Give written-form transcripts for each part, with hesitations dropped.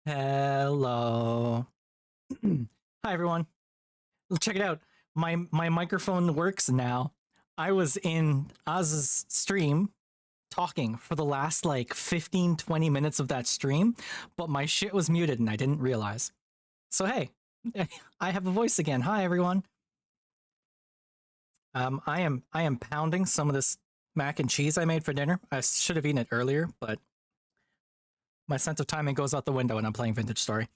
Hello. Hi everyone. Check it out. My microphone works now. I was in Oz's stream talking for the last like 15-20 minutes of that stream, but my shit was muted and I didn't realize. So hey, I have a voice again. Hi everyone. I am pounding some of this mac and cheese I made for dinner. I should have eaten it earlier, but my sense of timing goes out the window when I'm playing Vintage Story.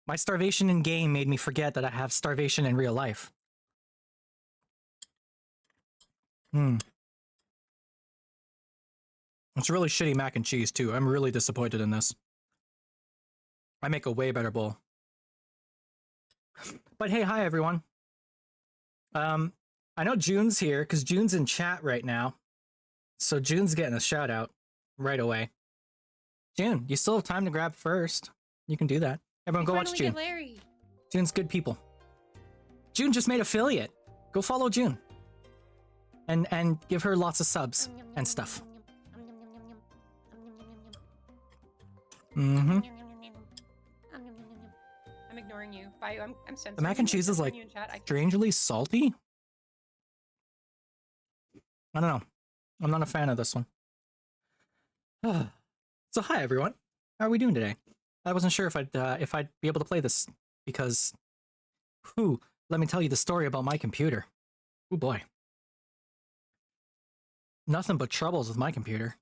My starvation in game made me forget that I have starvation in real life. It's really shitty mac and cheese too. I'm really disappointed in this. I make a way better bowl. But hey, hi everyone. I know June's here because June's in chat right now. So June's getting a shout out right away. June, you still have time to grab first. You can do that. Everyone go watch June. Larry. June's good people. June just made affiliate. Go follow June. And give her lots of subs and stuff. Mm-hmm. I'm ignoring you. Bye. I'm censoring. The mac and cheese is like strangely salty. I don't know. I'm not a fan of this one. So hi everyone. How are we doing today? I wasn't sure if I'd be able to play this because, let me tell you the story about my computer. Oh boy. Nothing but troubles with my computer.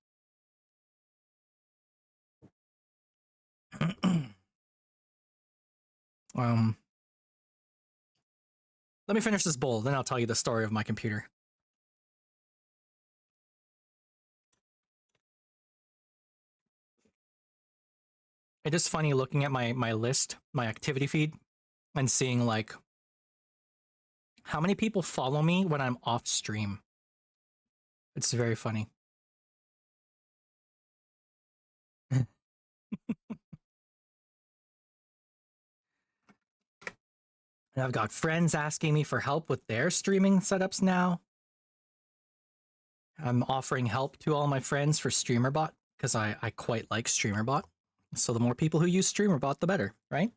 Let me finish this bowl, then I'll tell you the story of my computer. It is funny looking at my list, my activity feed, and seeing like how many people follow me when I'm off stream. It's very funny. And I've got friends asking me for help with their streaming setups now. I'm offering help to all my friends for StreamerBot because I quite like StreamerBot. So the more people who use StreamerBot, the better, right?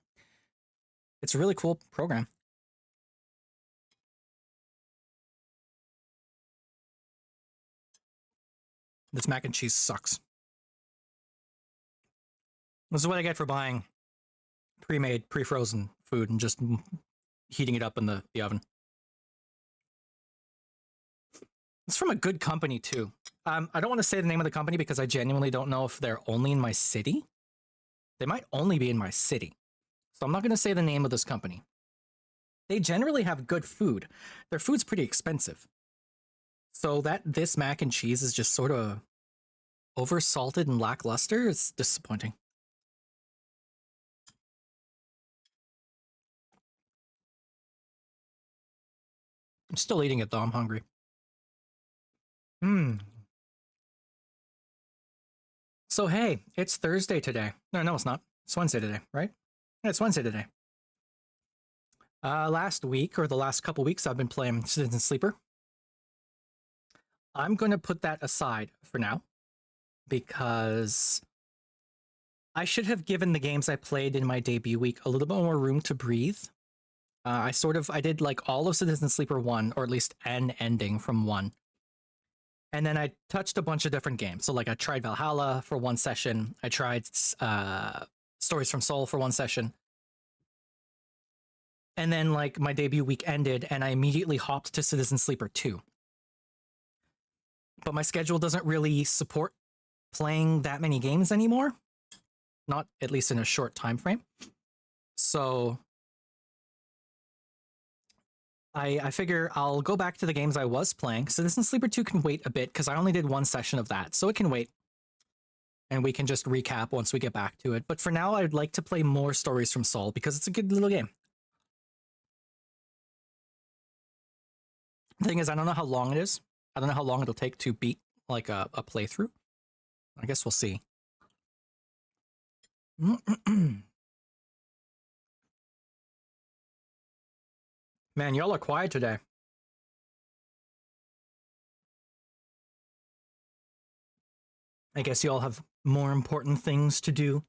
It's a really cool program. This mac and cheese sucks. This is what I get for buying pre-made, pre-frozen food and just heating it up in the oven. It's from a good company too. I don't want to say the name of the company because I genuinely don't know if they're only in my city. They might only be in my city. So I'm not going to say the name of this company. They generally have good food. Their food's pretty expensive. So that this mac and cheese is just sort of over-salted and lackluster, it's disappointing. I'm still eating it though, I'm hungry. So hey, it's Thursday today. No, it's not. It's Wednesday today, right? Yeah, it's Wednesday today. Last week, or the last couple weeks, I've been playing Citizen Sleeper. I'm going to put that aside for now, because I should have given the games I played in my debut week a little bit more room to breathe. I did like all of Citizen Sleeper 1, or at least an ending from 1. And then I touched a bunch of different games. So like I tried Valhalla for one session. I tried Stories from Seoul for one session. And then like my debut week ended and I immediately hopped to Citizen Sleeper 2. But my schedule doesn't really support playing that many games anymore. Not at least in a short time frame. So I figure I'll go back to the games I was playing. Citizen Sleeper 2 can wait a bit because I only did one session of that, so it can wait. And we can just recap once we get back to it. But for now, I'd like to play more Stories from Seoul because it's a good little game. The thing is, I don't know how long it is. I don't know how long it'll take to beat like a playthrough. I guess we'll see. Man, y'all are quiet today. I guess y'all have more important things to do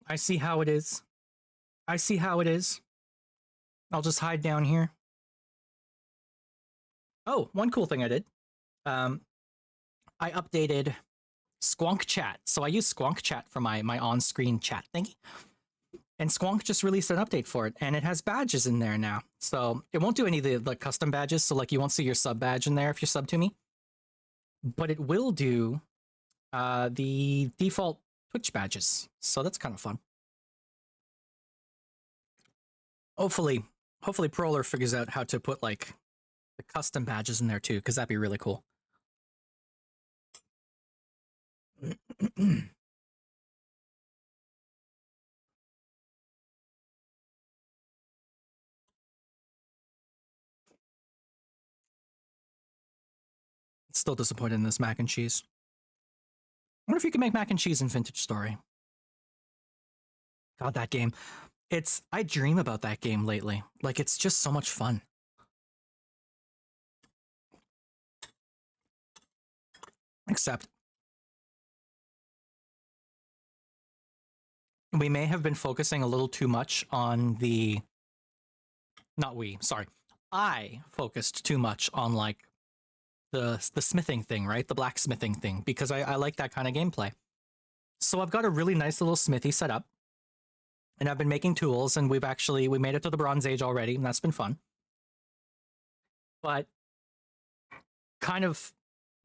I see how it is. I see how it is. I'll just hide down here. Oh, one cool thing I did. I updated Squonk Chat. So I use Squonk Chat for my on-screen chat thingy. And Squonk just released an update for it, and it has badges in there now. So it won't do any of the custom badges, so like you won't see your sub badge in there if you sub to me. But it will do the default Twitch badges. So that's kind of fun. Hopefully Proler figures out how to put like the custom badges in there too, because that'd be really cool. Still disappointed in this mac and cheese. I wonder if you can make mac and cheese in Vintage Story. God, that game. I dream about that game lately. Like, it's just so much fun. Except, we may have been focusing a little too much on the... Not we, sorry. I focused too much on, like, the smithing thing, right? The blacksmithing thing, because I like that kind of gameplay. So I've got a really nice little smithy set up, and I've been making tools, and we made it to the Bronze Age already, and that's been fun. But kind of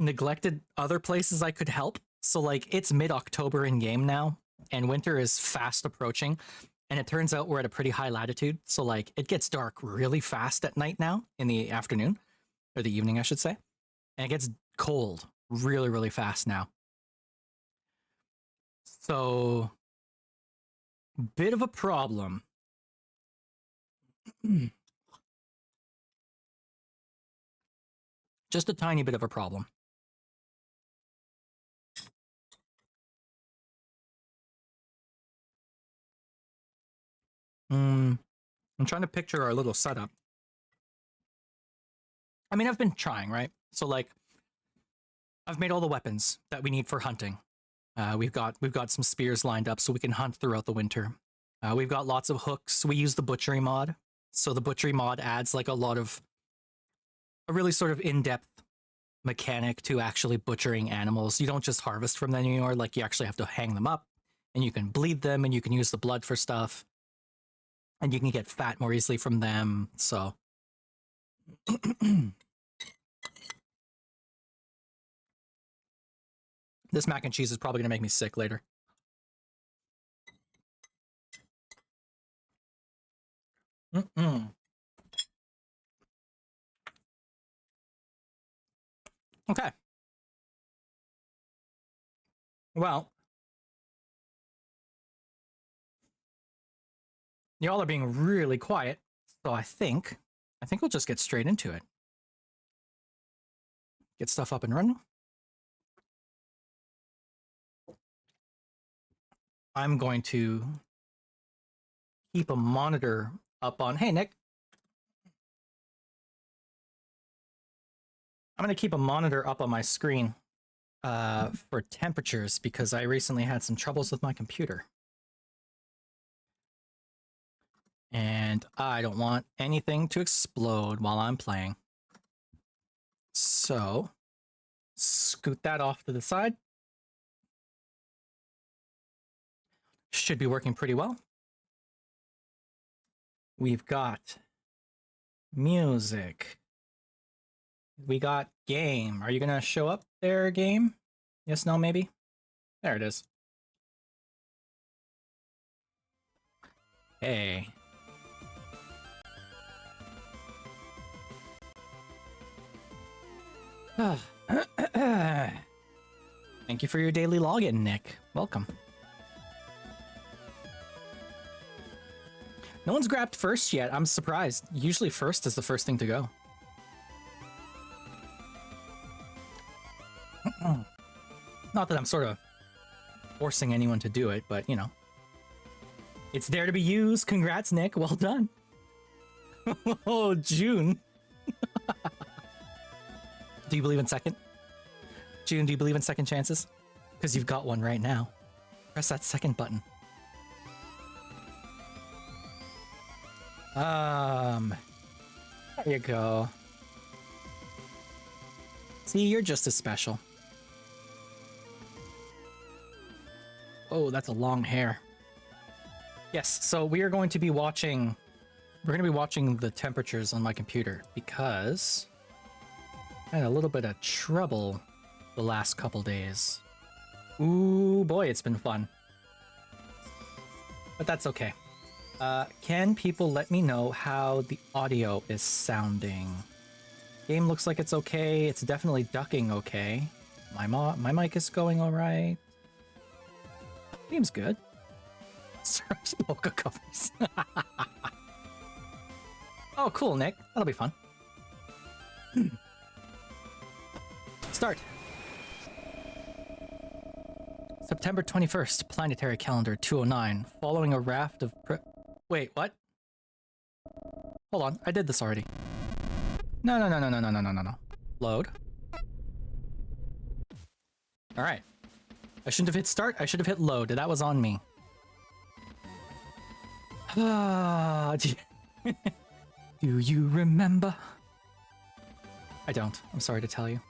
neglected other places I could help. So like it's mid-October in game now, and winter is fast approaching, and it turns out we're at a pretty high latitude. So like it gets dark really fast at night now, in the afternoon, or the evening, I should say. And it gets cold really, really fast now. So, bit of a problem. Just a tiny bit of a problem. I'm trying to picture our little setup. I mean, I've been trying, right? So like, I've made all the weapons that we need for hunting. We've got some spears lined up so we can hunt throughout the winter. We've got lots of hooks. We use the butchery mod. So the butchery mod adds like a really sort of in-depth mechanic to actually butchering animals. You don't just harvest from them anymore. Like you actually have to hang them up, and you can bleed them, and you can use the blood for stuff, and you can get fat more easily from them. So this mac and cheese is probably gonna make me sick later. Okay. Well, y'all are being really quiet, so I think we'll just get straight into it. Get stuff up and running. I'm going to keep a monitor up on... Hey, Nick. I'm going to keep a monitor up on my screen for temperatures because I recently had some troubles with my computer. And I don't want anything to explode while I'm playing. So, scoot that off to the side. Should be working pretty well. We've got music. We got game. Are you going to show up there, game? Yes, no, maybe? There it is. Hey. Thank you for your daily login, Nick. Welcome. No one's grabbed first yet. I'm surprised. Usually first is the first thing to go. Not that I'm sort of forcing anyone to do it, but, you know. It's there to be used. Congrats, Nick. Well done. Oh, June. Do you believe in second? do you believe in second chances? Because you've got one right now. Press that second button. There you go. See, you're just as special. Oh, that's a long hair. Yes, so we are going to be watching... We're going to be watching the temperatures on my computer because I had a little bit of trouble the last couple days. Ooh, boy, it's been fun. But that's okay. Can people let me know how the audio is sounding? Game looks like it's okay. It's definitely ducking okay. My mic is going all right. Game's good. Serves polka covers. Oh, cool, Nick. That'll be fun. Start. September 21st, Planetary Calendar 209. Following a raft of... Wait, what? Hold on, I did this already. No. Load. Alright. I shouldn't have hit start, I should have hit load. That was on me. Ah, do you remember? I don't. I'm sorry to tell you.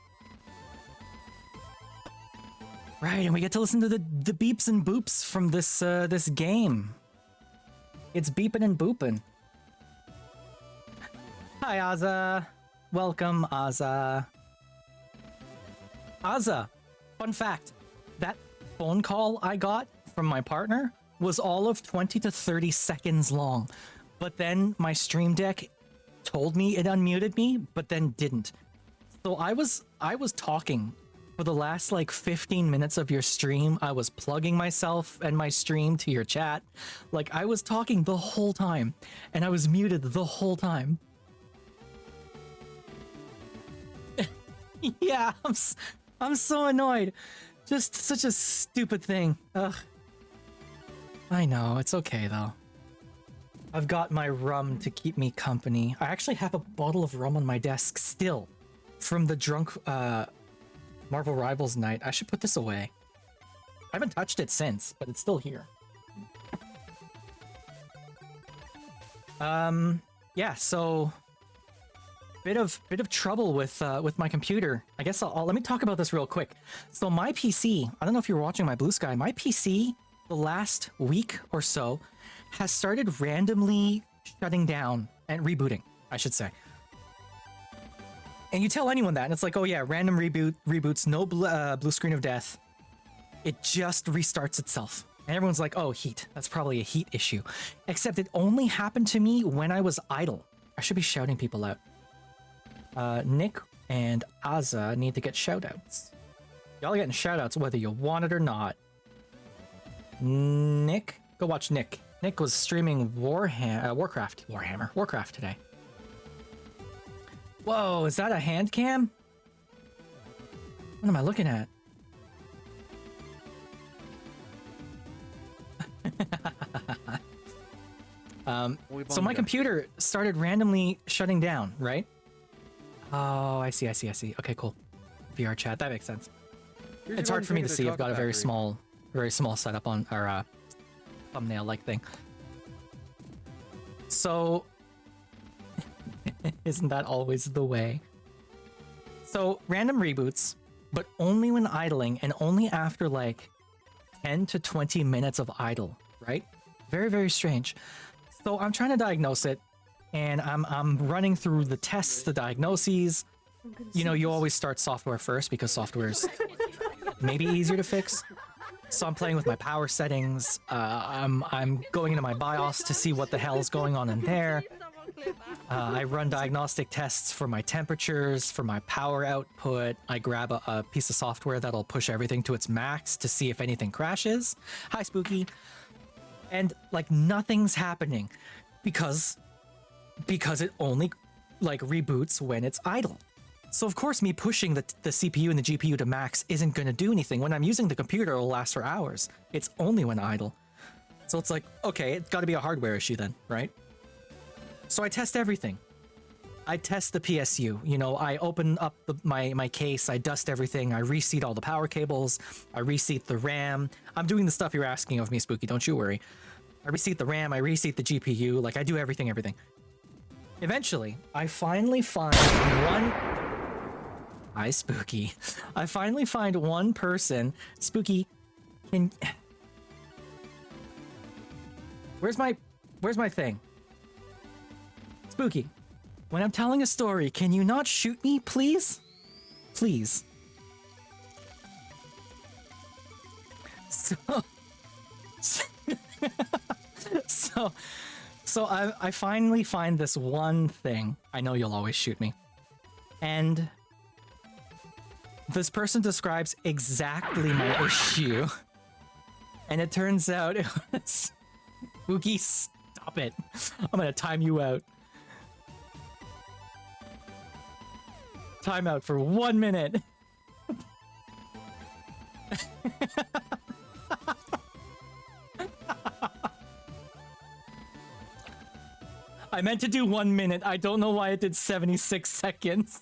Right, and we get to listen to the beeps and boops from this this game. It's beeping and booping. Hi, Azza. Welcome, Azza. Azza, fun fact. That phone call I got from my partner was all of 20 to 30 seconds long. But then my Stream Deck told me it unmuted me, but then didn't. So I was talking for the last like 15 minutes of your stream. I was plugging myself and my stream to your chat. Like I was talking the whole time and I was muted the whole time. Yeah, I'm so annoyed. Just such a stupid thing. Ugh. I know, it's okay though. I've got my rum to keep me company. I actually have a bottle of rum on my desk still from the drunk Marvel Rivals night. I should put this away. I haven't touched it since, but it's still here. Yeah, so bit of trouble with my computer. I guess I'll let me talk about this real quick. So my PC, I don't know if you were watching my Blue Sky, my PC the last week or so has started randomly shutting down and rebooting, I should say. And you tell anyone that, and it's like, oh yeah, random reboots, no blue screen of death. It just restarts itself. And everyone's like, oh, heat. That's probably a heat issue. Except it only happened to me when I was idle. I should be shouting people out. Nick and Azza need to get shoutouts. Y'all getting shoutouts whether you want it or not. Nick? Go watch Nick. Nick was streaming Warcraft today. Whoa, is that a hand cam? What am I looking at? So my computer started randomly shutting down, right? Oh, I see. Okay, cool. VR chat, that makes sense. It's hard for me to see. I've got a very small setup on our thumbnail-like thing. So, isn't that always the way? So, random reboots, but only when idling and only after like 10 to 20 minutes of idle, right? Very, very strange. So I'm trying to diagnose it, and I'm running through the tests, the diagnoses. You know, you always start software first because software is maybe easier to fix. So I'm playing with my power settings. I'm going into my BIOS to see what the hell is going on in there. I run diagnostic tests for my temperatures, for my power output. I grab a piece of software that'll push everything to its max to see if anything crashes. Hi, Spooky. And like nothing's happening because it only like reboots when it's idle. So of course me pushing the CPU and the GPU to max isn't going to do anything. When I'm using the computer, it'll last for hours. It's only when idle. So it's like, okay, it's got to be a hardware issue then, right? So I test everything. I test the PSU. You know, I open up my case, I dust everything, I reseat all the power cables, I reseat the RAM. I'm doing the stuff you're asking of me, Spooky, don't you worry. I reseat the RAM, I reseat the GPU, like I do everything. Eventually, I finally find one... Hi, Spooky. I finally find one person. Spooky, can... Where's my thing? Spooky, when I'm telling a story, can you not shoot me, please? Please. So I finally find this one thing. I know you'll always shoot me. And this person describes exactly my issue. And it turns out it was... Spooky, stop it. I'm gonna time you out. Time out for 1 minute. I meant to do 1 minute. I don't know why it did 76 seconds.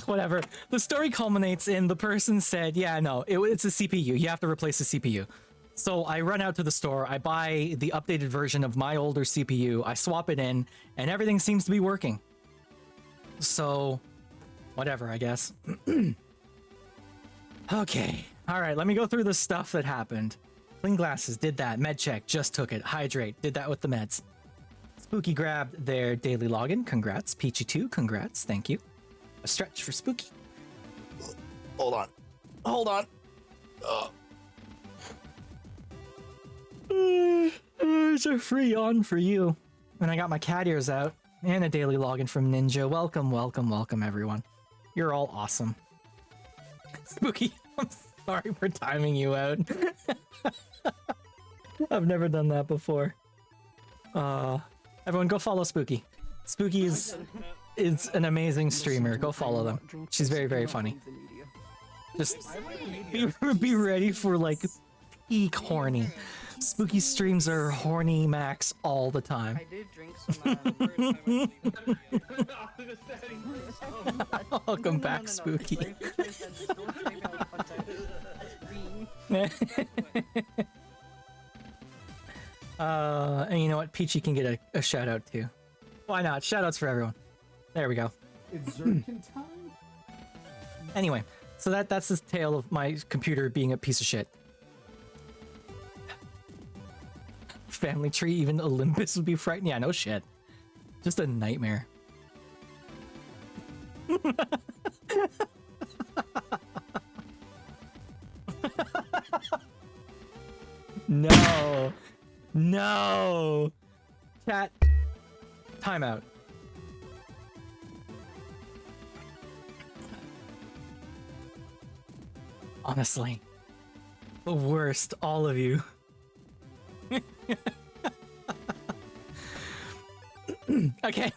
Whatever. The story culminates in the person said, yeah, no, it's a CPU. You have to replace the CPU. So I run out to the store, I buy the updated version of my older CPU, I swap it in, and everything seems to be working. So, whatever, I guess. Okay. Alright, let me go through the stuff that happened. Clean glasses, did that. Med check, just took it. Hydrate, did that with the meds. Spooky grabbed their daily login, congrats. Peachy 2, congrats, thank you. A stretch for Spooky. Hold on. Hold on. There's a free on for you. And I got my cat ears out. And a daily login from Ninja. Welcome, everyone. You're all awesome. Spooky, I'm sorry for timing you out. I've never done that before. Everyone go follow Spooky. Spooky is an amazing streamer. Go follow them. She's very, very funny. Just be ready for like peak horny. Spooky streams are horny max all the time. I did drink some. Welcome back, Spooky. And you know what? Peachy can get a shout out too. Why not? Shout outs for everyone. There we go. It's Zerkin time? Anyway, so that's the tale of my computer being a piece of shit. Family tree, even Olympus would be frightened. Yeah, no shit. Just a nightmare. No. No. Chat. Timeout. Honestly. The worst, all of you. Okay,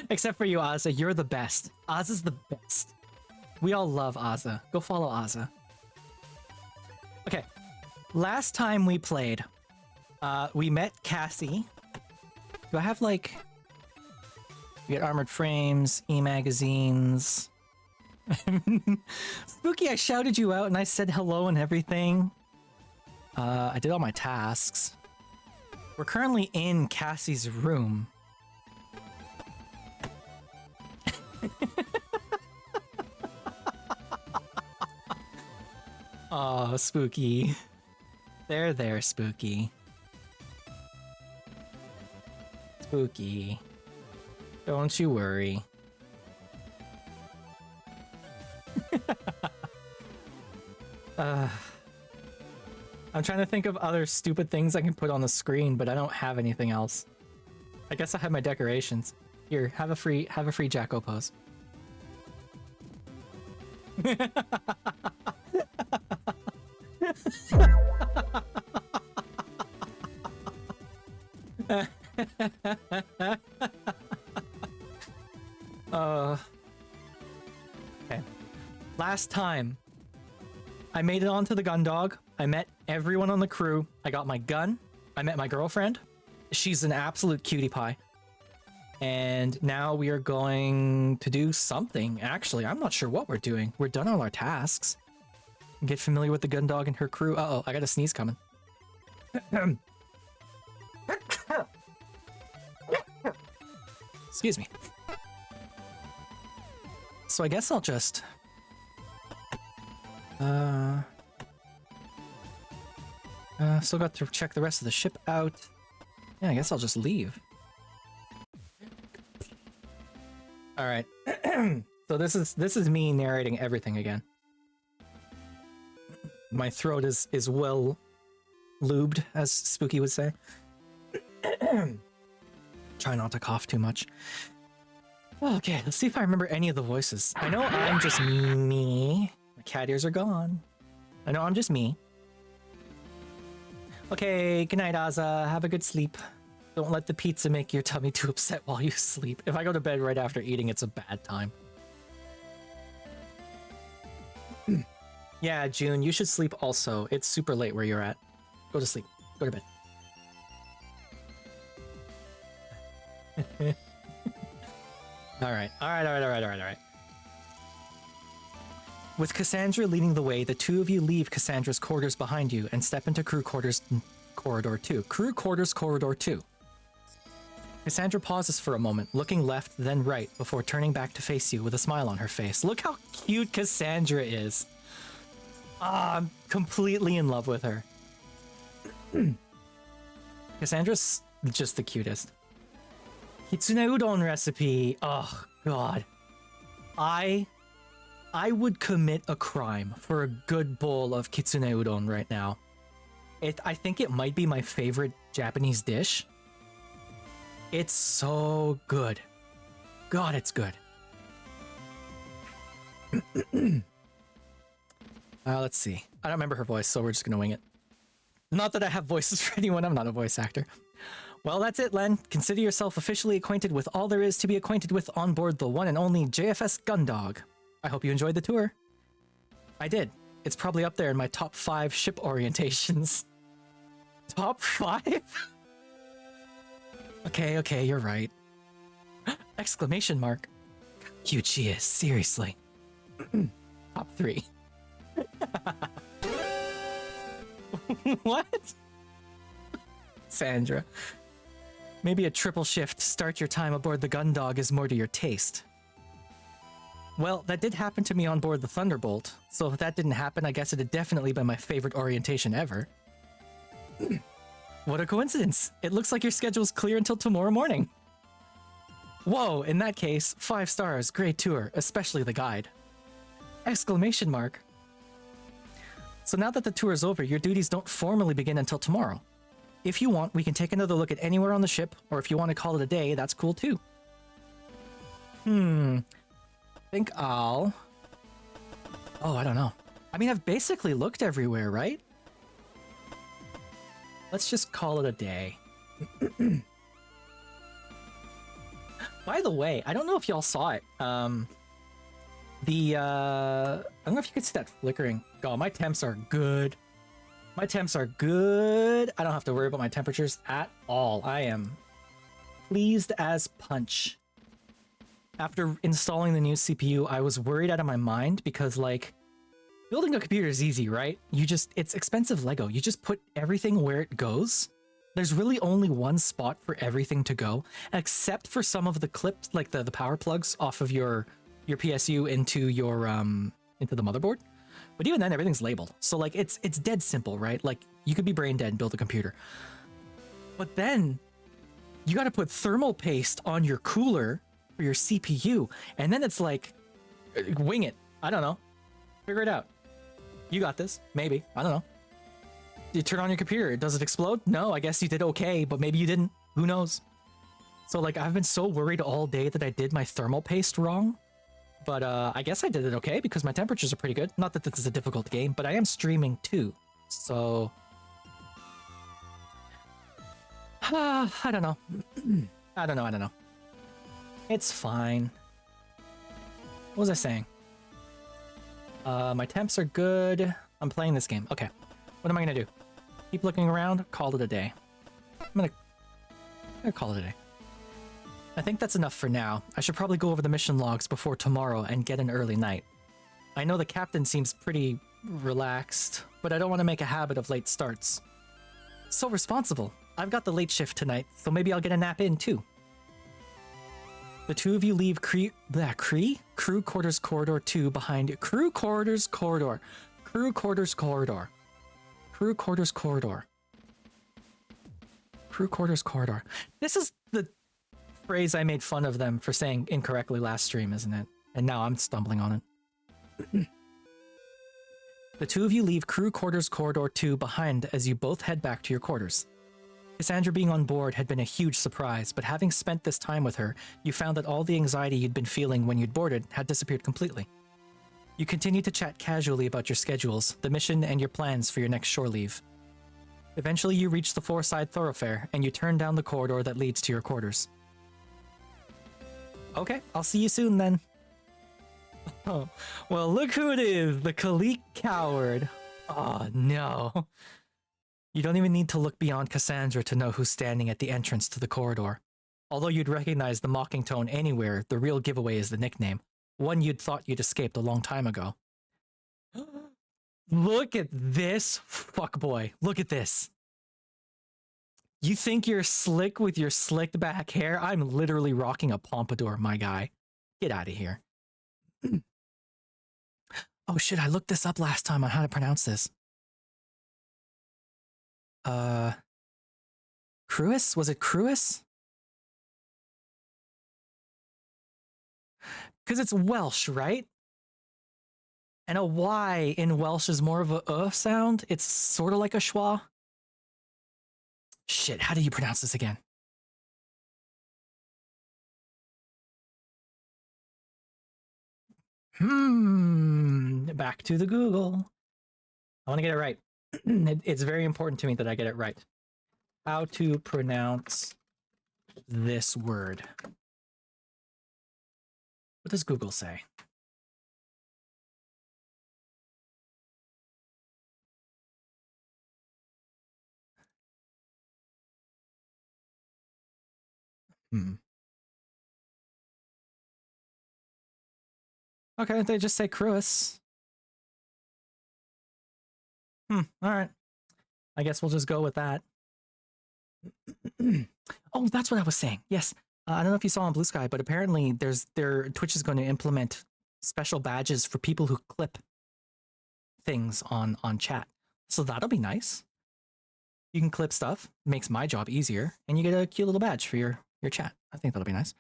except for you, Azza. You're the best. Azza's the best. We all love Azza. Go follow Azza. Okay. Last time we played, we met Cassie. Do I have like... We get armored frames, e-magazines. Spooky, I shouted you out and I said hello and everything. I did all my tasks. We're currently in Cassie's room. Oh, Spooky. There, Spooky. Spooky. Don't you worry. I'm trying to think of other stupid things I can put on the screen, but I don't have anything else. I guess I have my decorations. Here, have a free Jacko pose. Okay. Last time, I made it onto the gun dog. I met everyone on the crew. I got my gun. I met my girlfriend. She's an absolute cutie pie. And now we are going to do something. Actually, I'm not sure what we're doing. We're done all our tasks. Get familiar with the gun dog and her crew. Uh-oh, I got a sneeze coming. Excuse me. So I guess I'll just... still got to check the rest of the ship out. Yeah, I guess I'll just leave. Alright. So this is me narrating everything again. My throat is well lubed, as Spooky would say. Try not to cough too much. Okay, let's see if I remember any of the voices. I know I'm just me. My cat ears are gone. I know I'm just me. Okay, good night, Aza. Have a good sleep. Don't let the pizza make your tummy too upset while you sleep. If I go to bed right after eating, it's a bad time. Yeah, June, you should sleep also. It's super late where you're at. Go to sleep. Go to bed. Alright. With Cassandra leading the way, the two of you leave Cassandra's quarters behind you and step into crew quarters corridor 2. Crew quarters corridor 2. Cassandra pauses for a moment, looking left then right before turning back to face you with a smile on her face. Look how cute Cassandra is. Ah, I'm completely in love with her. Cassandra's just the cutest. Kitsune udon recipe. Oh god. I would commit a crime for a good bowl of kitsune udon right now. I think it might be my favorite Japanese dish. It's so good. God, it's good. Let's see. I don't remember her voice, so we're just gonna wing it. Not that I have voices for anyone, I'm not a voice actor. Well, that's it, Len. Consider yourself officially acquainted with all there is to be acquainted with on board the one and only JFS Gundog. I hope you enjoyed the tour. I did. It's probably up there in my top 5 ship orientations. Top 5? Okay, you're right. Exclamation mark. Cute she is, seriously. Top 3. What? Sandra. Maybe a triple shift to start your time aboard the Gundog is more to your taste. Well, that did happen to me on board the Thunderbolt, so if that didn't happen, I guess it'd definitely been my favorite orientation ever. What a coincidence! It looks like your schedule's clear until tomorrow morning. Whoa, in that case, 5 stars, great tour, especially the guide. Exclamation mark. So now that the tour is over, your duties don't formally begin until tomorrow. If you want, we can take another look at anywhere on the ship, or if you want to call it a day, that's cool too. I think I'll... Oh, I don't know. I mean, I've basically looked everywhere, right? Let's just call it a day. By the way, I don't know if y'all saw it. I don't know if you could see that flickering. Oh, my temps are good. My temps are good. I don't have to worry about my temperatures at all. I am pleased as punch. After installing the new CPU, I was worried out of my mind because, like, building a computer is easy, right? It's expensive Lego. You just put everything where it goes. There's really only one spot for everything to go, except for some of the clips, like the power plugs off of your PSU into your into the motherboard. But even then, everything's labeled. So like it's dead simple, right? Like you could be brain dead and build a computer. But then you got to put thermal paste on your cooler for your CPU, and then it's like wing it. I don't know. Figure it out. You got this. Maybe. I don't know. You turn on your computer. Does it explode? No, I guess you did okay, but maybe you didn't. Who knows? So like I've been so worried all day that I did my thermal paste wrong. But I guess I did it okay because my temperatures are pretty good. Not that this is a difficult game, but I am streaming too. So... I don't know. I don't know. It's fine. What was I saying? My temps are good. I'm playing this game. Okay. What am I gonna do? Keep looking around? Call it a day. I'm gonna call it a day. I think that's enough for now. I should probably go over the mission logs before tomorrow and get an early night. I know the captain seems pretty relaxed, but I don't want to make a habit of late starts. So responsible. I've got the late shift tonight, so maybe I'll get a nap in too. The two of you leave crew quarters corridor 2 behind crew quarters corridor. Crew quarters corridor. Crew quarters corridor. Crew quarters corridor. This is the phrase I made fun of them for saying incorrectly last stream, isn't it? And now I'm stumbling on it. The two of you leave crew quarters corridor 2 behind as you both head back to your quarters. Cassandra being on board had been a huge surprise, but having spent this time with her, you found that all the anxiety you'd been feeling when you'd boarded had disappeared completely. You continued to chat casually about your schedules, the mission, and your plans for your next shore leave. Eventually you reach the four-side thoroughfare, and you turn down the corridor that leads to your quarters. Okay, I'll see you soon then. Oh, well, look who it is, the Khalik coward. Oh, no. You don't even need to look beyond Cassandra to know who's standing at the entrance to the corridor. Although you'd recognize the mocking tone anywhere, the real giveaway is the nickname, one you'd thought you'd escaped a long time ago. Look at this fuckboy. Look at this. You think you're slick with your slicked back hair? I'm literally rocking a pompadour, my guy. Get out of here. Oh shit, I looked this up last time on how to pronounce this. Cruis? Was it Cruis? Because it's Welsh, right? And a Y in Welsh is more of a sound. It's sort of like a schwa. Shit, how do you pronounce this again? Back to the Google. I want to get it right. It's very important to me that I get it right. How to pronounce this word. What does Google say? Okay, they just say Cruis. Alright. I guess we'll just go with that. Oh, that's what I was saying. Yes. I don't know if you saw on Blue Sky, but apparently Twitch is going to implement special badges for people who clip things on chat. So that'll be nice. You can clip stuff, makes my job easier, and you get a cute little badge for your chat. I think that'll be nice.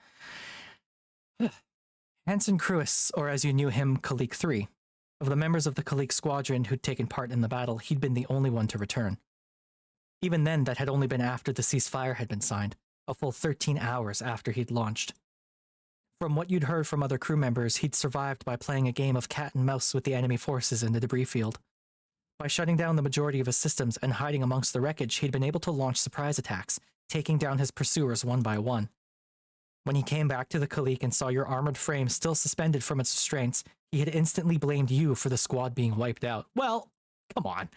Hanson Cruis, or as you knew him, Khalik 3. Of the members of the Khalik squadron who'd taken part in the battle, he'd been the only one to return. Even then, that had only been after the ceasefire had been signed, a full 13 hours after he'd launched. From what you'd heard from other crew members, he'd survived by playing a game of cat and mouse with the enemy forces in the debris field. By shutting down the majority of his systems and hiding amongst the wreckage, he'd been able to launch surprise attacks, taking down his pursuers one by one. When he came back to the Khalik and saw your armored frame still suspended from its restraints, he had instantly blamed you for the squad being wiped out. Well, come on.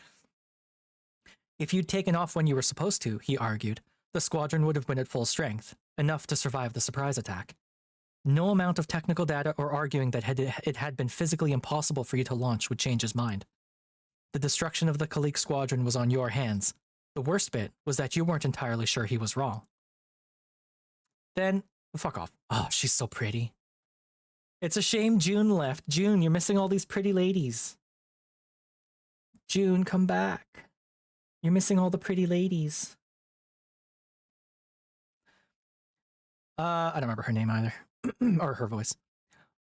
If you'd taken off when you were supposed to, he argued, the squadron would have been at full strength, enough to survive the surprise attack. No amount of technical data or arguing that it had been physically impossible for you to launch would change his mind. The destruction of the Khalik squadron was on your hands. The worst bit was that you weren't entirely sure he was wrong. Then, fuck off. Oh, she's so pretty. It's a shame June left. June, you're missing all these pretty ladies. June, come back. You're missing all the pretty ladies. I don't remember her name either. Or her voice.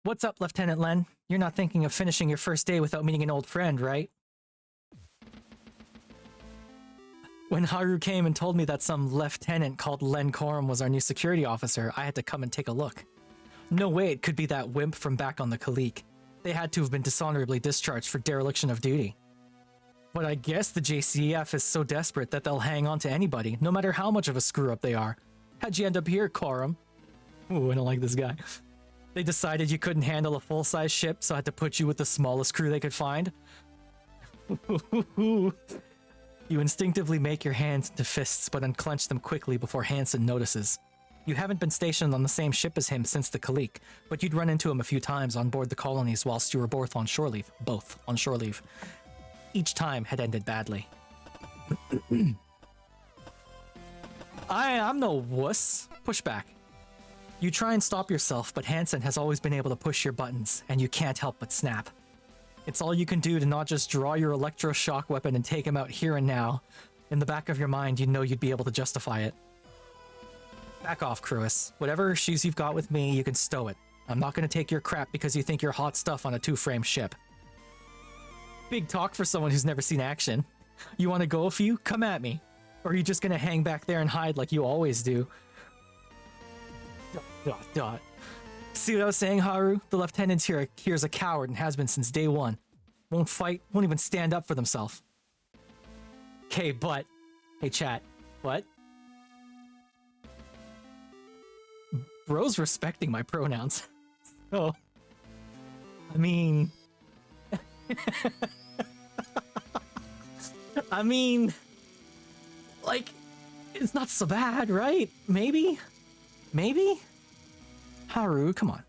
What's up, Lieutenant Len? You're not thinking of finishing your first day without meeting an old friend, right? When Haru came and told me that some lieutenant called Len Corum was our new security officer, I had to come and take a look. No way it could be that wimp from back on the Khalik. They had to have been dishonorably discharged for dereliction of duty. But I guess the JCF is so desperate that they'll hang on to anybody, no matter how much of a screw-up they are. How'd you end up here, Corum? Ooh, I don't like this guy. They decided you couldn't handle a full-size ship, so I had to put you with the smallest crew they could find. You instinctively make your hands into fists, but unclench them quickly before Hansen notices. You haven't been stationed on the same ship as him since the Khalik, but you'd run into him a few times on board the colonies whilst you were both on shore leave. Both on shore leave. Each time had ended badly. I'm no wuss. Push back. You try and stop yourself, but Hansen has always been able to push your buttons, and you can't help but snap. It's all you can do to not just draw your electroshock weapon and take him out here and now. In the back of your mind, you know you'd be able to justify it. Back off, Cruis. Whatever issues you've got with me, you can stow it. I'm not gonna take your crap because you think you're hot stuff on a two-frame ship. Big talk for someone who's never seen action. You wanna go a few? Come at me. Or are you just gonna hang back there and hide like you always do? ... See what I was saying, Haru? The lieutenant here's a coward and has been since day one. Won't fight, won't even stand up for themselves. Okay, but... Hey, chat. What? Bro's respecting my pronouns. So... I mean... I mean... Like... It's not so bad, right? Maybe? Maybe? Haru, come on.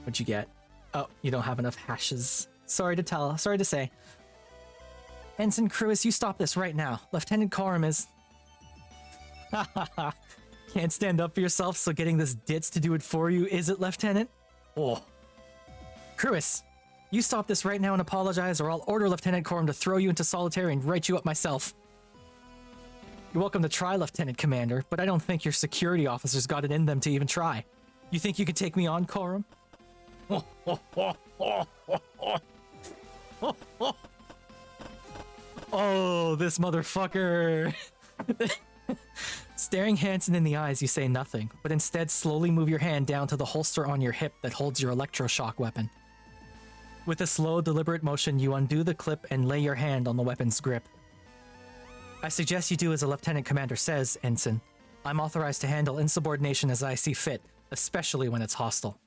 What'd you get? Oh, you don't have enough hashes. Sorry to say. Ensign Cruis, you stop this right now. Lieutenant Corum is... Can't stand up for yourself, so getting this ditz to do it for you, is it, Lieutenant? Oh. Cruis, you stop this right now and apologize, or I'll order Lieutenant Corum to throw you into solitary and write you up myself. You're welcome to try, Lieutenant Commander, but I don't think your security officers got it in them to even try. You think you could take me on, Corum? Oh, this motherfucker. Staring Hansen in the eyes, you say nothing, but instead slowly move your hand down to the holster on your hip that holds your electroshock weapon. With a slow, deliberate motion, you undo the clip and lay your hand on the weapon's grip. I suggest you do as a Lieutenant Commander says, Ensign. I'm authorized to handle insubordination as I see fit, especially when it's hostile.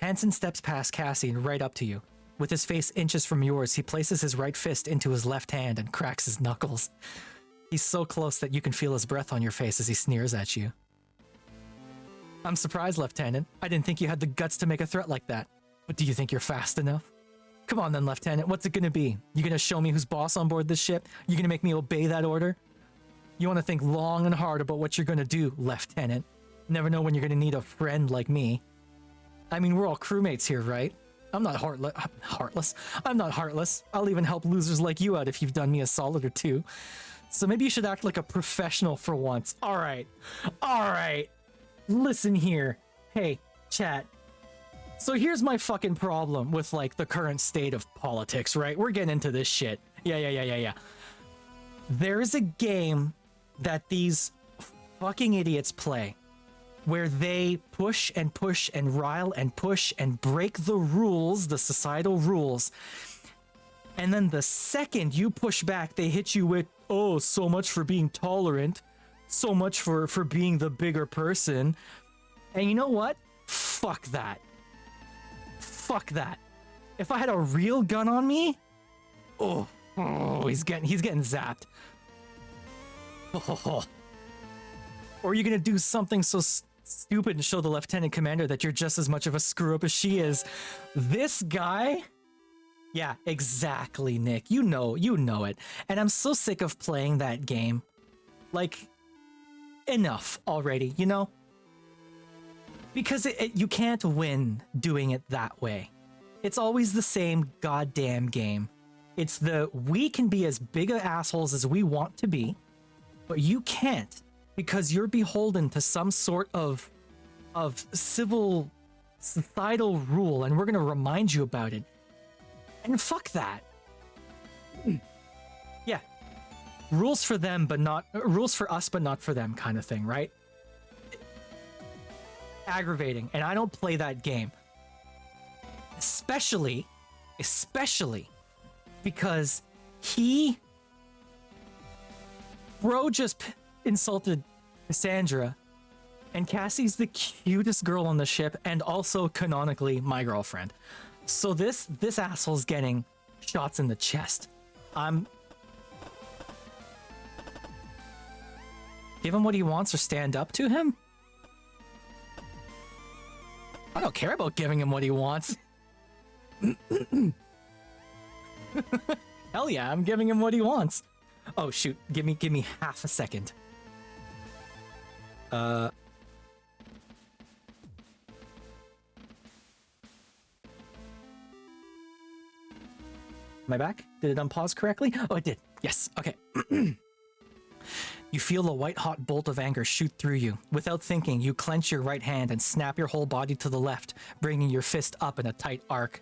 Hansen steps past Cassie and right up to you. With his face inches from yours, he places his right fist into his left hand and cracks his knuckles. He's so close that you can feel his breath on your face as he sneers at you. I'm surprised, Lieutenant. I didn't think you had the guts to make a threat like that. But do you think you're fast enough? Come on then, Lieutenant, what's it gonna be? You gonna show me who's boss on board this ship? You gonna make me obey that order? You wanna think long and hard about what you're gonna do, Lieutenant. Never know when you're gonna need a friend like me. I mean, we're all crewmates here, right? I'm not heartless. I'm not heartless. I'll even help losers like you out if you've done me a solid or two. So maybe you should act like a professional for once. Alright. Listen here. Hey, chat. So here's my fucking problem with, like, the current state of politics, right? We're getting into this shit. Yeah. There is a game that these fucking idiots play where they push and rile and push and break the rules, the societal rules. And then the second you push back, they hit you with, oh, so much for being tolerant. So much for being the bigger person. And you know what? Fuck that. Fuck that. If I had a real gun on me, oh, he's getting zapped. Oh. Or are you gonna do something so stupid and show the Lieutenant Commander that you're just as much of a screw up as she is? This guy? Yeah, exactly, Nick. You know it. And I'm so sick of playing that game. Like, enough already, you know? Because you can't win doing it that way. It's always the same goddamn game. It's the, we can be as big of assholes as we want to be, but you can't because you're beholden to some sort of civil societal rule, and we're gonna remind you about it. And fuck that. Yeah. Rules for them, but not rules for us, but not for them kind of thing, right? Aggravating, and I don't play that game. Especially because bro just insulted Cassandra, and Cassie's the cutest girl on the ship and also canonically my girlfriend. So this asshole's getting shots in the chest. Give him what he wants or stand up to him? I don't care about giving him what he wants. Hell yeah, I'm giving him what he wants. Oh shoot, give me half a second. Am I back? Did it unpause correctly? Oh, it did. Yes, okay. You feel a white-hot bolt of anger shoot through you. Without thinking, you clench your right hand and snap your whole body to the left, bringing your fist up in a tight arc.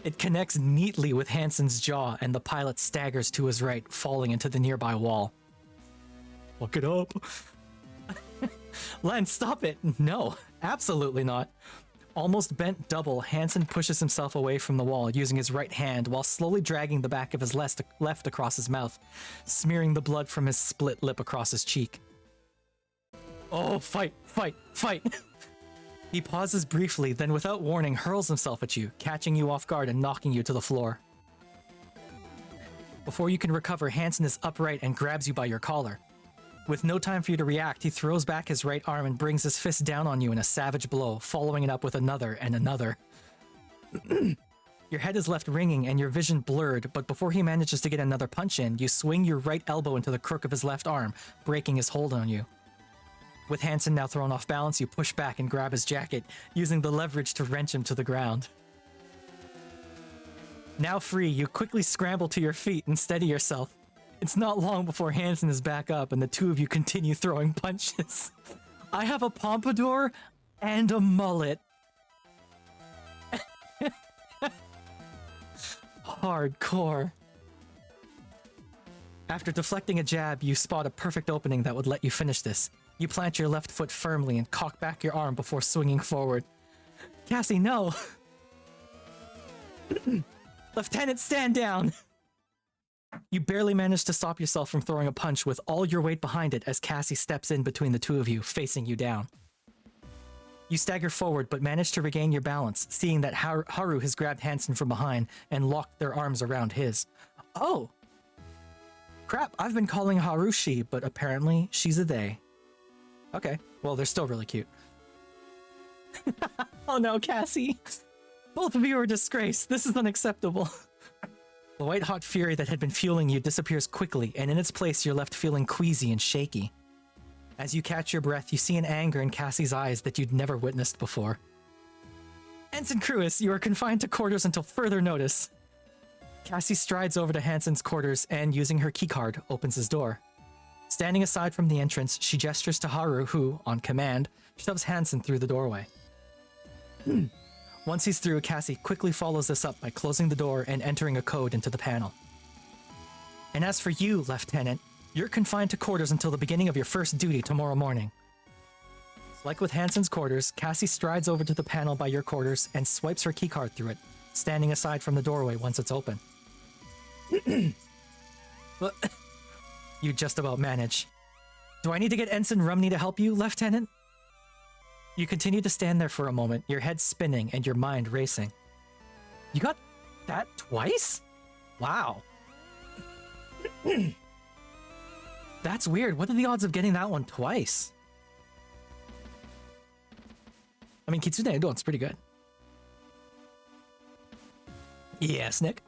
It connects neatly with Hansen's jaw, and the pilot staggers to his right, falling into the nearby wall. Fuck it up. Len, stop it! No, absolutely not. Almost bent double, Hansen pushes himself away from the wall using his right hand while slowly dragging the back of his left across his mouth, smearing the blood from his split lip across his cheek. Oh, fight, fight, fight! He pauses briefly, then without warning hurls himself at you, catching you off guard and knocking you to the floor. Before you can recover, Hansen is upright and grabs you by your collar. With no time for you to react, he throws back his right arm and brings his fist down on you in a savage blow, following it up with another and another. Your head is left ringing and your vision blurred, but before he manages to get another punch in, you swing your right elbow into the crook of his left arm, breaking his hold on you. With Hansen now thrown off balance, you push back and grab his jacket, using the leverage to wrench him to the ground. Now free, you quickly scramble to your feet and steady yourself. It's not long before Hansen is back up and the two of you continue throwing punches. I have a pompadour and a mullet. Hardcore. After deflecting a jab, you spot a perfect opening that would let you finish this. You plant your left foot firmly and cock back your arm before swinging forward. Cassie, no! Lieutenant, stand down! You barely manage to stop yourself from throwing a punch with all your weight behind it as Cassie steps in between the two of you, facing you down. You stagger forward but manage to regain your balance, seeing that Haru has grabbed Hansen from behind and locked their arms around his. Oh! Crap, I've been calling Haru she, but apparently she's a they. Okay, well, they're still really cute. Oh no, Cassie! Both of you are a disgrace. This is unacceptable. The white-hot fury that had been fueling you disappears quickly, and in its place you're left feeling queasy and shaky. As you catch your breath, you see an anger in Cassie's eyes that you'd never witnessed before. Ensign Cruis, you are confined to quarters until further notice. Cassie strides over to Hansen's quarters and, using her keycard, opens his door. Standing aside from the entrance, she gestures to Haru, who, on command, shoves Hansen through the doorway. Once he's through, Cassie quickly follows this up by closing the door and entering a code into the panel. And as for you, Lieutenant, you're confined to quarters until the beginning of your first duty tomorrow morning. Like with Hansen's quarters, Cassie strides over to the panel by your quarters and swipes her keycard through it, standing aside from the doorway once it's open. You just about manage. Do I need to get Ensign Rumney to help you, Lieutenant? You continue to stand there for a moment, your head spinning and your mind racing. You got that twice? Wow. That's weird. What are the odds of getting that one twice? I mean, Kitsune Udon's pretty good. Yes, Nick.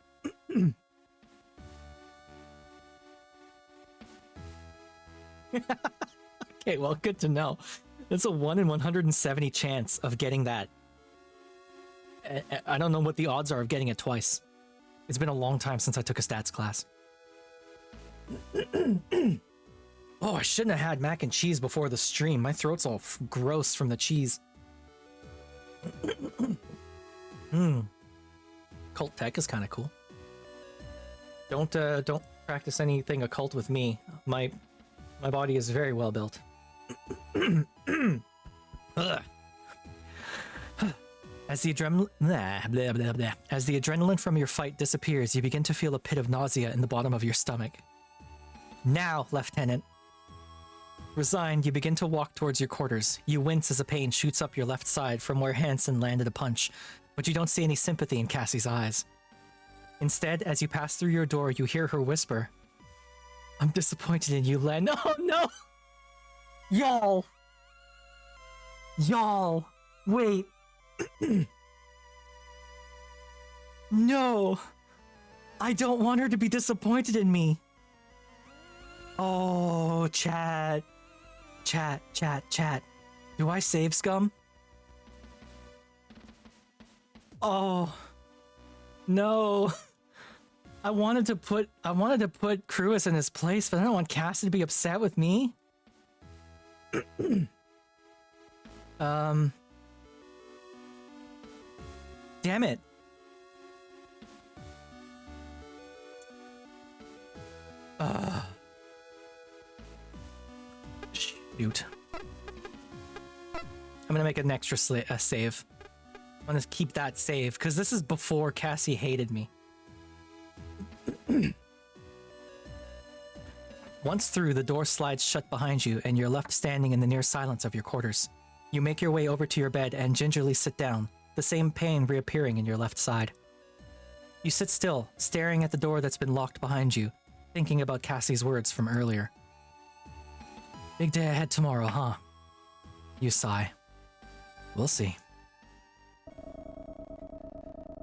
Okay, well, good to know. It's a 1 in 170 chance of getting that. I don't know what the odds are of getting it twice. It's been a long time since I took a stats class. Oh, I shouldn't have had mac and cheese before the stream. My throat's all gross from the cheese. Cult tech is kind of cool. Don't practice anything occult with me. My body is very well built. As the adrenaline from your fight disappears, you begin to feel a pit of nausea in the bottom of your stomach. Now, Lieutenant. Resigned, you begin to walk towards your quarters. You wince as a pain shoots up your left side from where Hansen landed a punch, but you don't see any sympathy in Cassie's eyes. Instead, as you pass through your door, you hear her whisper, "I'm disappointed in you, Len." Oh no! Y'all! Y'all! Wait! No! I don't want her to be disappointed in me! Oh, chat. Chat. Do I save scum? Oh. No. I wanted to put Cruis in his place, but I don't want Cassie to be upset with me. Damn it. Shoot. I'm gonna make an extra save. I'm gonna keep that save, because this is before Cassie hated me. Once through, the door slides shut behind you, and you're left standing in the near silence of your quarters. You make your way over to your bed and gingerly sit down, the same pain reappearing in your left side. You sit still, staring at the door that's been locked behind you, thinking about Cassie's words from earlier. Big day ahead tomorrow, huh? You sigh. We'll see.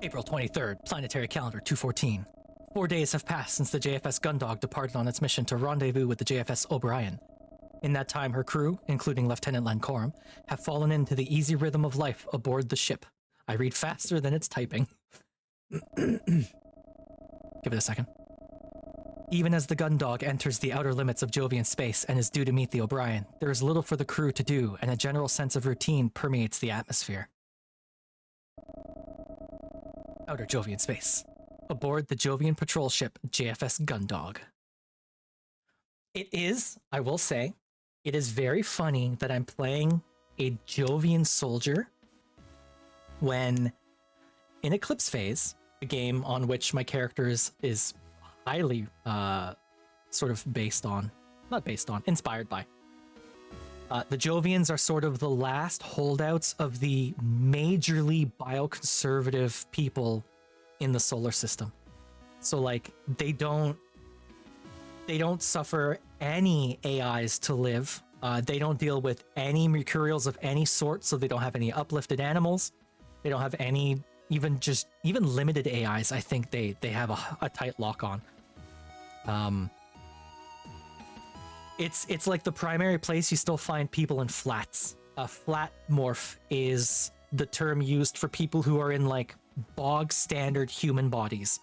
April 23rd, Planetary Calendar 214. 4 days have passed since the JFS Gundog departed on its mission to rendezvous with the JFS O'Brien. In that time, her crew, including Lieutenant Lancorum, have fallen into the easy rhythm of life aboard the ship. I read faster than it's typing. Give it a second. Even as the Gundog enters the outer limits of Jovian space and is due to meet the O'Brien, there is little for the crew to do, and a general sense of routine permeates the atmosphere. Outer Jovian space. Aboard the Jovian patrol ship JFS Gundog. It is, I will say, it is very funny that I'm playing a Jovian soldier when in Eclipse Phase, a game on which my character is highly inspired by. The Jovians are sort of the last holdouts of the majorly bioconservative people in the solar system. So like they don't suffer any AIs to live. They don't deal with any mercurials of any sort, so they don't have any uplifted animals. They don't have any even limited AIs. I think they have a tight lock on. It's like the primary place you still find people in flats. A flat morph is the term used for people who are in like bog standard human bodies.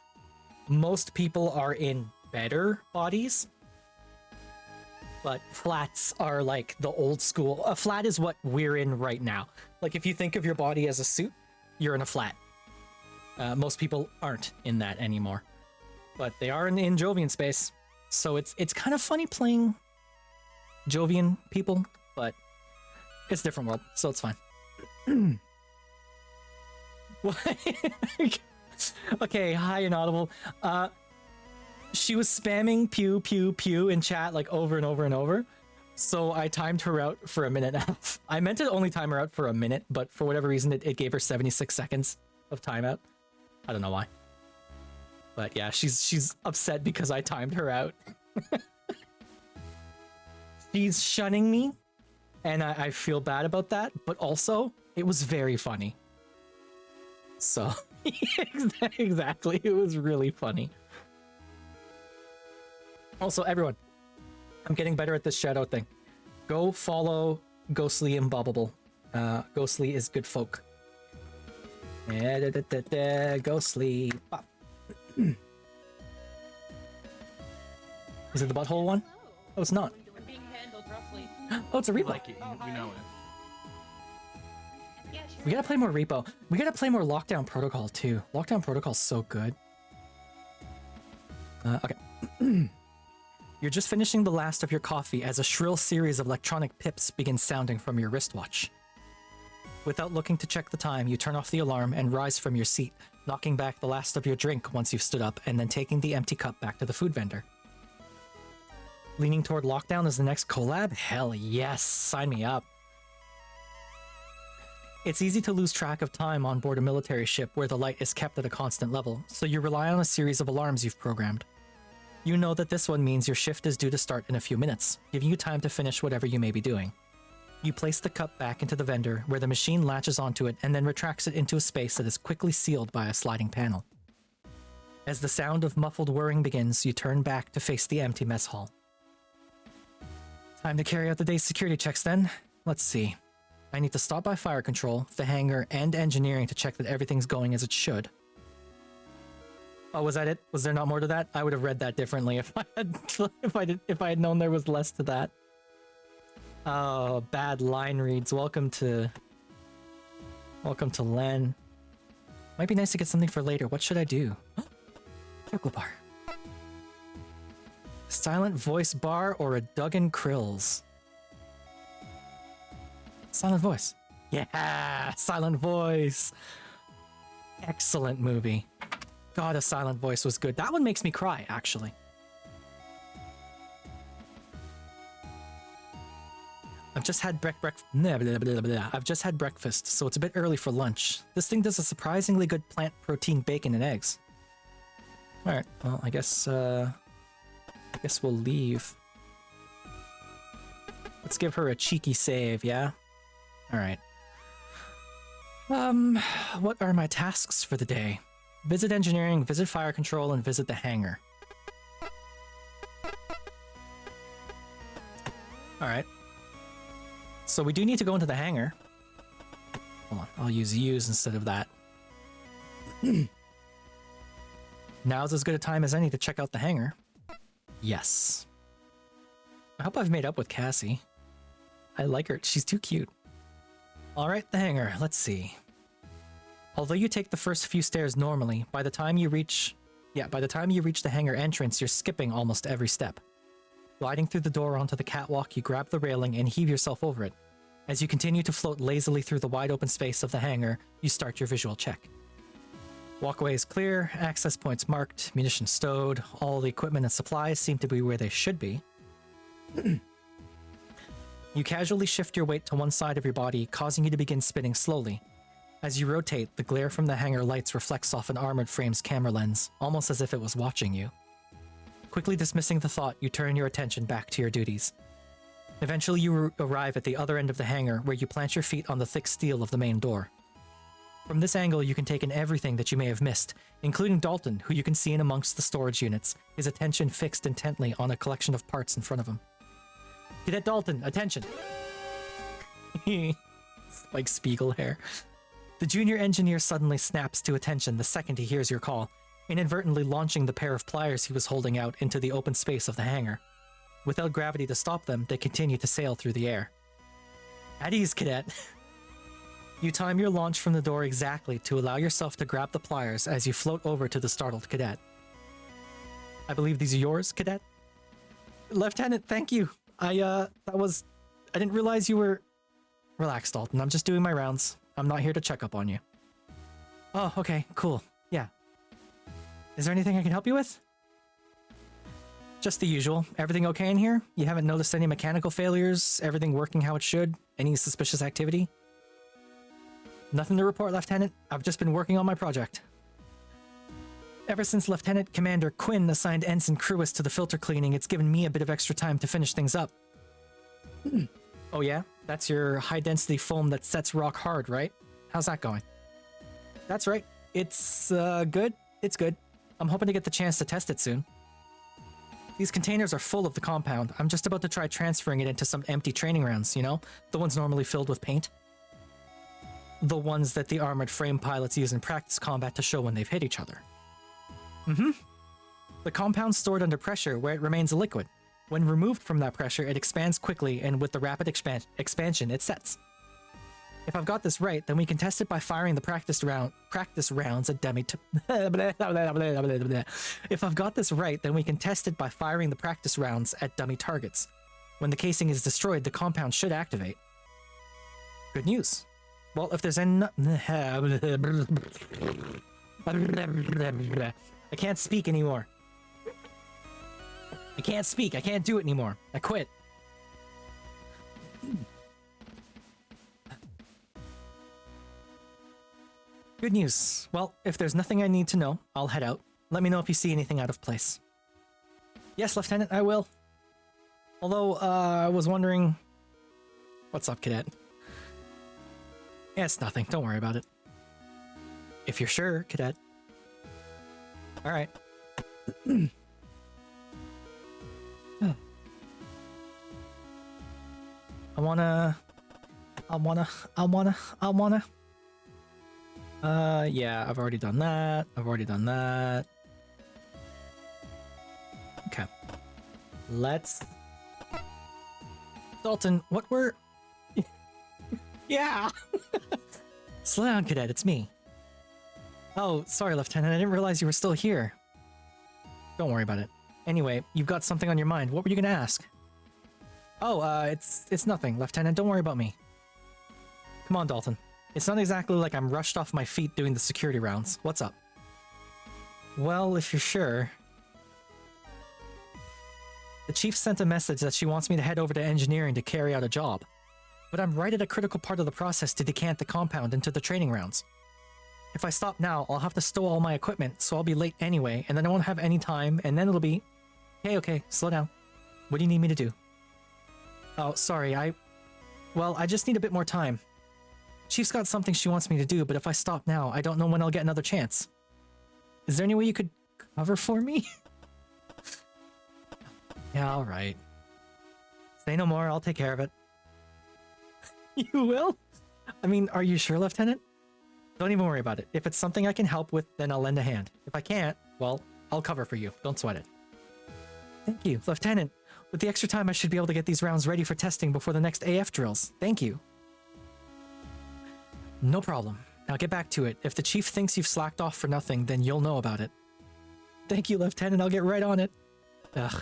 Most people are in better bodies, but flats are like the old school. A flat is what we're in right now. Like if you think of your body as a suit, you're in a flat. Most people aren't in that anymore, but they are in Jovian space. So it's kind of funny playing Jovian people, but it's a different world, so it's fine. Okay, hi Inaudible. She was spamming pew pew pew in chat like over and over and over, so I timed her out for a minute and a half. I meant to only time her out for a minute, but for whatever reason it gave her 76 seconds of timeout. I don't know why, but yeah, she's upset because I timed her out. She's shunning me, and I feel bad about that, but also it was very funny. So exactly, it was really funny. Also, everyone, I'm getting better at this shadow thing. Go follow Ghostly and Bobbable. Ghostly is good folk. Ghostly. Bop. Is it the butthole one? Oh, it's not. I'm being handled roughly. Oh, it's a repo. Like it, you know it. Yeah, sure. We gotta play more repo. We gotta play more Lockdown Protocol too. Lockdown Protocol's so good. Okay. You're just finishing the last of your coffee as a shrill series of electronic pips begins sounding from your wristwatch. Without looking to check the time, you turn off the alarm and rise from your seat, knocking back the last of your drink once you've stood up and then taking the empty cup back to the food vendor. Leaning toward Lockdown as the next collab? Hell yes, sign me up. It's easy to lose track of time on board a military ship where the light is kept at a constant level, so you rely on a series of alarms you've programmed. You know that this one means your shift is due to start in a few minutes, giving you time to finish whatever you may be doing. You place the cup back into the vendor, where the machine latches onto it and then retracts it into a space that is quickly sealed by a sliding panel. As the sound of muffled whirring begins, you turn back to face the empty mess hall. Time to carry out the day's security checks then. Let's see. I need to stop by fire control, the hangar, and engineering to check that everything's going as it should. Oh, was that it? Was there not more to that? I would have read that differently if I had if I had known there was less to that. Oh, bad line reads. Welcome to Len. Might be nice to get something for later. What should I do? Chocolate bar. Silent voice bar or a Duggan Krills? Silent voice. Yeah, silent voice. Excellent movie. God, a silent voice was good. That one makes me cry, actually. I've just had I've just had breakfast, so it's a bit early for lunch. This thing does a surprisingly good plant protein bacon and eggs. All right, well, I guess we'll leave. Let's give her a cheeky save, yeah? All right. What are my tasks for the day? Visit engineering, visit fire control, and visit the hangar. All right. So we do need to go into the hangar. Hold on, I'll use use instead of that. Now's as good a time as any to check out the hangar. Yes. I hope I've made up with Cassie. I like her. She's too cute. All right, the hangar. Let's see. Although you take the first few stairs normally, by the time you reach the hangar entrance, you're skipping almost every step. Gliding through the door onto the catwalk, you grab the railing and heave yourself over it. As you continue to float lazily through the wide open space of the hangar, you start your visual check. Walkway is clear, access points marked, munitions stowed, all the equipment and supplies seem to be where they should be. You casually shift your weight to one side of your body, causing you to begin spinning slowly. As you rotate, the glare from the hangar lights reflects off an armored frame's camera lens, almost as if it was watching you. Quickly dismissing the thought, you turn your attention back to your duties. Eventually you arrive at the other end of the hangar, where you plant your feet on the thick steel of the main door. From this angle, you can take in everything that you may have missed, including Dalton, who you can see in amongst the storage units, his attention fixed intently on a collection of parts in front of him. Cadet Dalton, attention! Like Spiegel hair. The junior engineer suddenly snaps to attention the second he hears your call, inadvertently launching the pair of pliers he was holding out into the open space of the hangar. Without gravity to stop them, they continue to sail through the air. At ease, cadet. You time your launch from the door exactly to allow yourself to grab the pliers as you float over to the startled cadet. I believe these are yours, cadet? Lieutenant, thank you. I didn't realize you were... Relax, Dalton. I'm just doing my rounds. I'm not here to check up on you. Oh, okay, cool. Yeah. Is there anything I can help you with? Just the usual. Everything okay in here? You haven't noticed any mechanical failures? Everything working how it should? Any suspicious activity? Nothing to report, Lieutenant. I've just been working on my project. Ever since Lieutenant Commander Quinn assigned Ensign Crewis to the filter cleaning, it's given me a bit of extra time to finish things up. Oh yeah? That's your high-density foam that sets rock hard, right? How's that going? That's right. It's, good. It's good. I'm hoping to get the chance to test it soon. These containers are full of the compound. I'm just about to try transferring it into some empty training rounds, you know? The ones normally filled with paint. The ones that the armored frame pilots use in practice combat to show when they've hit each other. The compound's stored under pressure where it remains a liquid. When removed from that pressure, it expands quickly, and with the rapid expansion, it sets. If I've got this right, then we can test it by firing the practice rounds at dummy If I've got this right, then we can test it by firing the practice rounds at dummy targets. When the casing is destroyed, the compound should activate. Good news. Well, if there's any... I can't speak anymore. I can't speak. I can't do it anymore. I quit. Good news. Well, if there's nothing I need to know, I'll head out. Let me know if you see anything out of place. Yes, Lieutenant, I will. Although, I was wondering... What's up, Cadet? Yeah, it's nothing. Don't worry about it. If you're sure, Cadet. Alright. I wanna... yeah, I've already done that. Okay. Let's... Dalton, what were... Yeah! Slow down, Cadet, it's me. Oh, sorry, Lieutenant, I didn't realize you were still here. Don't worry about it. Anyway, you've got something on your mind. What were you gonna ask? Oh, it's nothing, Lieutenant, don't worry about me. Come on, Dalton. It's not exactly like I'm rushed off my feet doing the security rounds. What's up? Well, if you're sure... The chief sent a message that she wants me to head over to engineering to carry out a job. But I'm right at a critical part of the process to decant the compound into the training rounds. If I stop now, I'll have to stow all my equipment, so I'll be late anyway, and then I won't have any time, and then it'll be... Okay, slow down. What do you need me to do? Oh, sorry, Well, I just need a bit more time. Chief's got something she wants me to do, but if I stop now, I don't know when I'll get another chance. Is there any way you could cover for me? Yeah, alright. Say no more, I'll take care of it. You will? I mean, are you sure, Lieutenant? Don't even worry about it. If it's something I can help with, then I'll lend a hand. If I can't, well, I'll cover for you. Don't sweat it. Thank you, Lieutenant. With the extra time, I should be able to get these rounds ready for testing before the next AF drills. Thank you. No problem. Now get back to it. If the chief thinks you've slacked off for nothing, then you'll know about it. Thank you, Lieutenant. I'll get right on it. Ugh.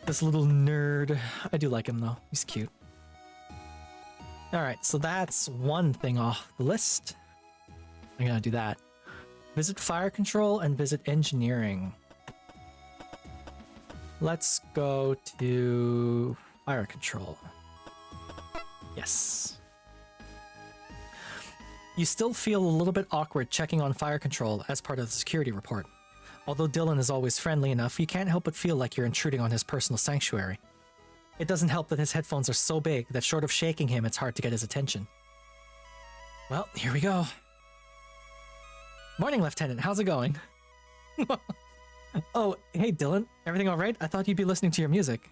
This little nerd. I do like him, though. He's cute. Alright, so that's one thing off the list. I'm gonna do that. Visit fire control and visit engineering. Let's go to fire control. Yes. You still feel a little bit awkward checking on fire control as part of the security report. Although Dylan is always friendly enough, you can't help but feel like you're intruding on his personal sanctuary. It doesn't help that his headphones are so big that short of shaking him, it's hard to get his attention. Well, here we go. Morning, Lieutenant. How's it going? Oh, hey, Dylan. Everything all right? I thought you'd be listening to your music.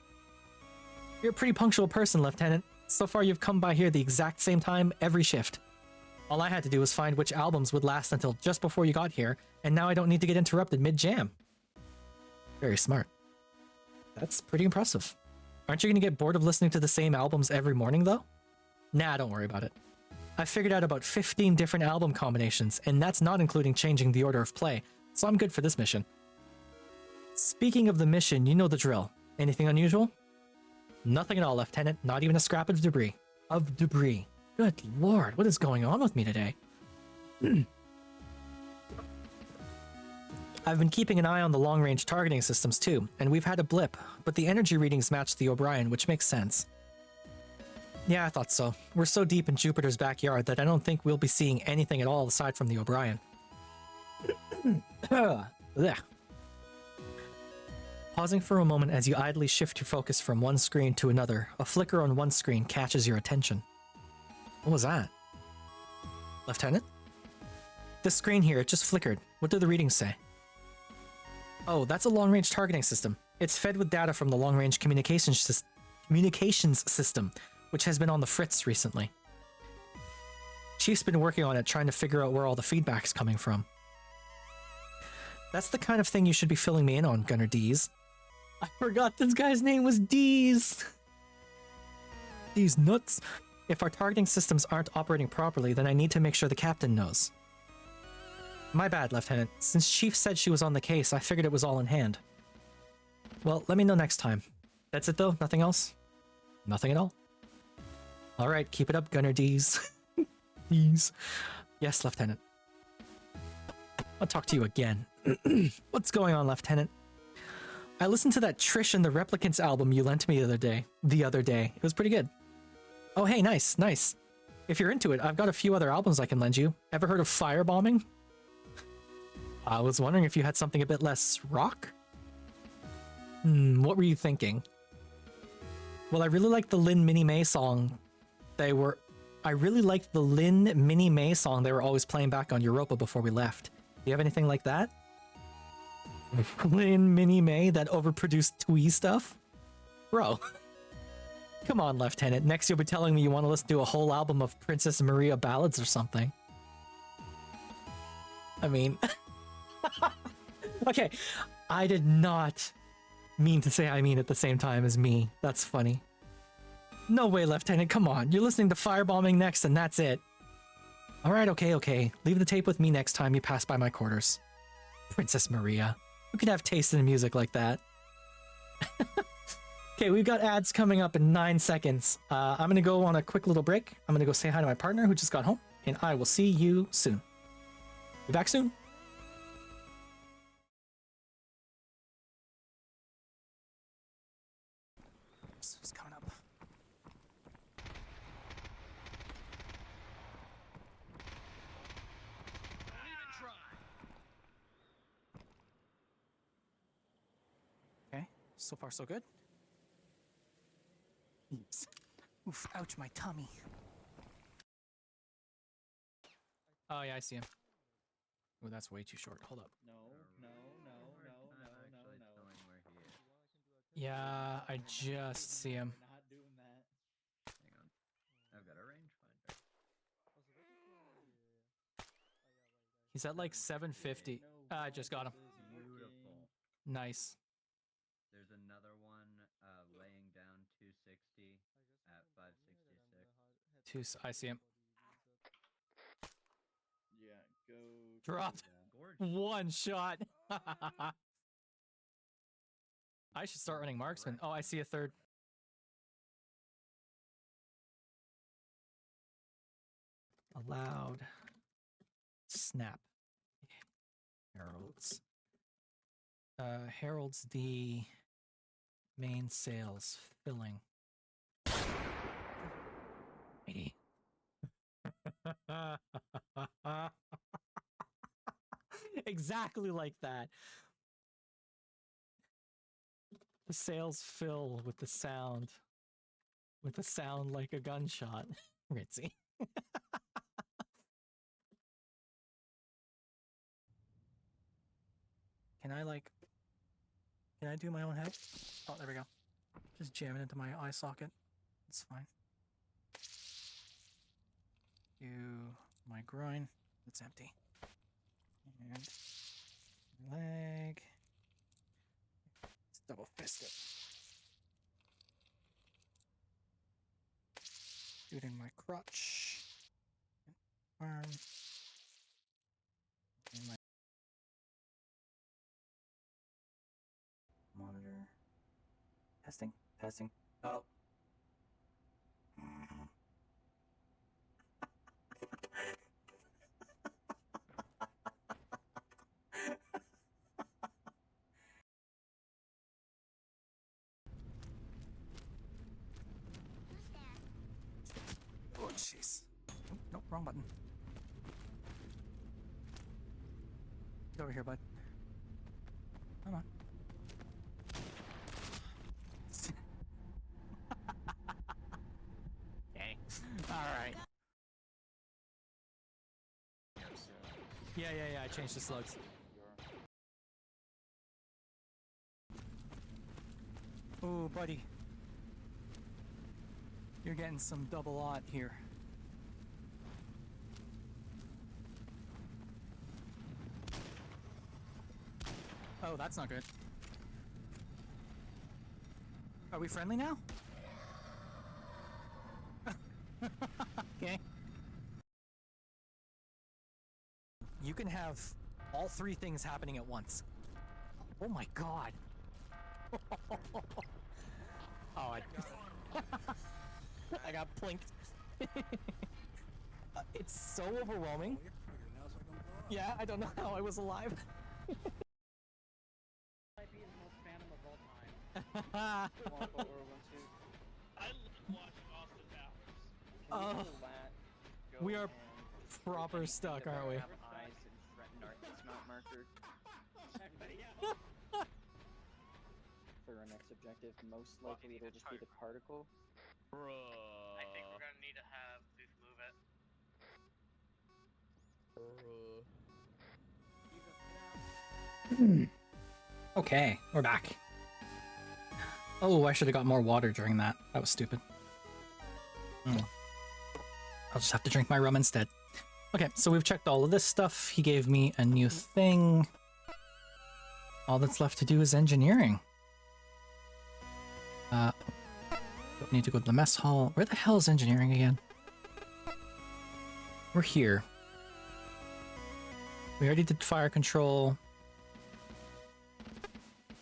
You're a pretty punctual person, Lieutenant. So far, you've come by here the exact same time every shift. All I had to do was find which albums would last until just before you got here, and now I don't need to get interrupted mid-jam. Very smart. That's pretty impressive. Aren't you going to get bored of listening to the same albums every morning, though? Nah, don't worry about it. I figured out about 15 different album combinations, and that's not including changing the order of play, so I'm good for this mission. Speaking of the mission, you know the drill. Anything unusual? Nothing at all, Lieutenant. Not even a scrap of debris. Good lord, what is going on with me today? I've been keeping an eye on the long-range targeting systems too, and we've had a blip, but the energy readings match the O'Brien, which makes sense. Yeah, I thought so. We're so deep in Jupiter's backyard that I don't think we'll be seeing anything at all aside from the O'Brien. Pausing for a moment as you idly shift your focus from one screen to another, a flicker on one screen catches your attention. What was that? Lieutenant? This screen here, it just flickered. What do the readings say? Oh, that's a long-range targeting system. It's fed with data from the long-range communications system, which has been on the fritz recently. Chief's been working on it, trying to figure out where all the feedback's coming from. That's the kind of thing you should be filling me in on, Gunner Dees. I forgot this guy's name was Dees! These nuts. If our targeting systems aren't operating properly, then I need to make sure the captain knows. My bad, Lieutenant. Since Chief said she was on the case, I figured it was all in hand. Well, let me know next time. That's it though? Nothing else? Nothing at all? Alright, keep it up, Gunner Dees. Dees. Yes, Lieutenant. I'll talk to you again. What's going on, Lieutenant? I listened to that Trish and the Replicants album you lent me the other day. It was pretty good. Oh, hey, nice, nice. If you're into it, I've got a few other albums I can lend you. Ever heard of Firebombing? I was wondering if you had something a bit less rock? What were you thinking? Well, I really liked the Lin Mini May song. I really liked the Lin Mini May song they were always playing back on Europa before we left. Do you have anything like that? Lin Mini May, that overproduced twee stuff? Bro. Come on, Lieutenant. Next you'll be telling me you want to listen to a whole album of Princess Maria ballads or something. I mean... Okay, I did not mean to say I mean at the same time as me. That's funny. No way, Lieutenant, come on. You're listening to Firebombing next and that's it. Alright, okay. Leave the tape with me next time you pass by my quarters. Princess Maria. Who could have taste in music like that? Okay, we've got ads coming up in 9 seconds. I'm gonna go on a quick little break. I'm gonna go say hi to my partner who just got home, and I will see you soon. Be back soon. It's coming up. Okay, so far so good. Oops. Oof, ouch, my tummy. Oh yeah, I see him. Oh, that's way too short. Hold up. No. Yeah, I just see him. We're not doing that. Hang on. I've got a rangefinder. He's at like 750. I just got him. Beautiful. Nice. There's another one laying down 260 at 566. I see him. Yeah, go. Drop. Gorgeous. One shot. I should start running marksman. Oh, I see a third. Allowed. Snap. Heralds. Heralds the main sales filling. Mighty. Exactly like that. The sails fill with the sound. With a sound like a gunshot. Ritzy. Can I do my own head? Oh, there we go. Just jam it into my eye socket. It's fine. Do my groin. It's empty. And leg. Let's double fist it. Shooting my crotch. Arm. And my monitor. Testing. Oh. Oh, jeez. Nope, wrong button. Get over here, bud. Come on. Okay. Alright. Yeah, I changed the slugs. Oh, buddy. You're getting some double aught here. Oh, that's not good. Are we friendly now? Okay. You can have all three things happening at once. Oh my god. Oh, I got plinked. It's so overwhelming. Yeah, I don't know how I was alive. Might be the most phantom of all time. I love watching Austin Powers. We are proper stuck, aren't we? Have eyes and threaten our dismount marker. For for our next objective. Most likely it'll just be the particle. I think we're gonna need to have Booth move it. Okay, we're back. Oh, I should have got more water during that. That was stupid. I'll just have to drink my rum instead. Okay, so we've checked all of this stuff. He gave me a new thing. All that's left to do is engineering. Don't need to go to the mess hall. Where the hell is engineering again? We're here. We already did fire control.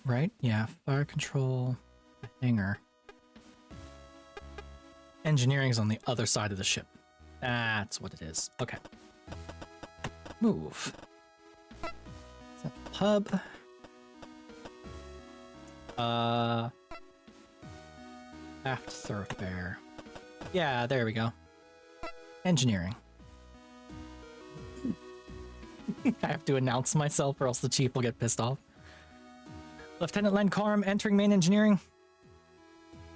Right? Yeah, fire control, hangar. Engineering is on the other side of the ship. That's what it is. Okay. Move. Is that the hub? Aft thoroughfare. Yeah, there we go. Engineering. I have to announce myself or else the chief will get pissed off. Lieutenant Lencarm entering main engineering.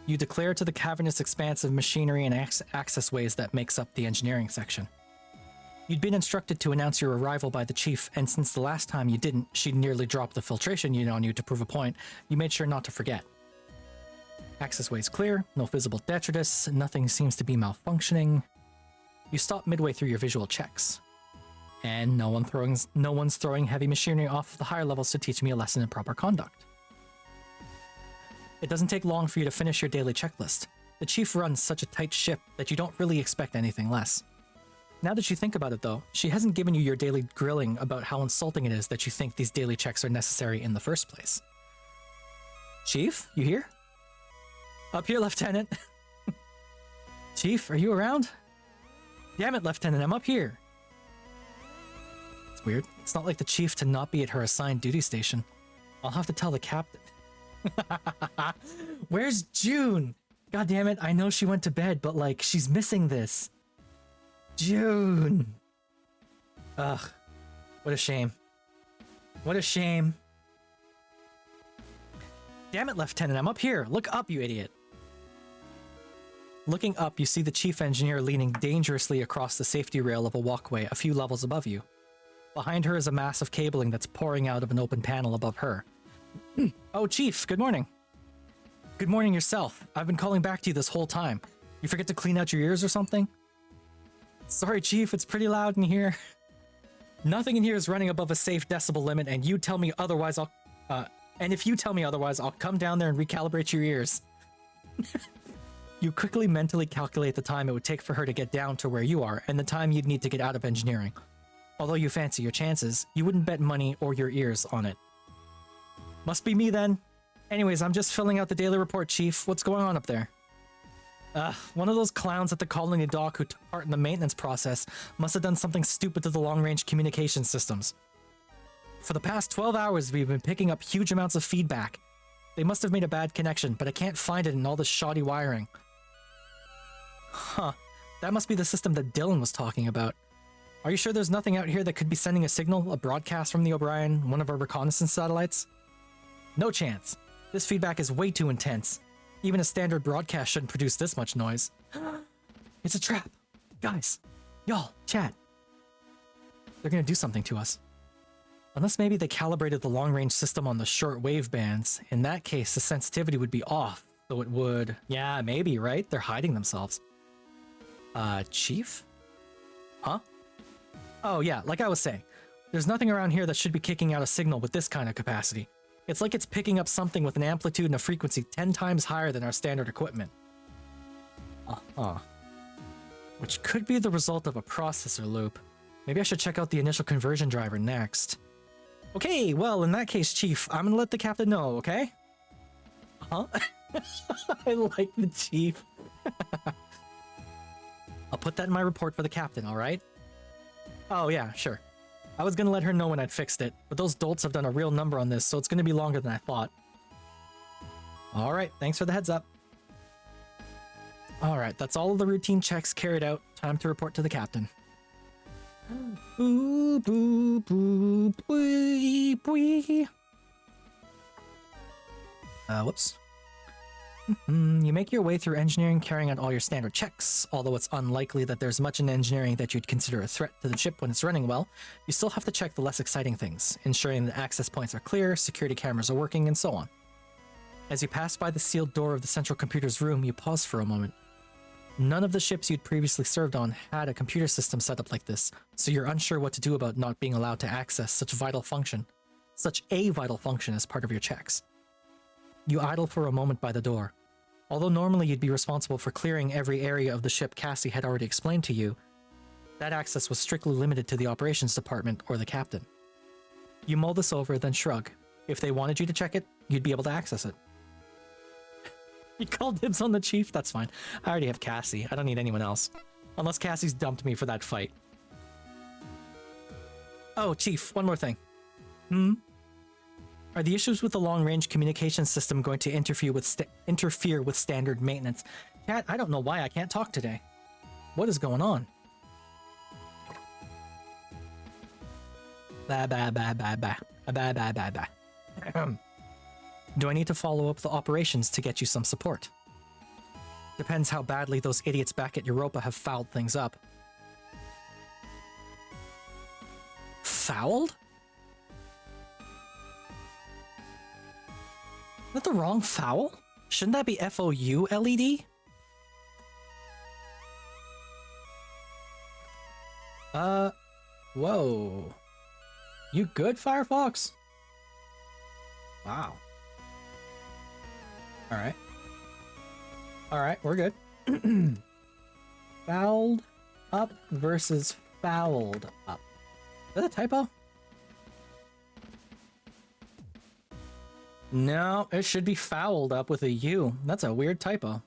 You declare to the cavernous expanse of machinery and access ways that makes up the engineering section. You'd been instructed to announce your arrival by the chief, and since the last time you didn't, she nearly dropped the filtration unit on you to prove a point, you made sure not to forget. Access ways clear, no visible detritus, nothing seems to be malfunctioning. You stop midway through your visual checks. And no one's throwing heavy machinery off the higher levels to teach me a lesson in proper conduct. It doesn't take long for you to finish your daily checklist. The chief runs such a tight ship that you don't really expect anything less. Now that you think about it though, she hasn't given you your daily grilling about how insulting it is that you think these daily checks are necessary in the first place. Chief, you here? Up here, Lieutenant. Chief, are you around? Damn it, Lieutenant, I'm up here. It's weird. It's not like the chief to not be at her assigned duty station. I'll have to tell the captain. Where's June? God damn it, I know she went to bed, but like, she's missing this. June. Ugh. What a shame. What a shame. Damn it, Lieutenant, I'm up here. Look up, you idiot. Looking up, you see the chief engineer leaning dangerously across the safety rail of a walkway a few levels above you. Behind her is a mass of cabling that's pouring out of an open panel above her. Oh, Chief, good morning. Good morning yourself. I've been calling back to you this whole time. You forget to clean out your ears or something? Sorry, Chief, it's pretty loud in here. Nothing in here is running above a safe decibel limit, and you tell me otherwise, and if you tell me otherwise, I'll come down there and recalibrate your ears. You quickly mentally calculate the time it would take for her to get down to where you are, and the time you'd need to get out of engineering. Although you fancy your chances, you wouldn't bet money or your ears on it. Must be me then. Anyways, I'm just filling out the daily report, Chief. What's going on up there? One of those clowns at the colony dock who took part in the maintenance process must have done something stupid to the long-range communication systems. For the past 12 hours, we've been picking up huge amounts of feedback. They must have made a bad connection, but I can't find it in all this shoddy wiring. Huh. That must be the system that Dylan was talking about. Are you sure there's nothing out here that could be sending a signal, a broadcast from the O'Brien, one of our reconnaissance satellites? No chance. This feedback is way too intense. Even a standard broadcast shouldn't produce this much noise. It's a trap. Guys, y'all, chat. They're gonna do something to us. Unless maybe they calibrated the long-range system on the short wave bands. In that case, the sensitivity would be off, so it would... Yeah, maybe, right? They're hiding themselves. Chief? Huh? Oh yeah, like I was saying, there's nothing around here that should be kicking out a signal with this kind of capacity. It's like it's picking up something with an amplitude and a frequency 10 times higher than our standard equipment. Which could be the result of a processor loop. Maybe I should check out the initial conversion driver next. Okay, well, in that case, Chief, I'm gonna let the captain know, okay? Huh? I like the Chief. I'll put that in my report for the captain, alright? Oh yeah, sure. I was gonna let her know when I'd fixed it, but those dolts have done a real number on this, so it's gonna be longer than I thought. Alright, thanks for the heads up. Alright, that's all of the routine checks carried out. Time to report to the captain. Boo, boo, boo, boo, boo. Whoops. You make your way through engineering carrying out all your standard checks. Although it's unlikely that there's much in engineering that you'd consider a threat to the ship when it's running well, you still have to check the less exciting things, ensuring that access points are clear, security cameras are working, and so on. As you pass by the sealed door of the central computer's room, you pause for a moment. None of the ships you'd previously served on had a computer system set up like this, so you're unsure what to do about not being allowed to access such a vital function as part of your checks. You idle for a moment by the door. Although normally you'd be responsible for clearing every area of the ship Cassie had already explained to you, that access was strictly limited to the operations department or the captain. You mull this over, then shrug. If they wanted you to check it, you'd be able to access it. You call dibs on the chief? That's fine. I already have Cassie. I don't need anyone else. Unless Cassie's dumped me for that fight. Oh, chief, one more thing. Are the issues with the long-range communication system going to interfere with standard maintenance? Cat, I don't know why I can't talk today. What is going on? Bah, bah, bah, bah, bah. Bah, bah, bah, bah. Do I need to follow up the operations to get you some support? Depends how badly those idiots back at Europa have fouled things up. Fouled? Is that the wrong foul? Shouldn't that be FOULED? Whoa. You good, Firefox? Wow. Alright. Alright, we're good. Fouled up versus fouled up. Is that a typo? No, it should be fouled up with a U. That's a weird typo.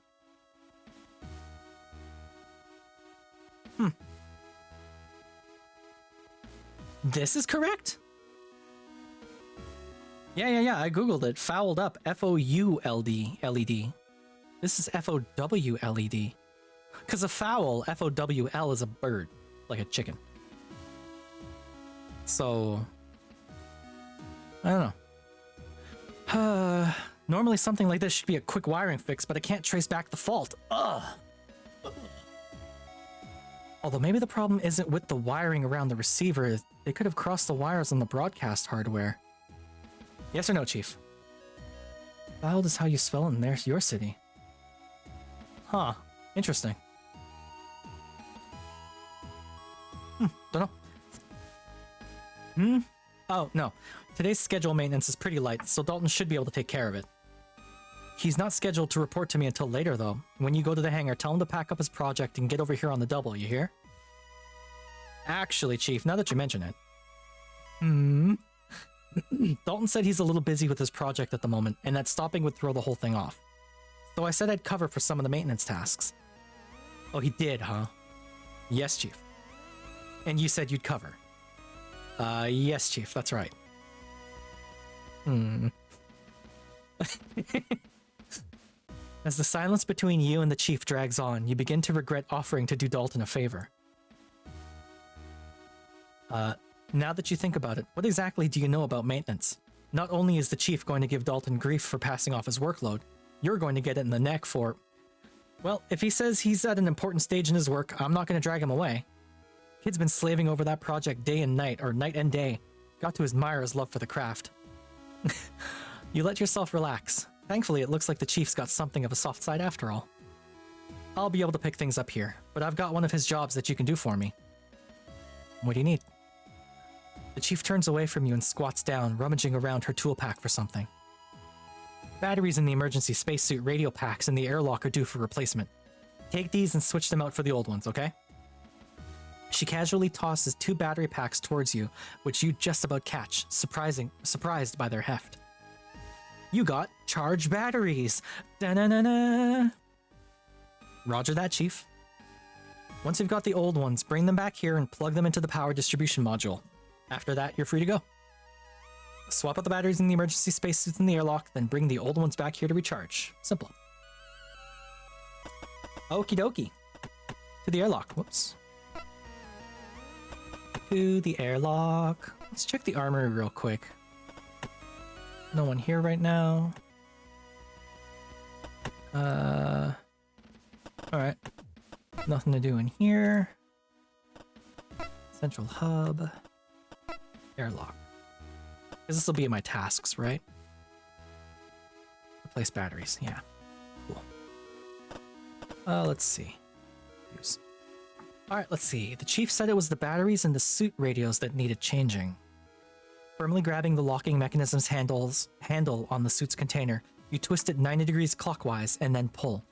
This is correct? Yeah, I googled it. Fouled up. F-O-U-L-D, L-E-D. This is F-O-W-L-E-D. Because a fowl, F-O-W-L, is a bird. Like a chicken. So... I don't know. Normally something like this should be a quick wiring fix, but I can't trace back the fault. Ugh! Although maybe the problem isn't with the wiring around the receiver. They could have crossed the wires on the broadcast hardware. Yes or no, Chief? Fouled is how you spell it in your city. Huh. Interesting. Don't know. Oh, no. Today's schedule maintenance is pretty light, so Dalton should be able to take care of it. He's not scheduled to report to me until later, though. When you go to the hangar, tell him to pack up his project and get over here on the double, you hear? Actually, Chief, now that you mention it. Dalton said he's a little busy with his project at the moment, and that stopping would throw the whole thing off. So I said I'd cover for some of the maintenance tasks. Oh, he did, huh? Yes, Chief. And you said you'd cover. Yes, Chief, that's right. As the silence between you and the Chief drags on, you begin to regret offering to do Dalton a favor. Now that you think about it, what exactly do you know about maintenance? Not only is the Chief going to give Dalton grief for passing off his workload, you're going to get it in the neck for... Well, if he says he's at an important stage in his work, I'm not going to drag him away. Kid's been slaving over that project day and night, or night and day. Got to admire his love for the craft. You let yourself relax. Thankfully, it looks like the Chief's got something of a soft side after all. I'll be able to pick things up here, but I've got one of his jobs that you can do for me. What do you need? The Chief turns away from you and squats down, rummaging around her tool pack for something. Batteries in the emergency spacesuit radio packs in the airlock are due for replacement. Take these and switch them out for the old ones, okay? She casually tosses 2 battery packs towards you, which you just about catch, surprised by their heft. You got charged batteries! Da-na-na-na! Roger that, Chief. Once you've got the old ones, bring them back here and plug them into the power distribution module. After that, you're free to go. Swap out the batteries in the emergency spacesuits in the airlock, then bring the old ones back here to recharge. Simple. Okie dokie. To the airlock. Whoops. To the airlock. Let's check the armory real quick. No one here right now. Alright. Nothing to do in here. Central hub. Airlock. Because this will be in my tasks, right? Replace batteries, yeah. Cool. Let's see. Use. Alright, let's see. The chief said it was the batteries and the suit radios that needed changing. Firmly grabbing the locking mechanism's handle on the suit's container, you twist it 90 degrees clockwise and then pull.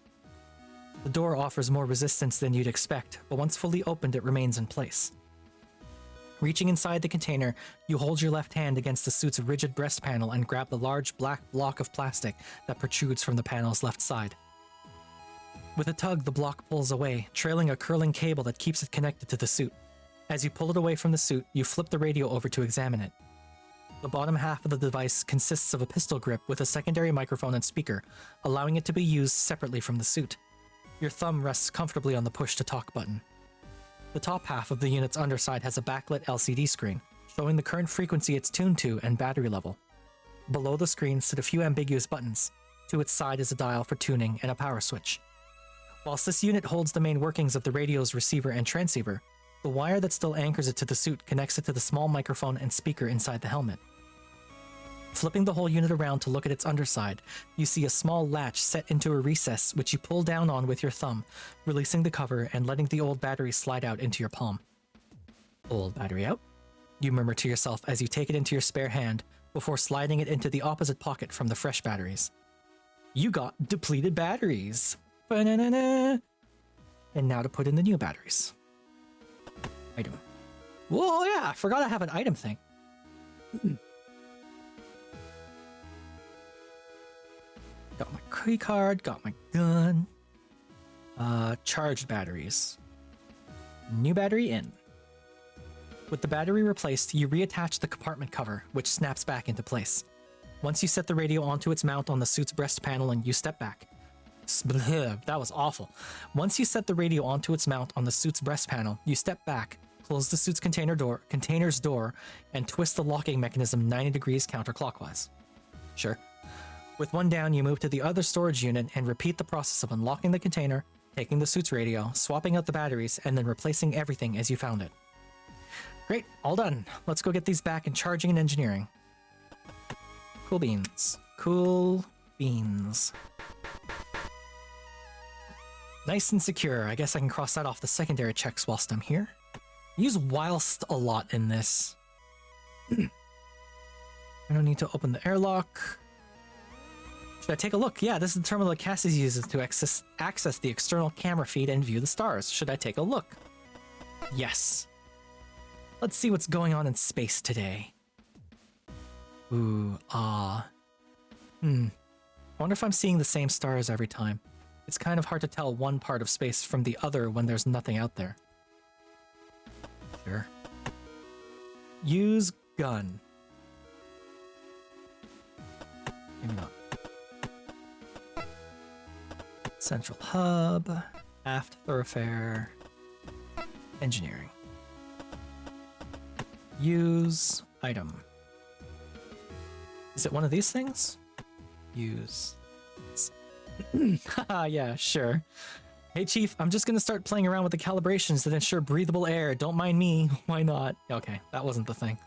The door offers more resistance than you'd expect, but once fully opened it remains in place. Reaching inside the container, you hold your left hand against the suit's rigid breast panel and grab the large black block of plastic that protrudes from the panel's left side. With a tug, the block pulls away, trailing a curling cable that keeps it connected to the suit. As you pull it away from the suit, you flip the radio over to examine it. The bottom half of the device consists of a pistol grip with a secondary microphone and speaker, allowing it to be used separately from the suit. Your thumb rests comfortably on the push-to-talk button. The top half of the unit's underside has a backlit LCD screen, showing the current frequency it's tuned to and battery level. Below the screen sit a few ambiguous buttons. To its side is a dial for tuning and a power switch. Whilst this unit holds the main workings of the radio's receiver and transceiver, the wire that still anchors it to the suit connects it to the small microphone and speaker inside the helmet. Flipping the whole unit around to look at its underside, you see a small latch set into a recess which you pull down on with your thumb, releasing the cover and letting the old battery slide out into your palm. Old battery out, you murmur to yourself as you take it into your spare hand before sliding it into the opposite pocket from the fresh batteries. You got depleted batteries! Ba-na-na-na. And now to put in the new batteries. Item. Whoa, yeah, I forgot I have an item thing. Got my key card, got my gun. Charged batteries. New battery in. With the battery replaced, you reattach the compartment cover, which snaps back into place. Once you set the radio onto its mount on the suit's breast panel and you step back. That was awful. Once you set the radio onto its mount on the suit's breast panel, you step back, close the suit's container's door, and twist the locking mechanism 90 degrees counterclockwise. Sure. With one down, you move to the other storage unit and repeat the process of unlocking the container, taking the suit's radio, swapping out the batteries, and then replacing everything as you found it. Great, all done. Let's go get these back in charging and engineering. Cool beans. Cool beans. Nice and secure. I guess I can cross that off the secondary checks whilst I'm here. Use whilst a lot in this. I don't need to open the airlock. Should I take a look? Yeah, this is the terminal that Cassie uses to access the external camera feed and view the stars. Should I take a look? Yes. Let's see what's going on in space today. Ooh, I wonder if I'm seeing the same stars every time. It's kind of hard to tell one part of space from the other when there's nothing out there. Sure. Use gun. Maybe not. Central hub, aft thoroughfare, engineering. Use item. Is it one of these things? Use. Haha, yeah, sure. Hey Chief, I'm just gonna start playing around with the calibrations that ensure breathable air. Don't mind me. Why not? Okay, that wasn't the thing.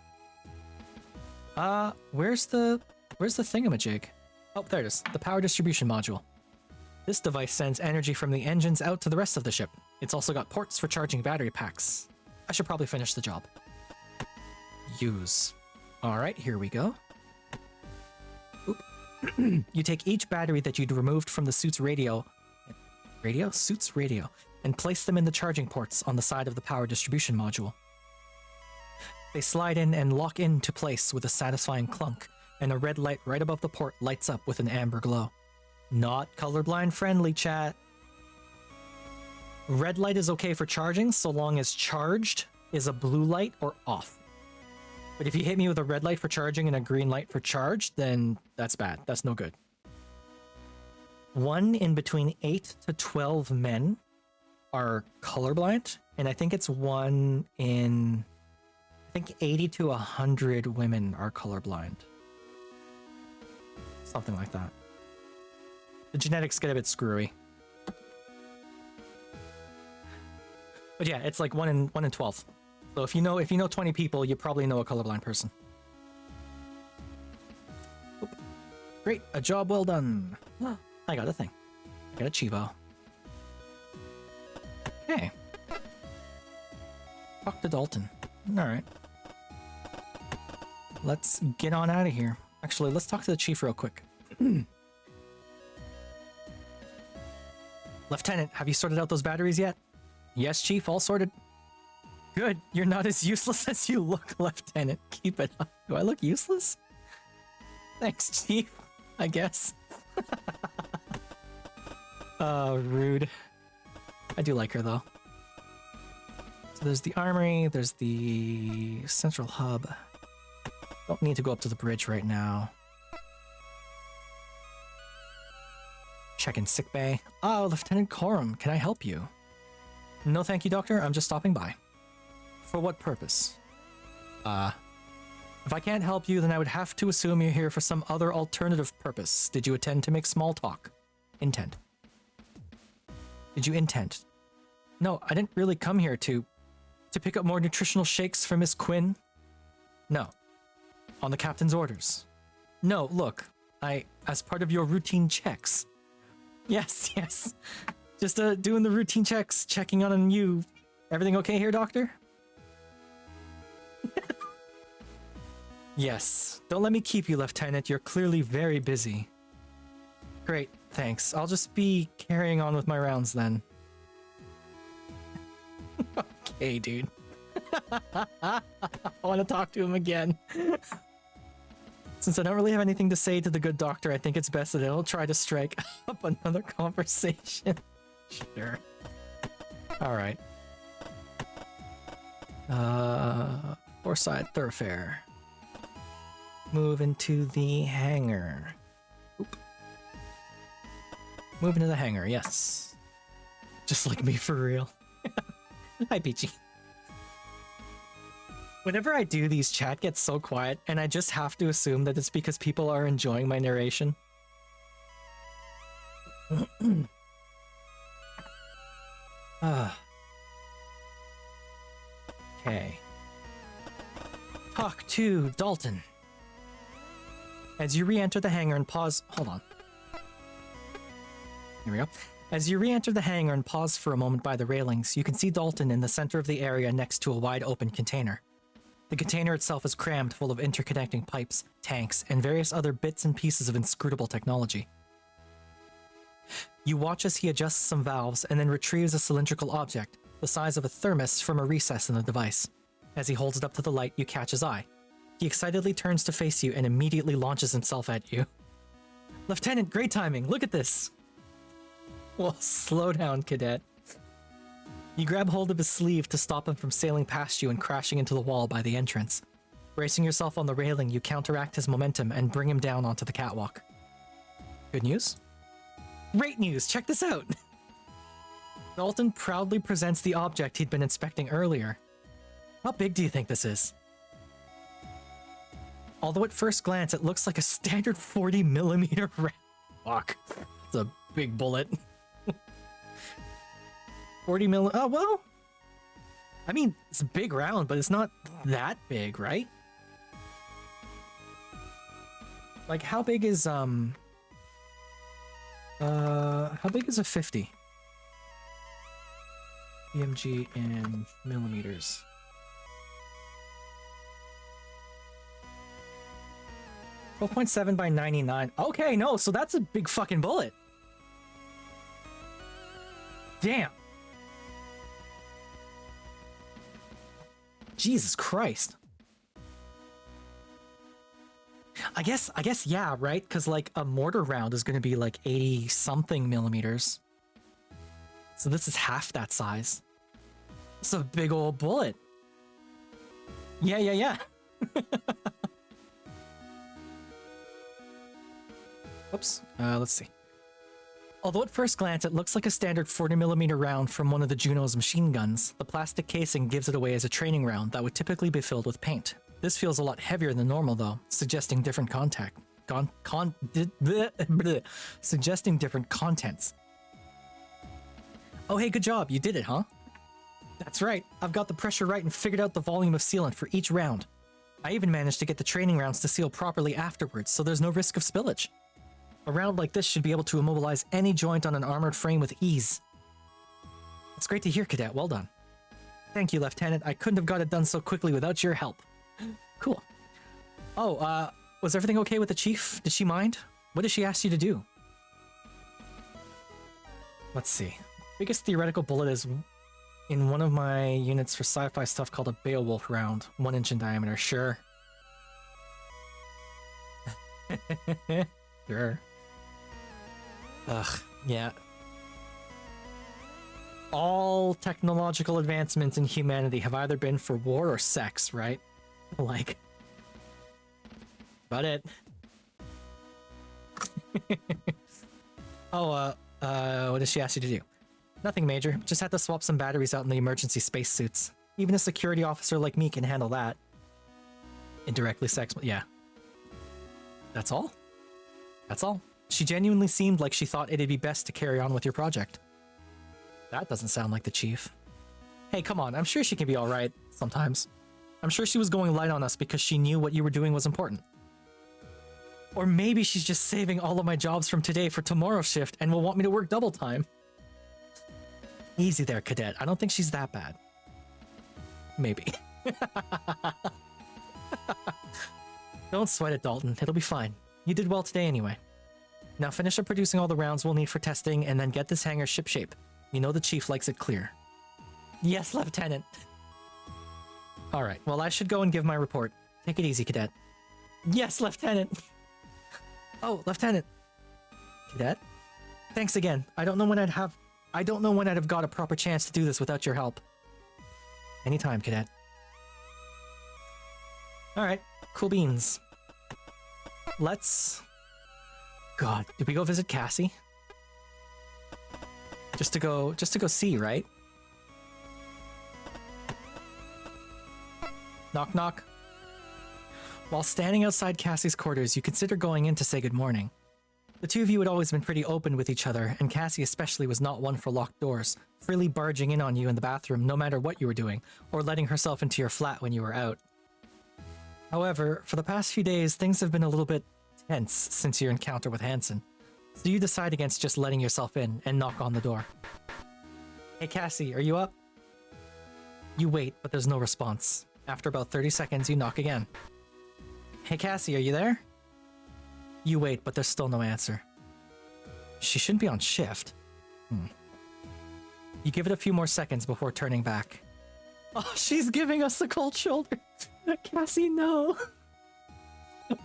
Where's the thingamajig? Oh, there it is. The power distribution module. This device sends energy from the engines out to the rest of the ship. It's also got ports for charging battery packs. I should probably finish the job. Use. Alright, here we go. Oop. You take each battery that you'd removed from the suit's radio, and place them in the charging ports on the side of the power distribution module. They slide in and lock into place with a satisfying clunk, and a red light right above the port lights up with an amber glow. Not colorblind friendly, chat. Red light is okay for charging so long as charged is a blue light or off. But if you hit me with a red light for charging and a green light for charged, then that's bad. That's no good. 1 in between 8 to 12 men are colorblind, and I think it's 1 in, I think 80 to 100 women are colorblind. Something like that. The genetics get a bit screwy. But yeah, it's like 1 in 12. So if you know 20 people, you probably know a colorblind person. Oop. Great, a job well done. I got a thing. I got a Chivo. Okay. Talk to Dalton. Alright. Let's get on out of here. Actually, let's talk to the chief real quick. Lieutenant, have you sorted out those batteries yet? Yes, Chief, all sorted. Good, you're not as useless as you look, Lieutenant. Keep it up. Do I look useless? Thanks, Chief, I guess. Rude. I do like her, though. So there's the armory, there's the central hub. Don't need to go up to the bridge right now. Checking sickbay. Oh, Lieutenant Coram, can I help you? No thank you, Doctor, I'm just stopping by. For what purpose? If I can't help you, then I would have to assume you're here for some other alternative purpose. Did you intend to make small talk? Intend. Did you intend? No, I didn't really come here to pick up more nutritional shakes for Miss Quinn. No. On the captain's orders. No, look, as part of your routine checks. Yes, yes. Just doing the routine checks, checking on you. Everything okay here, Doctor? Yes. Don't let me keep you, Lieutenant. You're clearly very busy. Great, thanks. I'll just be carrying on with my rounds then. Okay, dude. I want to talk to him again. Since I don't really have anything to say to the good doctor, I think it's best that I don't try to strike up another conversation. Sure. Alright. Foreside Thoroughfare. Move into the hangar. Oop. Move into the hangar, yes. Just like me for real. Hi, Peachy. Whenever I do these, chat gets so quiet, and I just have to assume that it's because people are enjoying my narration. Okay. Talk to Dalton. As you re-enter the hangar and pause... Hold on. Here we go. As you re-enter the hangar and pause for a moment by the railings, you can see Dalton in the center of the area next to a wide open container. The container itself is crammed full of interconnecting pipes, tanks, and various other bits and pieces of inscrutable technology. You watch as he adjusts some valves and then retrieves a cylindrical object, the size of a thermos, from a recess in the device. As he holds it up to the light, you catch his eye. He excitedly turns to face you and immediately launches himself at you. Lieutenant, great timing! Look at this! Well, slow down, cadet. You grab hold of his sleeve to stop him from sailing past you and crashing into the wall by the entrance. Bracing yourself on the railing, you counteract his momentum and bring him down onto the catwalk. Good news? Great news! Check this out! Dalton proudly presents the object he'd been inspecting earlier. How big do you think this is? Although at first glance it looks like a standard 40mm round. Fuck. It's a big bullet. 40mm. Oh, well. I mean, it's a big round, but it's not that big, right? Like, how big is a 50? EMG in millimeters. 12.7 by 99. Okay, no, so that's a big fucking bullet. Damn. Jesus Christ. I guess, yeah, right? Because, like, a mortar round is going to be, like, 80-something millimeters. So this is half that size. It's a big old bullet. Yeah. Oops. Let's see. Although at first glance it looks like a standard 40mm round from one of the Juno's machine guns, the plastic casing gives it away as a training round that would typically be filled with paint. This feels a lot heavier than normal though, suggesting different suggesting different contents. Oh, hey, good job. You did it, huh? That's right. I've got the pressure right and figured out the volume of sealant for each round. I even managed to get the training rounds to seal properly afterwards, so there's no risk of spillage. A round like this should be able to immobilize any joint on an armored frame with ease. That's great to hear, Cadet. Well done. Thank you, Lieutenant. I couldn't have got it done so quickly without your help. Cool. Oh, was everything okay with the Chief? Did she mind? What did she ask you to do? Let's see. Biggest theoretical bullet is in one of my units for sci-fi stuff called a Beowulf round. 1 inch in diameter. Sure. Sure. Ugh, yeah. All technological advancements in humanity have either been for war or sex, right? Like... About it. Oh, what did she ask you to do? Nothing major. Just had to swap some batteries out in the emergency spacesuits. Even a security officer like me can handle that. Indirectly sex, yeah. That's all? That's all. She genuinely seemed like she thought it'd be best to carry on with your project. That doesn't sound like the Chief. Hey, come on, I'm sure she can be alright sometimes. I'm sure she was going light on us because she knew what you were doing was important. Or maybe she's just saving all of my jobs from today for tomorrow's shift and will want me to work double time. Easy there, Cadet. I don't think she's that bad. Maybe. Don't sweat it, Dalton. It'll be fine. You did well today anyway. Now finish up producing all the rounds we'll need for testing and then get this hangar shipshape. You know the Chief likes it clear. Yes, Lieutenant. Alright, well I should go and give my report. Take it easy, Cadet. Yes, Lieutenant! Oh, Lieutenant. Cadet? Thanks again. I don't know when I'd have got a proper chance to do this without your help. Anytime, Cadet. Alright, cool beans. Let's... God, did we go visit Cassie? Just to go see, right? Knock knock. While standing outside Cassie's quarters, you consider going in to say good morning. The two of you had always been pretty open with each other, and Cassie especially was not one for locked doors, freely barging in on you in the bathroom no matter what you were doing, or letting herself into your flat when you were out. However, for the past few days, things have been a little bit tense since your encounter with Hansen, so you decide against just letting yourself in and knock on the door. Hey Cassie, are you up? You wait, but there's no response. After about 30 seconds, you knock again. Hey Cassie, are you there? You wait, but there's still no answer. She shouldn't be on shift. You give it a few more seconds before turning back. Oh, she's giving us the cold shoulder. Cassie, no.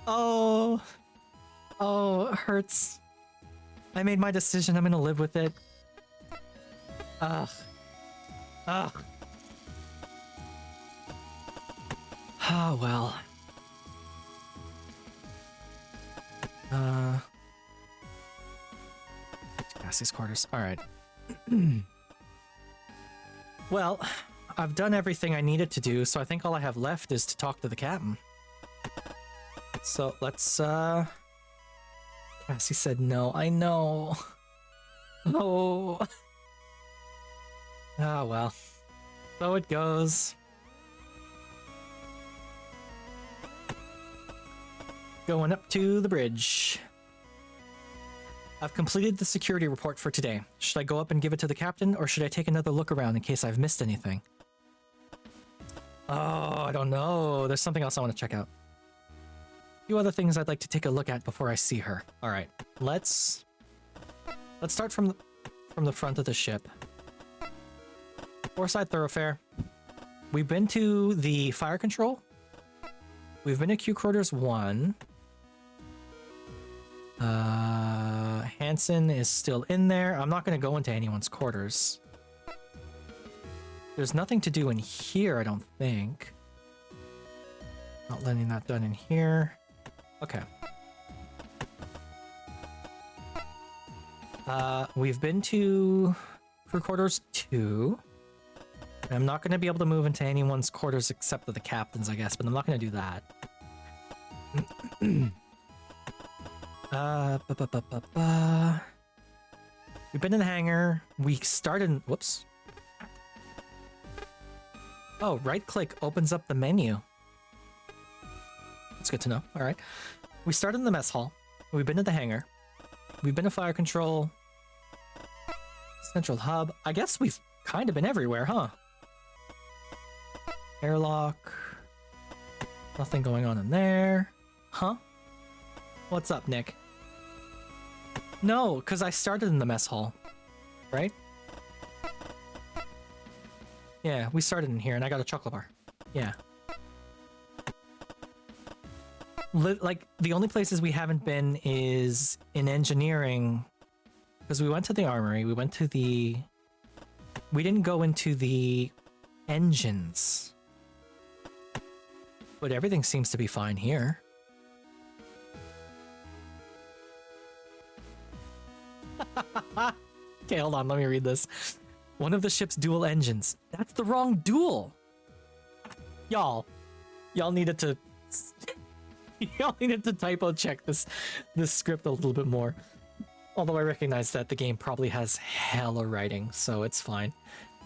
Oh. Oh, it hurts. I made my decision. I'm gonna live with it. Ugh. Ugh. Oh, well. Cassie's quarters. Alright. Well, I've done everything I needed to do, so I think all I have left is to talk to the captain. So, let's, Cassie said no. I know. Oh. Ah, well. So it goes. Going up to the bridge. I've completed the security report for today. Should I go up and give it to the captain, or should I take another look around in case I've missed anything? Oh, I don't know. There's something else I want to check out. A few other things I'd like to take a look at before I see her. Alright, let's start from the front of the ship. Foreside thoroughfare. We've been to the fire control. We've been to Q quarters 1. Hansen is still in there. I'm not going to go into anyone's quarters. There's nothing to do in here, I don't think. Not letting that done in here. Okay. We've been to crew quarters 2. I'm not going to be able to move into anyone's quarters except for the captain's, I guess, but I'm not going to do that. Ba, ba, ba, ba, ba. We've been in the hangar. We started. Whoops. Oh, right click opens up the menu. That's good to know. All right. We started in the mess hall. We've been to the hangar. We've been to fire control. Central hub. I guess we've kind of been everywhere, huh? Airlock. Nothing going on in there. Huh? What's up, Nick? No, because I started in the mess hall. Right? Yeah, we started in here and I got a chocolate bar. Yeah. Like, the only places we haven't been is in engineering. Because we went to the armory, we went to the... We didn't go into the engines. But everything seems to be fine here. Okay, hold on, let me read this. One of the ship's dual engines. That's the wrong dual! Y'all needed to... Y'all needed to typo check this script a little bit more. Although I recognize that the game probably has hella writing, so it's fine.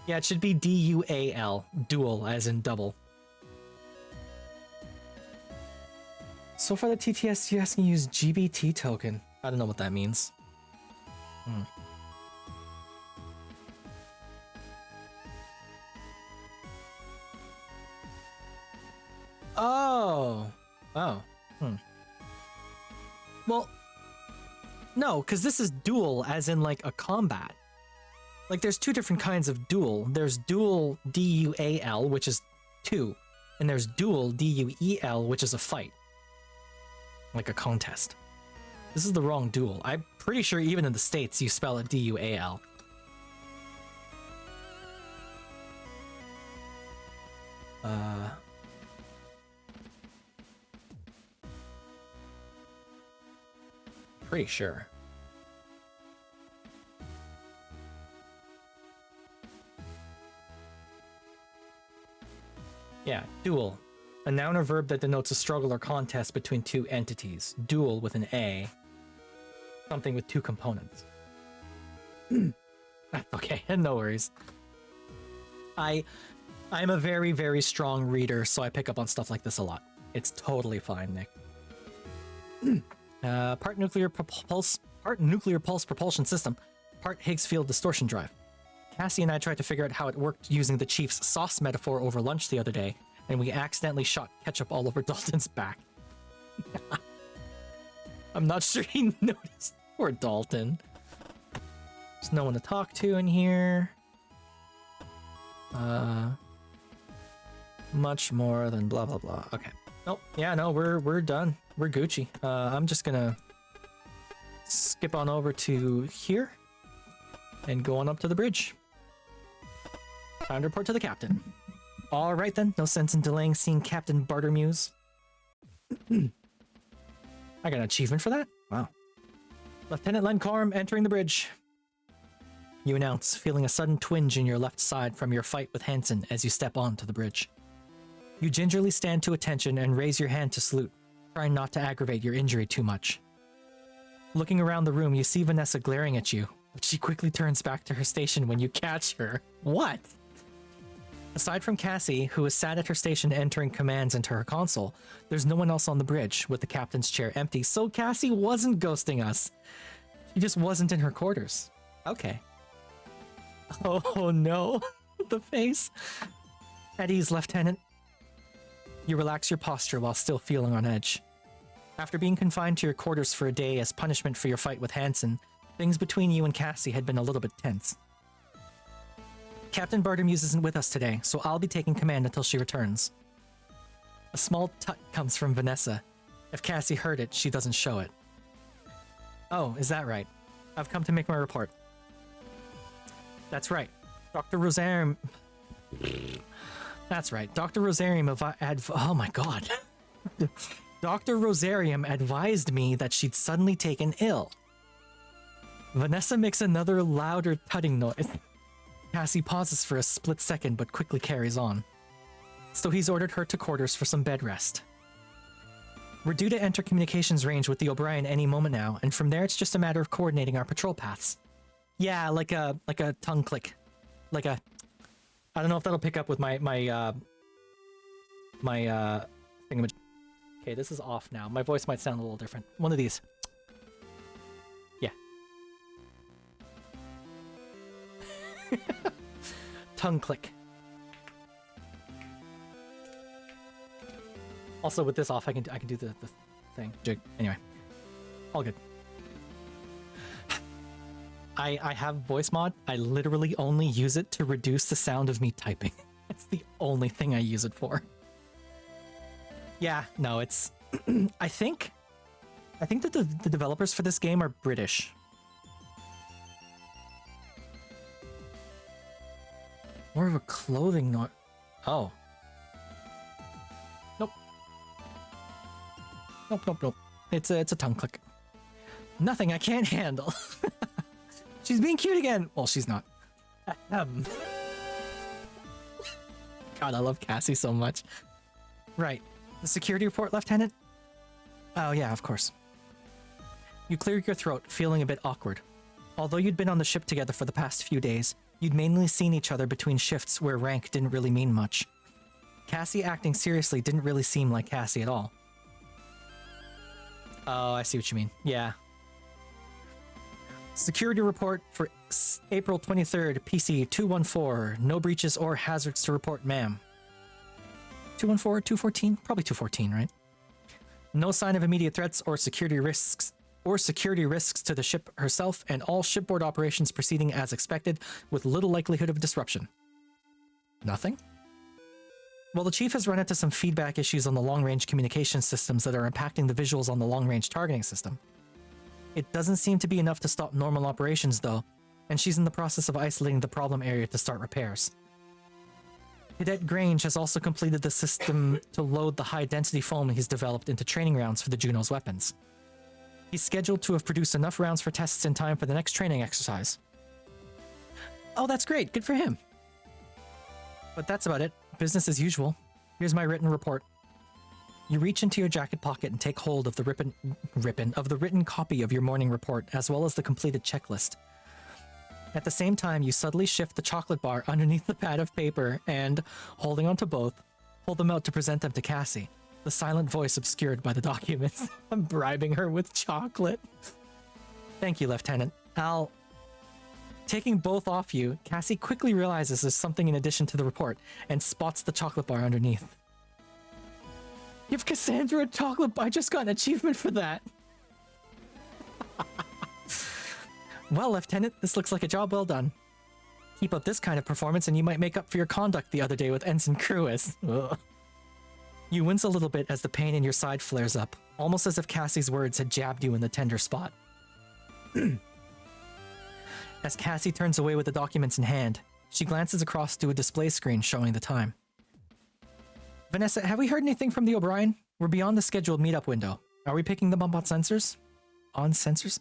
Yeah, it should be D-U-A-L. Dual, as in double. So far the TTS is asking you use GBT token. I don't know what that means. Oh. Well, no, because this is dual as in like a combat. Like there's two different kinds of dual. There's dual D-U-A-L, which is 2. And there's dual D-U-E-L, which is a fight. Like a contest. This is the wrong dual. I'm pretty sure even in the States you spell it D-U-A-L. Pretty sure. Yeah, duel. A noun or verb that denotes a struggle or contest between two entities. Duel with an A. Something with two components. Okay, no worries. I'm a very, very strong reader, so I pick up on stuff like this a lot. It's totally fine, Nick. Part nuclear pulse propulsion system. Part Higgs field distortion drive. Cassie and I tried to figure out how it worked using the Chief's sauce metaphor over lunch the other day, and we accidentally shot ketchup all over Dalton's back. I'm not sure he noticed. Poor Dalton. There's no one to talk to in here. Much more than blah blah blah. Okay. Nope. Yeah, no, we're done. We're Gucci. I'm just gonna skip on over to here and go on up to the bridge. Time to report to the captain. All right then, no sense in delaying seeing Captain Bartermuse. I got an achievement for that? Wow. Lieutenant Lencorm entering the bridge. You announce, feeling a sudden twinge in your left side from your fight with Hansen as you step onto the bridge. You gingerly stand to attention and raise your hand to salute, trying not to aggravate your injury too much. Looking around the room, you see Vanessa glaring at you, but she quickly turns back to her station when you catch her. What? Aside from Cassie, who is sat at her station entering commands into her console, there's no one else on the bridge, with the captain's chair empty, so Cassie wasn't ghosting us. She just wasn't in her quarters. Okay. Oh no, the face. At ease, Lieutenant. You relax your posture while still feeling on edge. After being confined to your quarters for a day as punishment for your fight with Hansen, things between you and Cassie had been a little bit tense. Captain Bartermuse isn't with us today, so I'll be taking command until she returns. A small tut comes from Vanessa. If Cassie heard it, she doesn't show it. Oh, is that right? I've come to make my report. That's right. Dr. Rosarium... That's right. Dr. Rosarium oh my god. Dr. Rosarium advised me that she'd suddenly taken ill. Vanessa makes another louder tutting noise. Cassie pauses for a split second but quickly carries on. So he's ordered her to quarters for some bed rest. We're due to enter communications range with the O'Brien any moment now, and from there it's just a matter of coordinating our patrol paths. Yeah, like a tongue click. Like a... I don't know if that'll pick up with my thingamaj... Okay, this is off now. My voice might sound a little different. One of these. Yeah. Tongue click. Also, with this off, I can do the thing. Jig. Anyway, all good. I have voice mod. I literally only use it to reduce the sound of me typing. That's the only thing I use it for. Yeah, no, it's. I think that the developers for this game are British. More of a clothing noise. Oh. Nope. Nope. It's a tongue click. Nothing I can't handle. She's being cute again. Well, she's not. God, I love Cassie so much. Right. The security report, Lieutenant? Oh, yeah, of course. You cleared your throat, feeling a bit awkward. Although you'd been on the ship together for the past few days, you'd mainly seen each other between shifts where rank didn't really mean much. Cassie acting seriously didn't really seem like Cassie at all. Oh, I see what you mean. Yeah. Security report for April 23rd, PC 214. No breaches or hazards to report, ma'am. 214, 214? Probably 214, right? No sign of immediate threats or security risks to the ship herself, and all shipboard operations proceeding as expected with little likelihood of disruption. Nothing? Well, the Chief has run into some feedback issues on the long-range communication systems that are impacting the visuals on the long-range targeting system. It doesn't seem to be enough to stop normal operations, though, and she's in the process of isolating the problem area to start repairs. Cadet Grange has also completed the system to load the high-density foam he's developed into training rounds for the Juno's weapons. He's scheduled to have produced enough rounds for tests in time for the next training exercise. Oh, that's great. Good for him. But that's about it. Business as usual. Here's my written report. You reach into your jacket pocket and take hold of the written copy of your morning report, as well as the completed checklist. At the same time, you subtly shift the chocolate bar underneath the pad of paper and, holding onto both, hold them out to present them to Cassie, the silent voice obscured by the documents. I'm bribing her with chocolate. Thank you, Lieutenant. Taking both off you, Cassie quickly realizes there's something in addition to the report and spots the chocolate bar underneath. Give Cassandra a chocolate bar. I just got an achievement for that. Well, Lieutenant, this looks like a job well done. Keep up this kind of performance and you might make up for your conduct the other day with Ensign Cruis. Ugh. You wince a little bit as the pain in your side flares up, almost as if Cassie's words had jabbed you in the tender spot. As Cassie turns away with the documents in hand, she glances across to a display screen showing the time. Vanessa, have we heard anything from the O'Brien? We're beyond the scheduled meetup window. Are we picking them up on sensors? On sensors?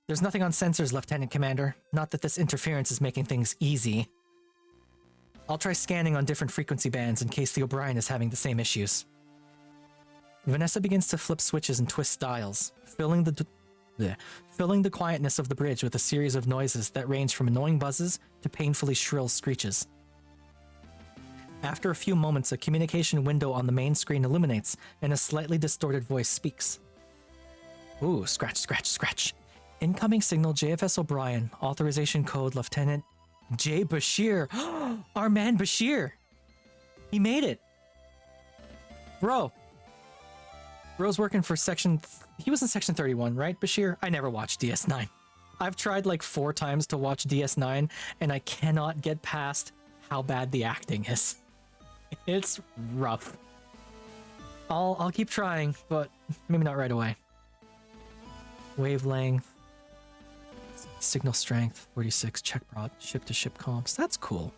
There's nothing on sensors, Lieutenant Commander. Not that this interference is making things easy. I'll try scanning on different frequency bands in case the O'Brien is having the same issues. Vanessa begins to flip switches and twist dials, filling the quietness of the bridge with a series of noises that range from annoying buzzes to painfully shrill screeches. After a few moments, a communication window on the main screen illuminates and a slightly distorted voice speaks. Ooh, scratch, scratch, scratch. Incoming signal JFS O'Brien, authorization code Lieutenant J. Bashir. Our man Bashir! He made it! Bro's working for section... He was in section 31, right, Bashir? I never watched DS9. I've tried like 4 times to watch DS9, and I cannot get past how bad the acting is. It's rough. I'll keep trying, but maybe not right away. Wavelength. Signal strength, 46, check broad, ship-to-ship comms. That's cool.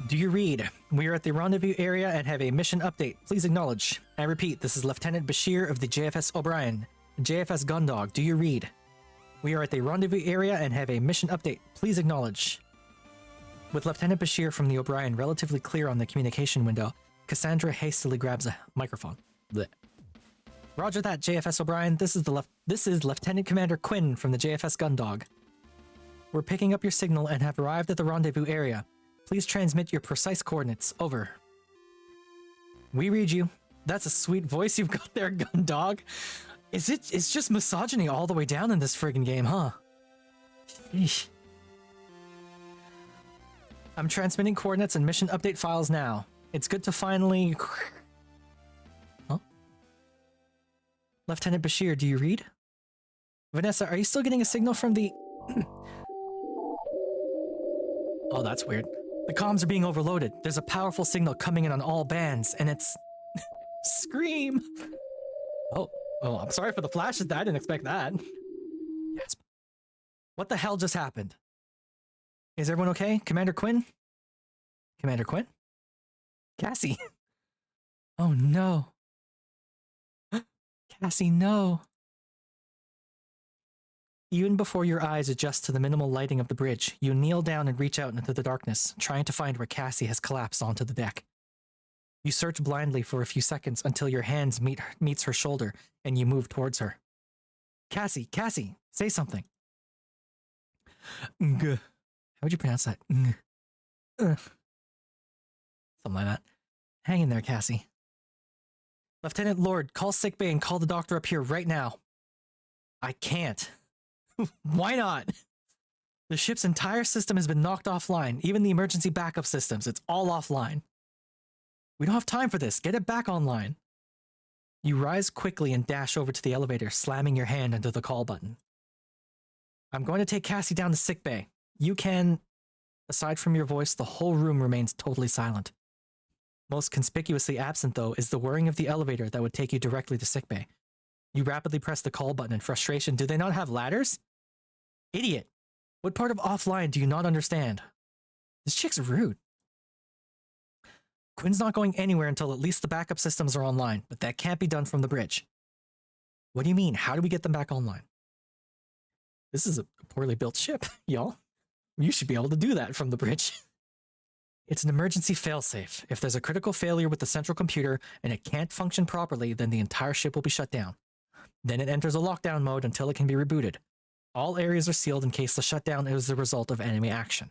Do you read? We are at the rendezvous area and have a mission update. Please acknowledge. I repeat, this is Lieutenant Bashir of the JFS O'Brien. JFS Gundog, do you read? We are at the rendezvous area and have a mission update. Please acknowledge. With Lieutenant Bashir from the O'Brien relatively clear on the communication window, Cassandra hastily grabs a microphone. Blech. Roger that, JFS O'Brien. This is Lieutenant Commander Quinn from the JFS Gundog. We're picking up your signal and have arrived at the rendezvous area. Please transmit your precise coordinates. Over. We read you. That's a sweet voice you've got there, Gundog. It's just misogyny all the way down in this friggin' game, huh? Sheesh. I'm transmitting coordinates and mission update files now. It's good to finally... Huh? Lieutenant Bashir, do you read? Vanessa, are you still getting a signal from the... Oh, that's weird. The comms are being overloaded. There's a powerful signal coming in on all bands, and it's... Scream! Oh, I'm sorry for the flashes. I didn't expect that. Yes. What the hell just happened? Is everyone okay? Commander Quinn? Commander Quinn? Cassie? Oh no. Cassie, no. Even before your eyes adjust to the minimal lighting of the bridge, you kneel down and reach out into the darkness, trying to find where Cassie has collapsed onto the deck. You search blindly for a few seconds until your hands meets her shoulder and you move towards her. Cassie, say something. How would you pronounce that? Something like that. Hang in there, Cassie. Lieutenant Lord, call sickbay and call the doctor up here right now. I can't. Why not? The ship's entire system has been knocked offline, even the emergency backup systems. It's all offline. We don't have time for this. Get it back online. You rise quickly and dash over to the elevator, slamming your hand into the call button. I'm going to take Cassie down to sickbay. You can... Aside from your voice, the whole room remains totally silent. Most conspicuously absent, though, is the whirring of the elevator that would take you directly to sickbay. You rapidly press the call button in frustration. Do they not have ladders? Idiot! What part of offline do you not understand? This chick's rude. Quinn's not going anywhere until at least the backup systems are online, but that can't be done from the bridge. What do you mean? How do we get them back online? This is a poorly built ship, y'all. You should be able to do that from the bridge. It's an emergency failsafe. If there's a critical failure with the central computer and it can't function properly, then the entire ship will be shut down. Then it enters a lockdown mode until it can be rebooted. All areas are sealed in case the shutdown is the result of enemy action.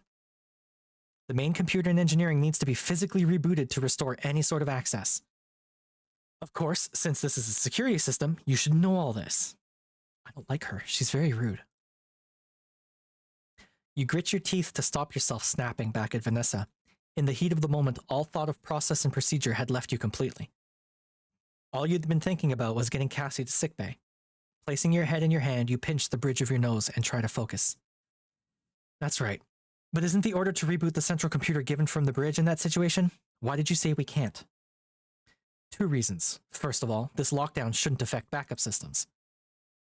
The main computer and engineering needs to be physically rebooted to restore any sort of access. Of course, since this is a security system, you should know all this. I don't like her. She's very rude. You grit your teeth to stop yourself snapping back at Vanessa. In the heat of the moment, all thought of process and procedure had left you completely. All you'd been thinking about was getting Cassie to sickbay. Placing your head in your hand, you pinch the bridge of your nose and try to focus. That's right. But isn't the order to reboot the central computer given from the bridge in that situation? Why did you say we can't? 2 reasons. First of all, this lockdown shouldn't affect backup systems.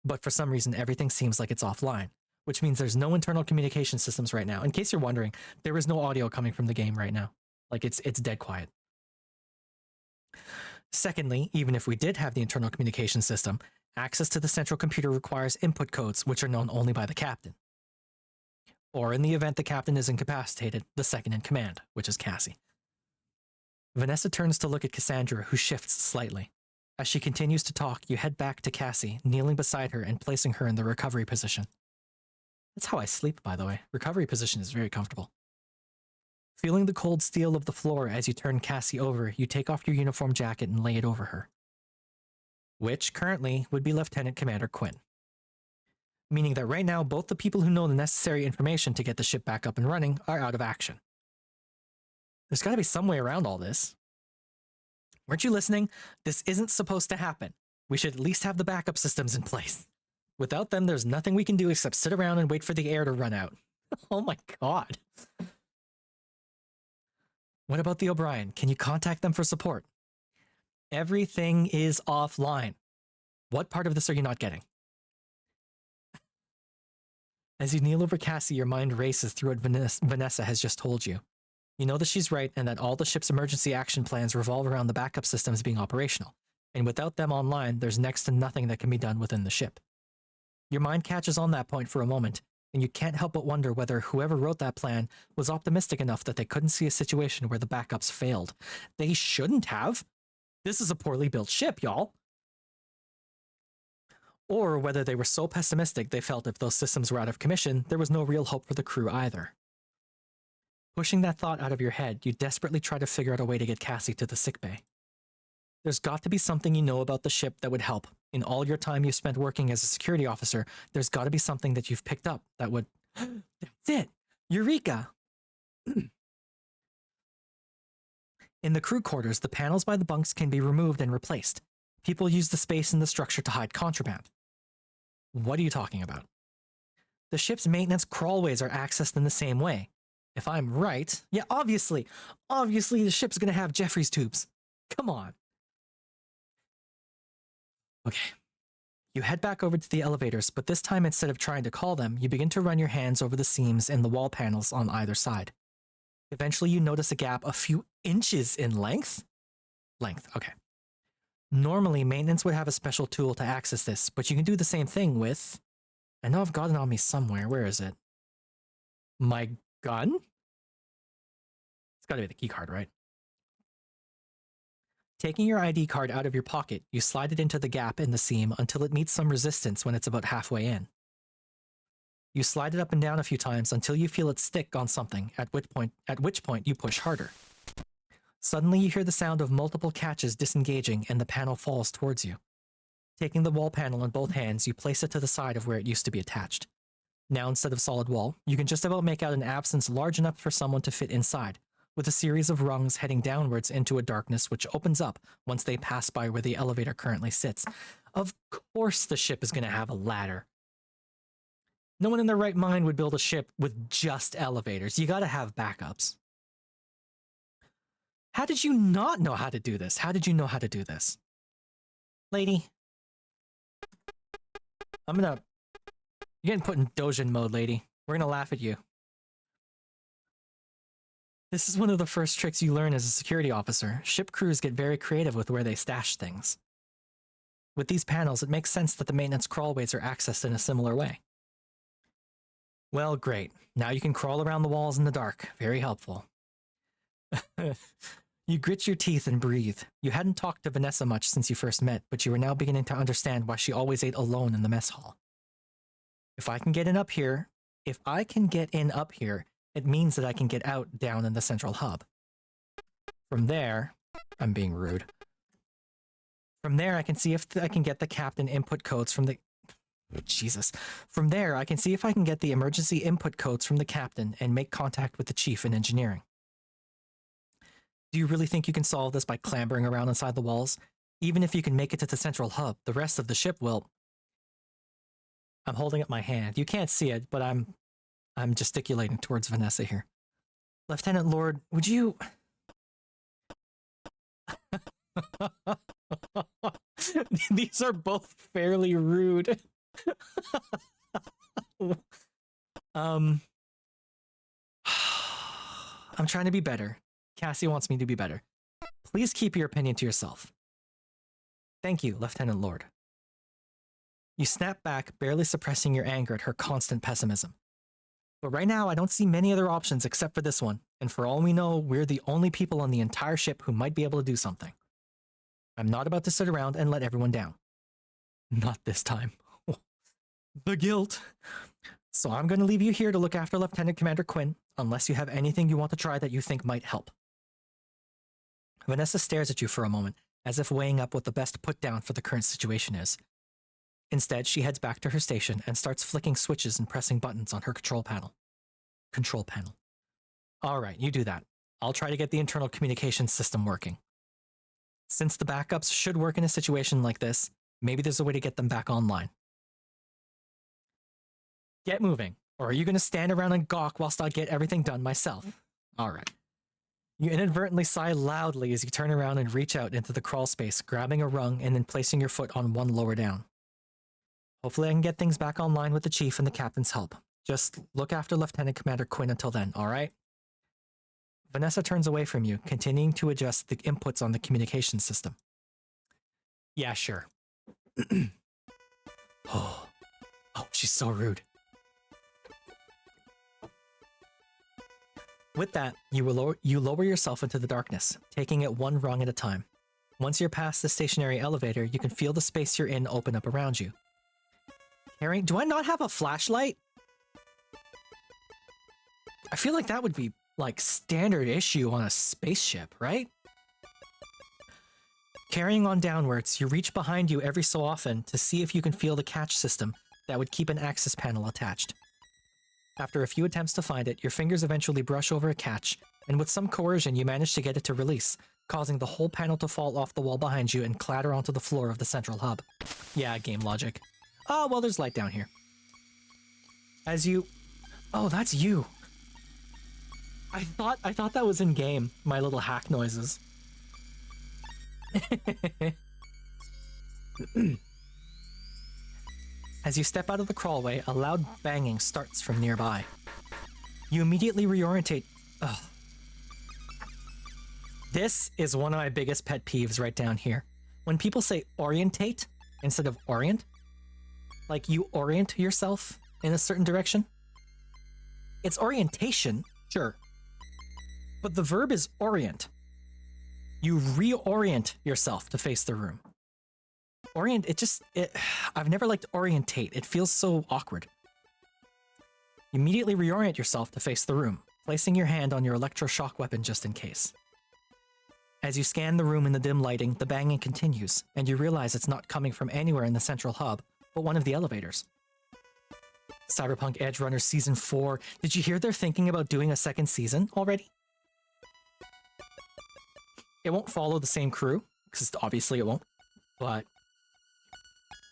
But for some reason, everything seems like it's offline, which means there's no internal communication systems right now. In case you're wondering, there is no audio coming from the game right now. Like, it's dead quiet. Secondly, even if we did have the internal communication system, access to the central computer requires input codes, which are known only by the captain. Or in the event the captain is incapacitated, the second in command, which is Cassie. Vanessa turns to look at Cassandra, who shifts slightly. As she continues to talk, you head back to Cassie, kneeling beside her and placing her in the recovery position. That's how I sleep, by the way. Recovery position is very comfortable. Feeling the cold steel of the floor as you turn Cassie over, you take off your uniform jacket and lay it over her. Which, currently, would be Lieutenant Commander Quinn. Meaning that right now, both the people who know the necessary information to get the ship back up and running are out of action. There's gotta be some way around all this. Weren't you listening? This isn't supposed to happen. We should at least have the backup systems in place. Without them, there's nothing we can do except sit around and wait for the air to run out. Oh my god. What about the O'Brien? Can you contact them for support? Everything is offline. What part of this are you not getting? As you kneel over Cassie, your mind races through what Vanessa has just told you. You know that she's right and that all the ship's emergency action plans revolve around the backup systems being operational, and without them online, there's next to nothing that can be done within the ship. Your mind catches on that point for a moment, and you can't help but wonder whether whoever wrote that plan was optimistic enough that they couldn't see a situation where the backups failed. They shouldn't have. This is a poorly built ship, y'all. Or whether they were so pessimistic they felt if those systems were out of commission, there was no real hope for the crew either. Pushing that thought out of your head, you desperately try to figure out a way to get Cassie to the sickbay. There's got to be something you know about the ship that would help. In all your time you've spent working as a security officer, there's got to be something that you've picked up that would... That's it! Eureka! In the crew quarters, the panels by the bunks can be removed and replaced. People use the space in the structure to hide contraband. What are you talking about? The ship's maintenance crawlways are accessed in the same way. If I'm right... Yeah, obviously! Obviously the ship's gonna have Jeffrey's tubes. Come on. Okay. You head back over to the elevators, but this time instead of trying to call them, you begin to run your hands over the seams in the wall panels on either side. Eventually you notice a gap a few inches in length? Okay. Normally, maintenance would have a special tool to access this, but you can do the same thing with... I know I've got it on me somewhere. Where is it? My gun? It's gotta be the key card, right? Taking your ID card out of your pocket, you slide it into the gap in the seam until it meets some resistance when it's about halfway in. You slide it up and down a few times until you feel it stick on something, at which point you push harder. Suddenly you hear the sound of multiple catches disengaging and the panel falls towards you. Taking the wall panel in both hands, you place it to the side of where it used to be attached. Now instead of solid wall, you can just about make out an absence large enough for someone to fit inside, with a series of rungs heading downwards into a darkness which opens up once they pass by where the elevator currently sits. Of course the ship is going to have a ladder. No one in their right mind would build a ship with just elevators. You gotta have backups. How did you not know how to do this? How did you know how to do this? Lady. You're getting put in Dojin mode, lady. We're gonna laugh at you. This is one of the first tricks you learn as a security officer. Ship crews get very creative with where they stash things. With these panels, it makes sense that the maintenance crawlways are accessed in a similar way. Well, great. Now you can crawl around the walls in the dark. Very helpful. You grit your teeth and breathe. You hadn't talked to Vanessa much since you first met, but you were now beginning to understand why she always ate alone in the mess hall. If I can get in up here, it means that I can get out down in the central hub. From there, I'm being rude. From there, I can see if I can get the captain input codes from the... Jesus. From there, I can see if I can get the emergency input codes from the captain and make contact with the chief in engineering. Do you really think you can solve this by clambering around inside the walls? Even if you can make it to the central hub, the rest of the ship will... I'm holding up my hand. You can't see it, but I'm gesticulating towards Vanessa here. Lieutenant Lord, would you... These are both fairly rude. I'm trying to be better. Cassie wants me to be better. Please keep your opinion to yourself. Thank you, Lieutenant Lord. You snap back, barely suppressing your anger at her constant pessimism. But right now, I don't see many other options except for this one, and for all we know, we're the only people on the entire ship who might be able to do something. I'm not about to sit around and let everyone down. Not this time. The guilt. So I'm going to leave you here to look after Lieutenant Commander Quinn, unless you have anything you want to try that you think might help. Vanessa stares at you for a moment, as if weighing up what the best put-down for the current situation is. Instead, she heads back to her station and starts flicking switches and pressing buttons on her control panel. Alright, you do that. I'll try to get the internal communications system working. Since the backups should work in a situation like this, maybe there's a way to get them back online. Get moving, or are you going to stand around and gawk whilst I get everything done myself? Alright. You inadvertently sigh loudly as you turn around and reach out into the crawl space, grabbing a rung and then placing your foot on one lower down. Hopefully I can get things back online with the chief and the captain's help. Just look after Lieutenant Commander Quinn until then, alright? Vanessa turns away from you, continuing to adjust the inputs on the communication system. Yeah, sure. Oh, she's so rude. With that, you lower yourself into the darkness, taking it one rung at a time. Once you're past the stationary elevator, you can feel the space you're in open up around you. Do I not have a flashlight? I feel like that would be like standard issue on a spaceship, right? Carrying on downwards, you reach behind you every so often to see if you can feel the catch system that would keep an access panel attached. After a few attempts to find it, your fingers eventually brush over a catch, and with some coercion you manage to get it to release, causing the whole panel to fall off the wall behind you and clatter onto the floor of the central hub. Yeah, game logic. Oh, well, there's light down here. Oh, that's you. I thought that was in game, my little hack noises. As you step out of the crawlway, a loud banging starts from nearby. You immediately reorientate. Ugh. This is one of my biggest pet peeves right down here. When people say orientate instead of orient, like you orient yourself in a certain direction. It's orientation, sure, but the verb is orient. You reorient yourself to face the room. I've never liked orientate. It feels so awkward. You immediately reorient yourself to face the room, placing your hand on your electroshock weapon just in case. As you scan the room in the dim lighting, the banging continues, and you realize it's not coming from anywhere in the central hub, but one of the elevators. Cyberpunk Edge Runners Season 4. Did you hear they're thinking about doing a second season already? It won't follow the same crew, because obviously it won't, but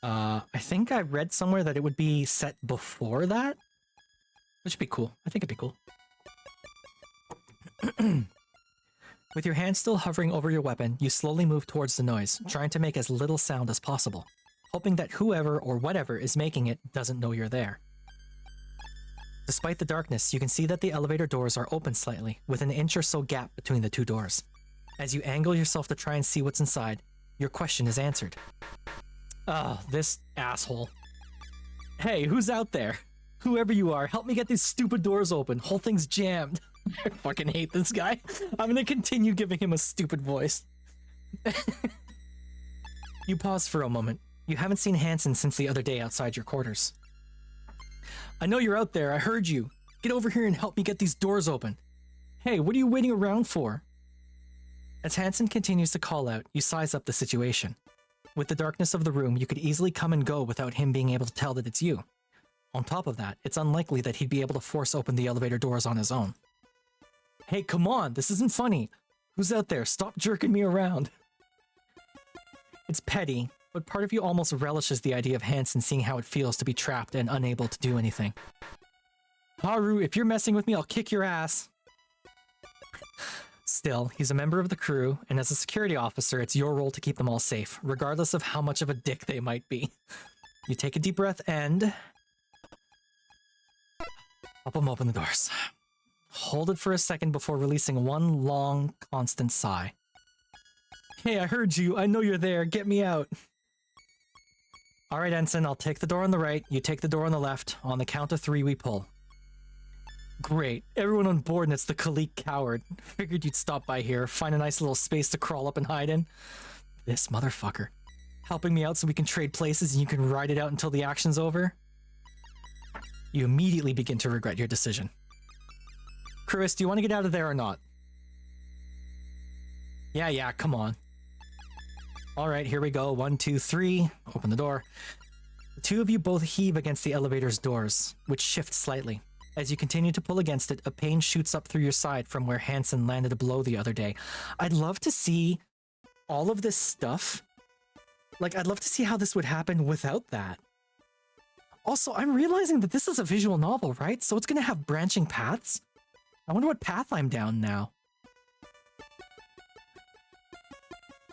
I think I read somewhere that it would be set before that, which would be cool. I think it'd be cool. With your hand still hovering over your weapon, you slowly move towards the noise, trying to make as little sound as possible, hoping that whoever or whatever is making it doesn't know you're there. Despite the darkness, you can see that the elevator doors are open slightly, with an inch or so gap between the two doors. As you angle yourself to try and see what's inside, your question is answered. Oh, this asshole. Hey, who's out there? Whoever you are, help me get these stupid doors open. Whole thing's jammed. I fucking hate this guy. I'm gonna continue giving him a stupid voice. You pause for a moment. You haven't seen Hansen since the other day outside your quarters. I know you're out there. I heard you. Get over here and help me get these doors open. Hey, what are you waiting around for? As Hansen continues to call out, you size up the situation. With the darkness of the room, you could easily come and go without him being able to tell that it's you. On top of that, it's unlikely that he'd be able to force open the elevator doors on his own. Hey, come on, this isn't funny. Who's out there? Stop jerking me around. It's petty, but part of you almost relishes the idea of Hansen seeing how it feels to be trapped and unable to do anything. Haru, if you're messing with me, I'll kick your ass. Still, he's a member of the crew, and as a security officer, it's your role to keep them all safe, regardless of how much of a dick they might be. You take a deep breath and help him open the doors. Hold it for a second before releasing one long, constant sigh. Hey, I heard you. I know you're there. Get me out. All right, Ensign, I'll take the door on the right. You take the door on the left. On the count of 3, we pull. Great. Everyone on board, and it's the Khalik coward. Figured you'd stop by here, find a nice little space to crawl up and hide in. This motherfucker. Helping me out so we can trade places and you can ride it out until the action's over? You immediately begin to regret your decision. Chris, do you want to get out of there or not? Yeah, come on. Alright, here we go. 1, 2, 3. Open the door. The two of you both heave against the elevator's doors, which shift slightly. As you continue to pull against it, a pain shoots up through your side from where Hansen landed a blow the other day. I'd love to see all of this stuff. Like, I'd love to see how this would happen without that. Also, I'm realizing that this is a visual novel, right? So it's going to have branching paths? I wonder what path I'm down now.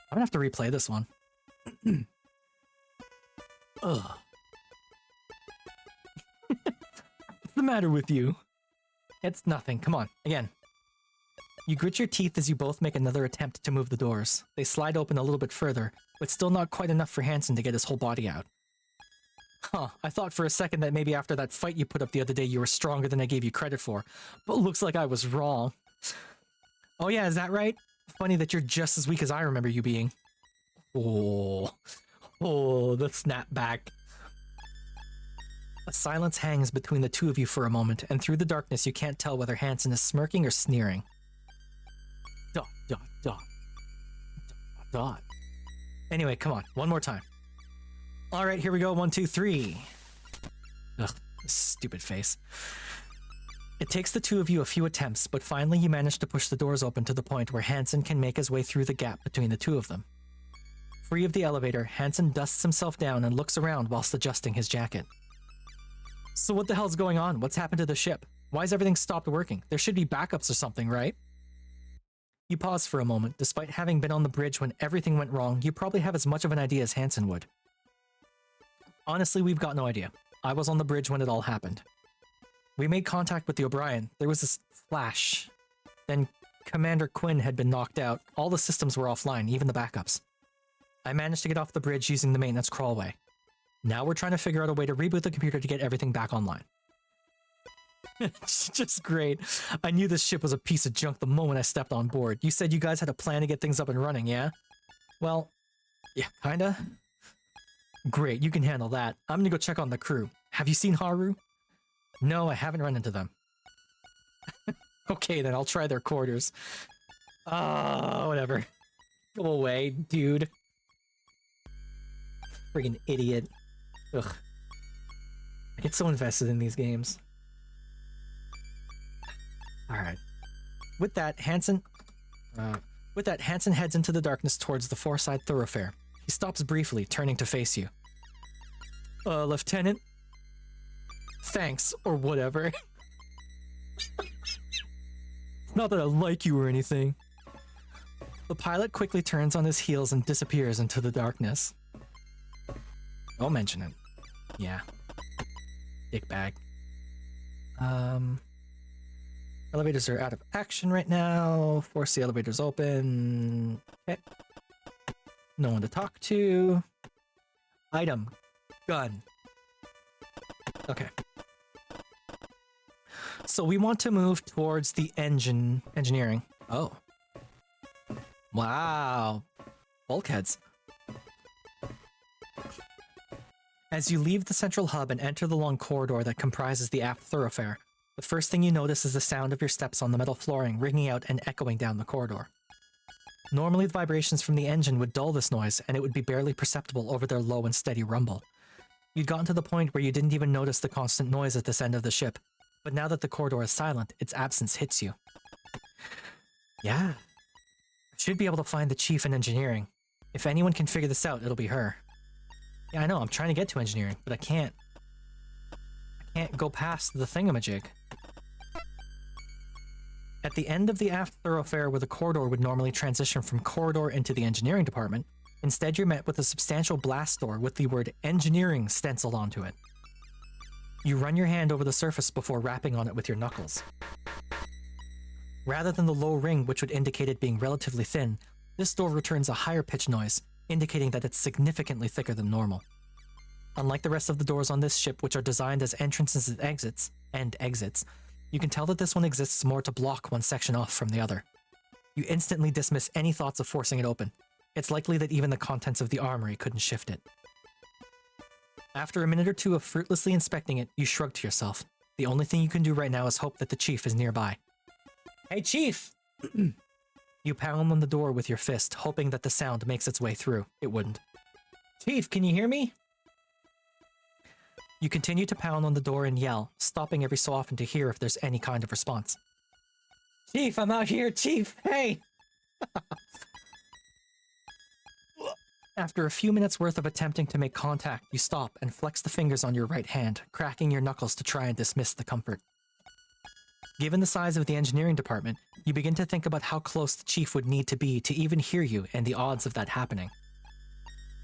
I'm gonna have to replay this one. Ugh. What's the matter with you? It's nothing. Come on, again. You grit your teeth as you both make another attempt to move the doors. They slide open a little bit further, but still not quite enough for Hansen to get his whole body out. Huh, I thought for a second that maybe after that fight you put up the other day you were stronger than I gave you credit for, but looks like I was wrong. Oh yeah, is that right? Funny that you're just as weak as I remember you being. Oh, the snapback. A silence hangs between the two of you for a moment, and through the darkness you can't tell whether Hansen is smirking or sneering. Dot, dot, dot. Dot, dot. Anyway, come on, one more time. Alright, here we go, 1, 2, 3. Ugh, this stupid face. It takes the two of you a few attempts, but finally you manage to push the doors open to the point where Hansen can make his way through the gap between the two of them. Free of the elevator, Hansen dusts himself down and looks around whilst adjusting his jacket. So what the hell's going on? What's happened to the ship? Why has everything stopped working? There should be backups or something, right? You pause for a moment. Despite having been on the bridge when everything went wrong, you probably have as much of an idea as Hansen would. Honestly, we've got no idea. I was on the bridge when it all happened. We made contact with the O'Brien. There was this flash. Then Commander Quinn had been knocked out. All the systems were offline, even the backups. I managed to get off the bridge using the maintenance crawlway. Now we're trying to figure out a way to reboot the computer to get everything back online. It's just great. I knew this ship was a piece of junk the moment I stepped on board. You said you guys had a plan to get things up and running, yeah? Well, yeah, kinda. Great, you can handle that. I'm gonna go check on the crew. Have you seen Haru? No, I haven't run into them. Okay, then I'll try their quarters. Whatever. Go away, dude. Friggin' idiot. Ugh. I get so invested in these games. Alright. With that, Hansen heads into the darkness towards the four-side thoroughfare. He stops briefly, turning to face you. Lieutenant? Thanks, or whatever. Not that I like you or anything. The pilot quickly turns on his heels and disappears into the darkness. Don't mention it. Yeah. Dickbag. Elevators are out of action right now. Force the elevators open. Okay. No one to talk to. Item. Gun. Okay. So we want to move towards the engineering. Oh. Wow. Bulkheads. As you leave the central hub and enter the long corridor that comprises the aft thoroughfare, the first thing you notice is the sound of your steps on the metal flooring ringing out and echoing down the corridor. Normally the vibrations from the engine would dull this noise, and it would be barely perceptible over their low and steady rumble. You'd gotten to the point where you didn't even notice the constant noise at this end of the ship, but now that the corridor is silent, its absence hits you. Yeah. I should be able to find the chief in engineering. If anyone can figure this out, it'll be her. Yeah, I know, I'm trying to get to engineering, but I can't go past the thingamajig. At the end of the aft thoroughfare where the corridor would normally transition from corridor into the engineering department, instead you're met with a substantial blast door with the word engineering stenciled onto it. You run your hand over the surface before rapping on it with your knuckles. Rather than the low ring which would indicate it being relatively thin, this door returns a higher pitch noise, indicating that it's significantly thicker than normal. Unlike the rest of the doors on this ship, which are designed as entrances and exits, you can tell that this one exists more to block one section off from the other. You instantly dismiss any thoughts of forcing it open. It's likely that even the contents of the armory couldn't shift it. After a minute or two of fruitlessly inspecting it, you shrug to yourself. The only thing you can do right now is hope that the chief is nearby. Hey, chief! You pound on the door with your fist, hoping that the sound makes its way through. It wouldn't. Chief, can you hear me? You continue to pound on the door and yell, stopping every so often to hear if there's any kind of response. Chief, I'm out here, Chief! Hey! After a few minutes worth of attempting to make contact, you stop and flex the fingers on your right hand, cracking your knuckles to try and dismiss the comfort. Given the size of the engineering department, you begin to think about how close the chief would need to be to even hear you and the odds of that happening.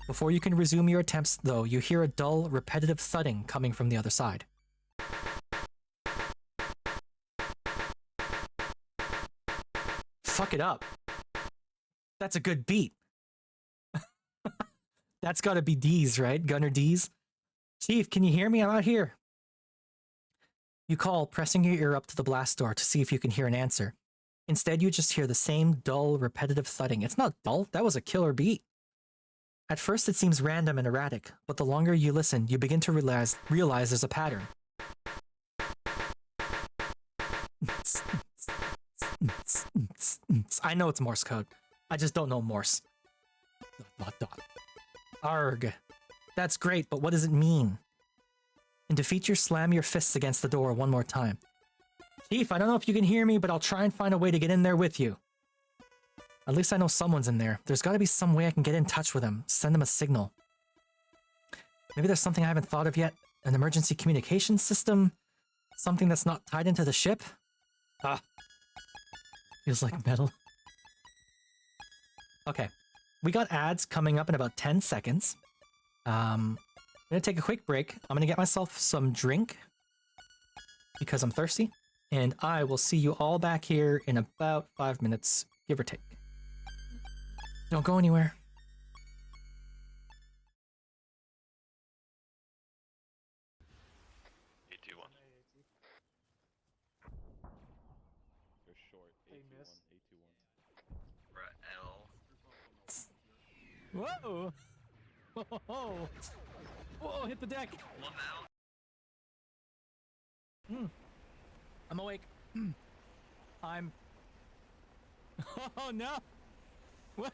Before you can resume your attempts, though, you hear a dull, repetitive thudding coming from the other side. Fuck it up. That's a good beat. That's gotta be D's, right? Gunner D's? Chief, can you hear me? I'm out here. You call, pressing your ear up to the blast door to see if you can hear an answer. Instead, you just hear the same dull, repetitive thudding. It's not dull, that was a killer beat. At first, it seems random and erratic, but the longer you listen, you begin to realize there's a pattern. I know it's Morse code. I just don't know Morse. Dot, dot. Arg. That's great, but what does it mean? In defeat, you slam your fists against the door one more time. Chief, I don't know if you can hear me, but I'll try and find a way to get in there with you. At least I know someone's in there. There's gotta be some way I can get in touch with them, send them a signal. Maybe there's something I haven't thought of yet? An emergency communication system? Something that's not tied into the ship? Ah. Feels like metal. Okay. We got ads coming up in about 10 seconds. I'm gonna take a quick break. I'm gonna get myself some drink because I'm thirsty. And I will see you all back here in about 5 minutes, give or take. Don't go anywhere. They're short. A21. Whoa! Whoa! Whoa! Hit the deck! I'm awake. I'm. Oh no! What?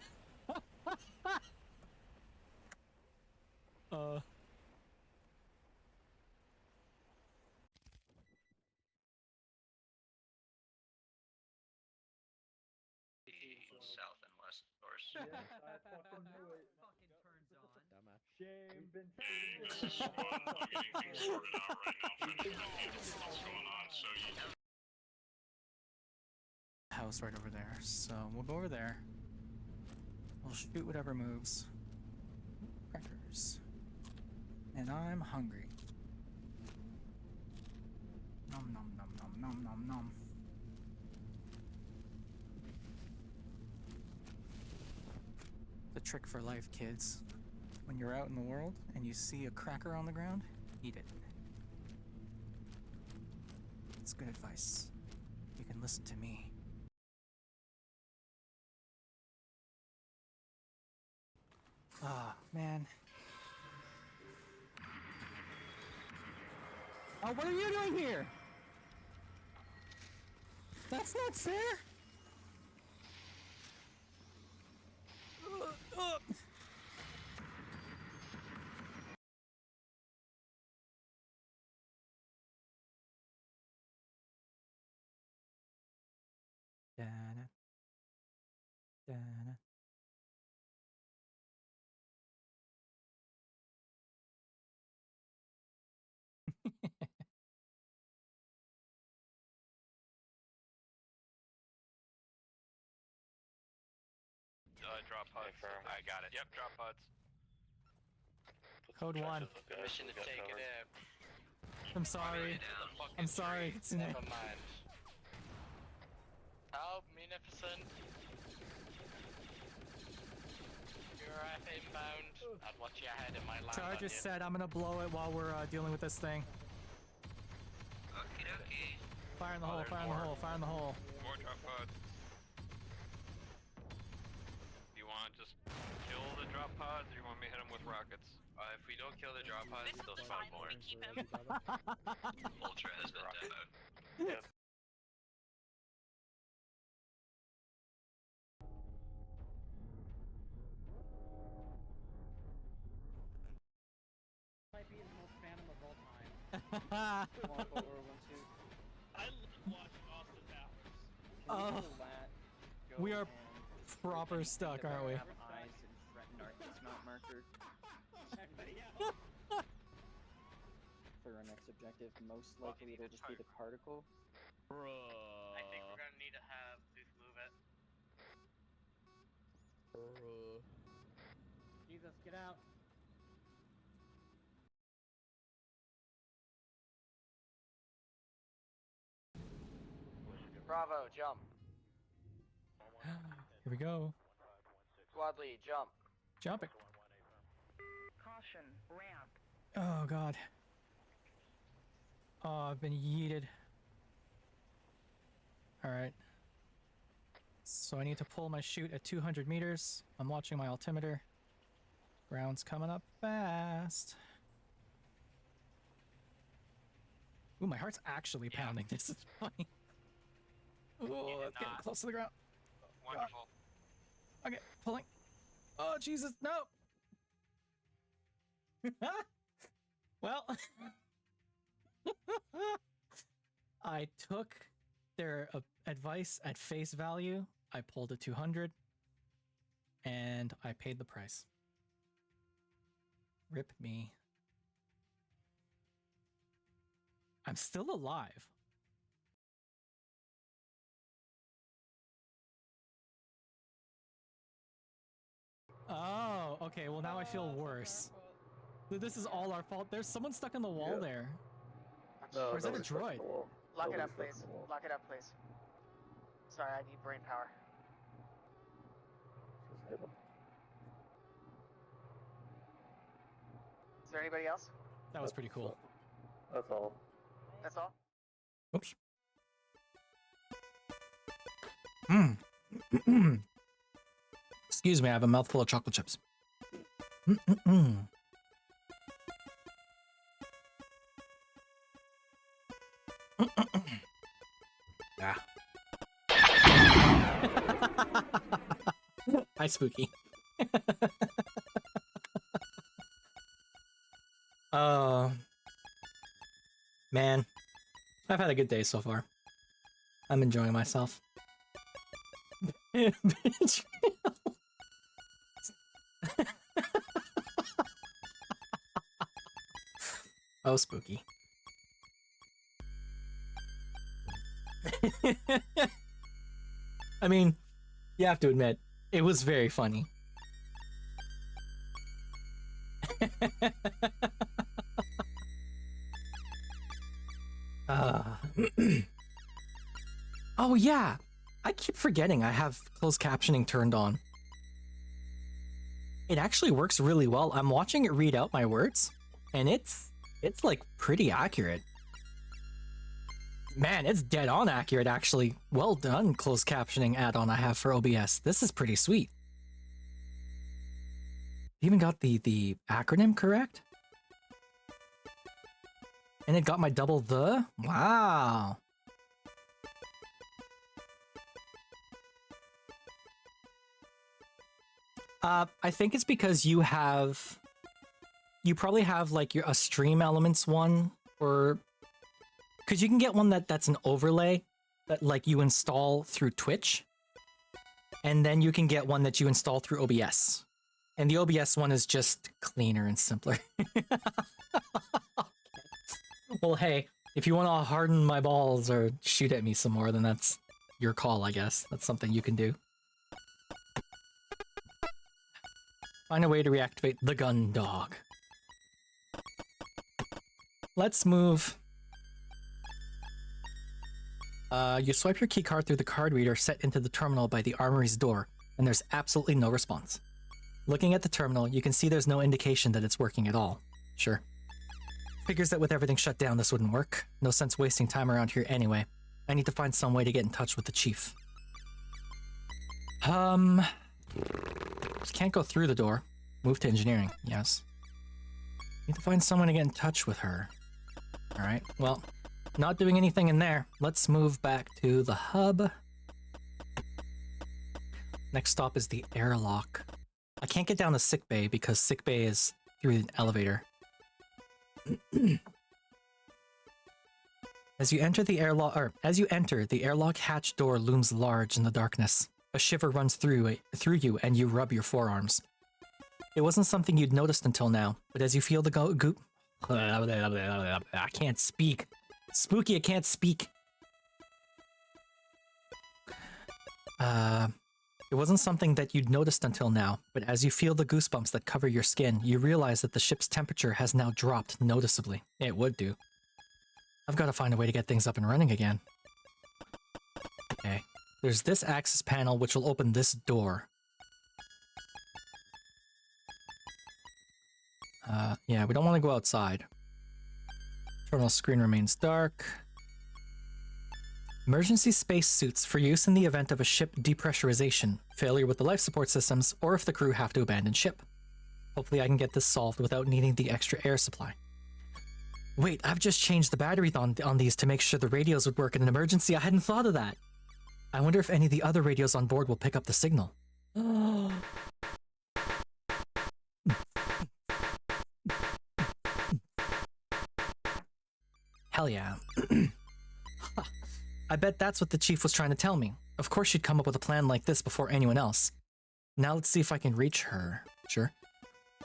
South and west doors. Yes, I fucking knew it. Fucking turns on. Dumbass. Shame. We've been This is fun. I'm getting things sorted out right now. Finishing up handling what's going on. So you House right over there. So we'll go over there. We'll shoot whatever moves. Crackers. And I'm hungry. Nom nom nom nom nom nom nom. The trick for life, kids. When you're out in the world and you see a cracker on the ground, eat it. It's good advice. You can listen to me. Ah, man. Oh, what are you doing here? That's not fair! Da-na. Da-na. drop pods. I got it. Yep, drop pods. Code 1. Permission to take it out. I'm sorry. I'm sorry. It's Never mind. Help, Munificent. You're inbound. I'd watch your head in my line. Charge is set. I'm gonna blow it while we're dealing with this thing. Okie dokie. Fire in the hole, fire in the hole, fire in the hole. More drop pods. Do you want to just kill the drop pods, or you want me to hit them with rockets? If we don't kill the drop pods, they'll spawn more. Keep him. Ultra has been demoed. Might be the most phantom of all time. Walk over 1-2. I love watching Austin Powers. Can we Oh. have a lat go We are and proper pretend stuck, that aren't we? have eyes and threaten our dismount marker for our next objective. Most likely it'll just be the particle. I think we're gonna need to have Booth move it. Jesus, get out. Bravo, jump. Here we go. Squad lead, jump. Jumping. Caution, ramp. Oh god. Oh, I've been yeeted. Alright. So I need to pull my chute at 200 meters. I'm watching my altimeter. Ground's coming up fast. Ooh, my heart's actually pounding. This is funny. Ooh, it's getting close to the ground. Wonderful. Okay, pulling. Oh, Jesus, no! Well, I took their advice at face value. I pulled a 200, and I paid the price. Rip me. I'm still alive. Oh, okay, well now I feel worse. This is all our fault. There's someone stuck in the wall there. Or is that a droid? Lock it up, please. Lock it up, please. Sorry, I need brain power. Is there anybody else? That was pretty cool. That's all. That's all? Oops. Excuse me, I have a mouthful of chocolate chips. Ah. Hi, Spooky. Oh, man. I've had a good day so far. I'm enjoying myself. Oh, Spooky. I mean, you have to admit, it was very funny. Oh yeah, I keep forgetting I have closed captioning turned on. It actually works really well. I'm watching it read out my words, and it's like pretty accurate. Man, it's dead on accurate actually. Well done, closed captioning add-on I have for OBS. This is pretty sweet. Even got the acronym correct? And it got my double the? Wow. I think it's because you probably have like a stream elements one, or because you can get one that's an overlay that like you install through Twitch, and then you can get one that you install through OBS, and the OBS one is just cleaner and simpler. Well, hey, if you want to harden my balls or shoot at me some more, then that's your call, I guess. That's something you can do. Find a way to reactivate the gun dog. Let's move. You swipe your keycard through the card reader set into the terminal by the armory's door, and there's absolutely no response. Looking at the terminal, you can see there's no indication that it's working at all. Sure. Figures that with everything shut down, this wouldn't work. No sense wasting time around here anyway. I need to find some way to get in touch with the chief. Just can't go through the door. Move to engineering, yes. Need to find someone to get in touch with her. Alright, well, not doing anything in there. Let's move back to the hub. Next stop is the airlock. I can't get down to sickbay because sickbay is through an elevator. As you enter, the airlock hatch door looms large in the darkness. A shiver runs through you and you rub your forearms. It wasn't something you'd noticed until now, but as you feel the goop... I can't speak. Spooky, I can't speak. It wasn't something that you'd noticed until now, but as you feel the goosebumps that cover your skin, you realize that the ship's temperature has now dropped noticeably. It would do. I've got to find a way to get things up and running again. Okay. There's this access panel which will open this door. Yeah, we don't want to go outside. Terminal screen remains dark. Emergency space suits for use in the event of a ship depressurization, failure with the life support systems, or if the crew have to abandon ship. Hopefully I can get this solved without needing the extra air supply. Wait, I've just changed the batteries on these to make sure the radios would work in an emergency. I hadn't thought of that. I wonder if any of the other radios on board will pick up the signal. Hell yeah. I bet that's what the chief was trying to tell me. Of course she'd come up with a plan like this before anyone else. Now let's see if I can reach her. Sure.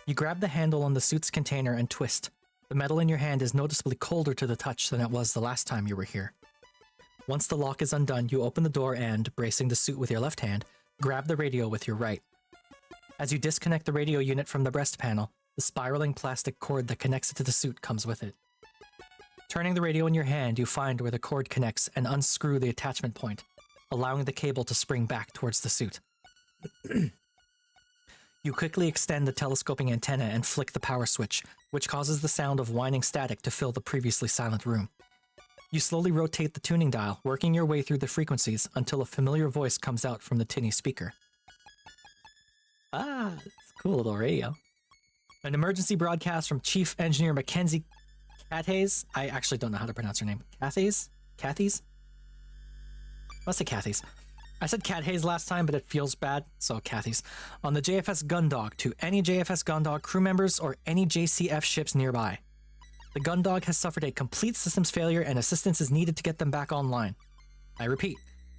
You grab the handle on the suit's container and twist. The metal in your hand is noticeably colder to the touch than it was the last time you were here. Once the lock is undone, you open the door and, bracing the suit with your left hand, grab the radio with your right. As you disconnect the radio unit from the breast panel, the spiraling plastic cord that connects it to the suit comes with it. Turning the radio in your hand, you find where the cord connects and unscrew the attachment point, allowing the cable to spring back towards the suit. You quickly extend the telescoping antenna and flick the power switch, which causes the sound of whining static to fill the previously silent room. You slowly rotate the tuning dial, working your way through the frequencies until a familiar voice comes out from the tinny speaker. Ah, it's a cool little radio. An emergency broadcast from Chief Engineer Mackenzie Cathays. I actually don't know how to pronounce her name. Cathays? Cathy's? Must say Cathy's. I said Cathays last time, but it feels bad, so Cathy's. On the JFS Gundog to any JFS Gundog crew members or any JCF ships nearby. The Gundog has suffered a complete systems failure and assistance is needed to get them back online. I repeat,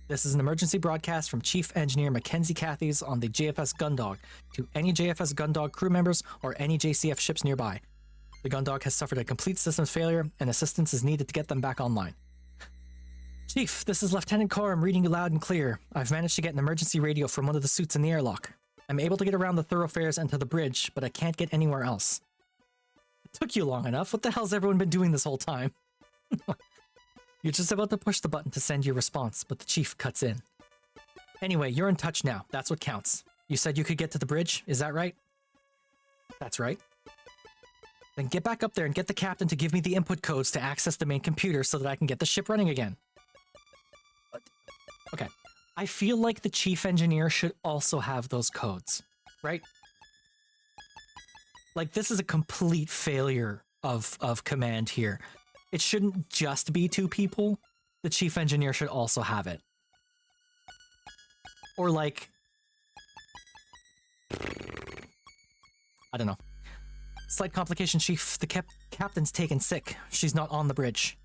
this is an emergency broadcast from Chief Engineer Mackenzie Cathays on the JFS Gundog to any JFS Gundog crew members or any JCF ships nearby. The Gundog has suffered a complete systems failure and assistance is needed to get them back online. Chief, this is Lieutenant Corum reading you loud and clear. I've managed to get an emergency radio from one of the suits in the airlock. I'm able to get around the thoroughfares and to the bridge, but I can't get anywhere else. It took you long enough. What the hell's everyone been doing this whole time? You're just about to push the button to send your response, but the chief cuts in. Anyway, you're in touch now. That's what counts. You said you could get to the bridge, is that right? That's right. Then get back up there and get the captain to give me the input codes to access the main computer so that I can get the ship running again. Okay. I feel like the chief engineer should also have those codes, right? Like, this is a complete failure of command here. It shouldn't just be 2 people. The chief engineer should also have it. Or like... I don't know. Slight complication, Chief. The captain's taken sick. She's not on the bridge.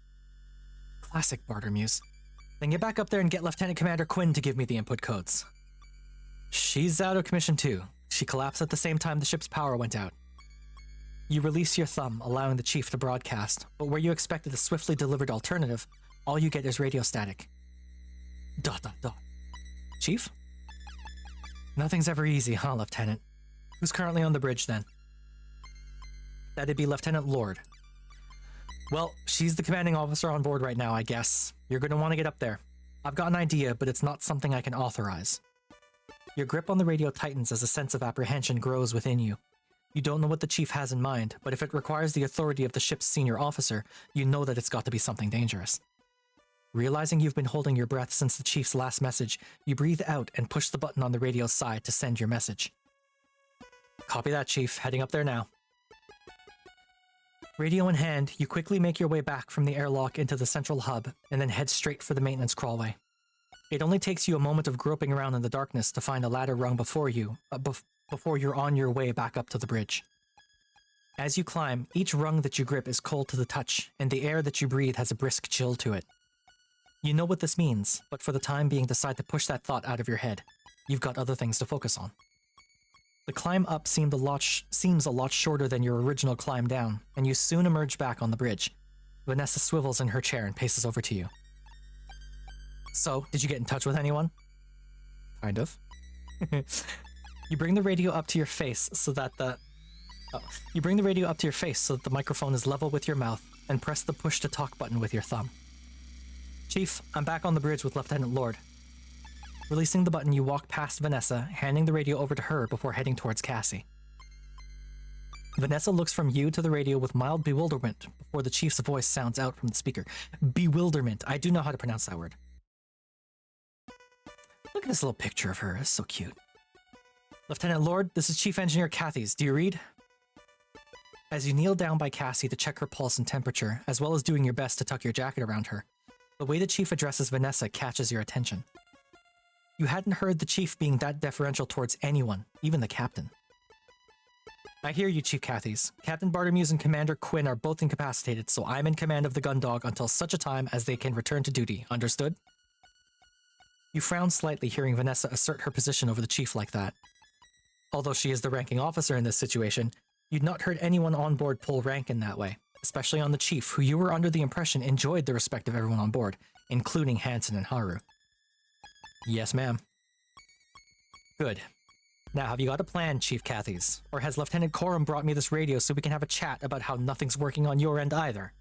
Classic Bartermuse. Then get back up there and get Lieutenant Commander Quinn to give me the input codes. She's out of commission too. She collapsed at the same time the ship's power went out. You release your thumb, allowing the chief to broadcast, but where you expected a swiftly delivered alternative, all you get is radio static. ... Chief? Nothing's ever easy, huh, Lieutenant? Who's currently on the bridge, then? That'd be Lieutenant Lord. Well, she's the commanding officer on board right now, I guess. You're going to want to get up there. I've got an idea, but it's not something I can authorize. Your grip on the radio tightens as a sense of apprehension grows within you. You don't know what the chief has in mind, but if it requires the authority of the ship's senior officer, you know that it's got to be something dangerous. Realizing you've been holding your breath since the chief's last message, you breathe out and push the button on the radio's side to send your message. Copy that, Chief. Heading up there now. Radio in hand, you quickly make your way back from the airlock into the central hub, and then head straight for the maintenance crawlway. It only takes you a moment of groping around in the darkness to find a ladder rung before you, before you're on your way back up to the bridge. As you climb, each rung that you grip is cold to the touch, and the air that you breathe has a brisk chill to it. You know what this means, but for the time being decide to push that thought out of your head. You've got other things to focus on. The climb up seems a lot shorter than your original climb down, and you soon emerge back on the bridge. Vanessa swivels in her chair and paces over to you. So, did you get in touch with anyone? Kind of. You bring the radio up to your face so that the microphone is level with your mouth, and press the push to talk button with your thumb. Chief, I'm back on the bridge with Lieutenant Lord. Releasing the button, you walk past Vanessa, handing the radio over to her before heading towards Cassie. Vanessa looks from you to the radio with mild bewilderment before the chief's voice sounds out from the speaker. Bewilderment. I do know how to pronounce that word. Look at this little picture of her. It's so cute. Lieutenant Lord, this is Chief Engineer Kathy's. Do you read? As you kneel down by Cassie to check her pulse and temperature, as well as doing your best to tuck your jacket around her, the way the Chief addresses Vanessa catches your attention. You hadn't heard the Chief being that deferential towards anyone, even the Captain. I hear you, Chief Cathys. Captain Bartomuse and Commander Quinn are both incapacitated, so I'm in command of the Gundog until such a time as they can return to duty. Understood? You frown slightly hearing Vanessa assert her position over the Chief like that. Although she is the ranking officer in this situation, you'd not heard anyone on board pull rank in that way, especially on the Chief, who you were under the impression enjoyed the respect of everyone on board, including Hansen and Haru. Yes, ma'am. Good. Now, have you got a plan, Chief Cathys? Or has Lieutenant Coram brought me this radio so we can have a chat about how nothing's working on your end either?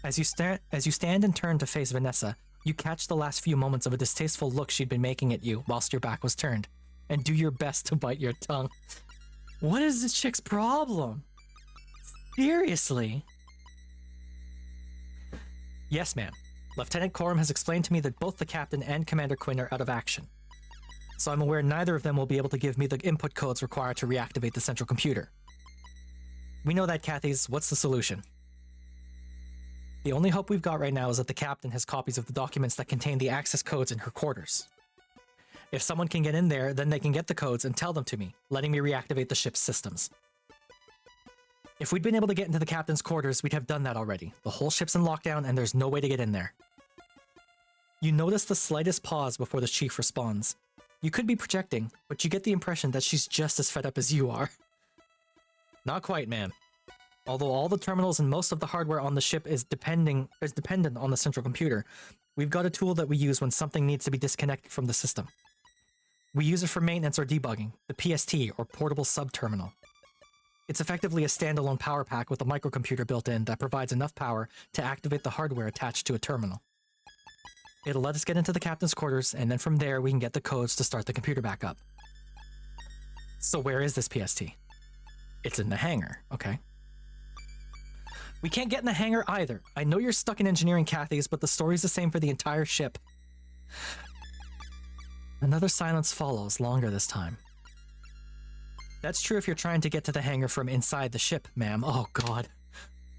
As you stand and turn to face Vanessa, you catch the last few moments of a distasteful look she'd been making at you whilst your back was turned, and do your best to bite your tongue. What is this chick's problem? Seriously? Yes, ma'am. Lieutenant Coram has explained to me that both the Captain and Commander Quinn are out of action. So I'm aware neither of them will be able to give me the input codes required to reactivate the central computer. We know that, Cathys. What's the solution? The only hope we've got right now is that the Captain has copies of the documents that contain the access codes in her quarters. If someone can get in there, then they can get the codes and tell them to me, letting me reactivate the ship's systems. If we'd been able to get into the Captain's quarters, we'd have done that already. The whole ship's in lockdown and there's no way to get in there. You notice the slightest pause before the Chief responds. You could be projecting, but you get the impression that she's just as fed up as you are. Not quite, ma'am. Although all the terminals and most of the hardware on the ship is dependent on the central computer, we've got a tool that we use when something needs to be disconnected from the system. We use it for maintenance or debugging, the PST, or Portable Sub-Terminal. It's effectively a standalone power pack with a microcomputer built in that provides enough power to activate the hardware attached to a terminal. It'll let us get into the Captain's quarters, and then from there we can get the codes to start the computer back up. So where is this PST? It's in the hangar, okay. We can't get in the hangar either. I know you're stuck in engineering, Cathys, but the story's the same for the entire ship. Another silence follows, longer this time. That's true if you're trying to get to the hangar from inside the ship, ma'am. Oh god.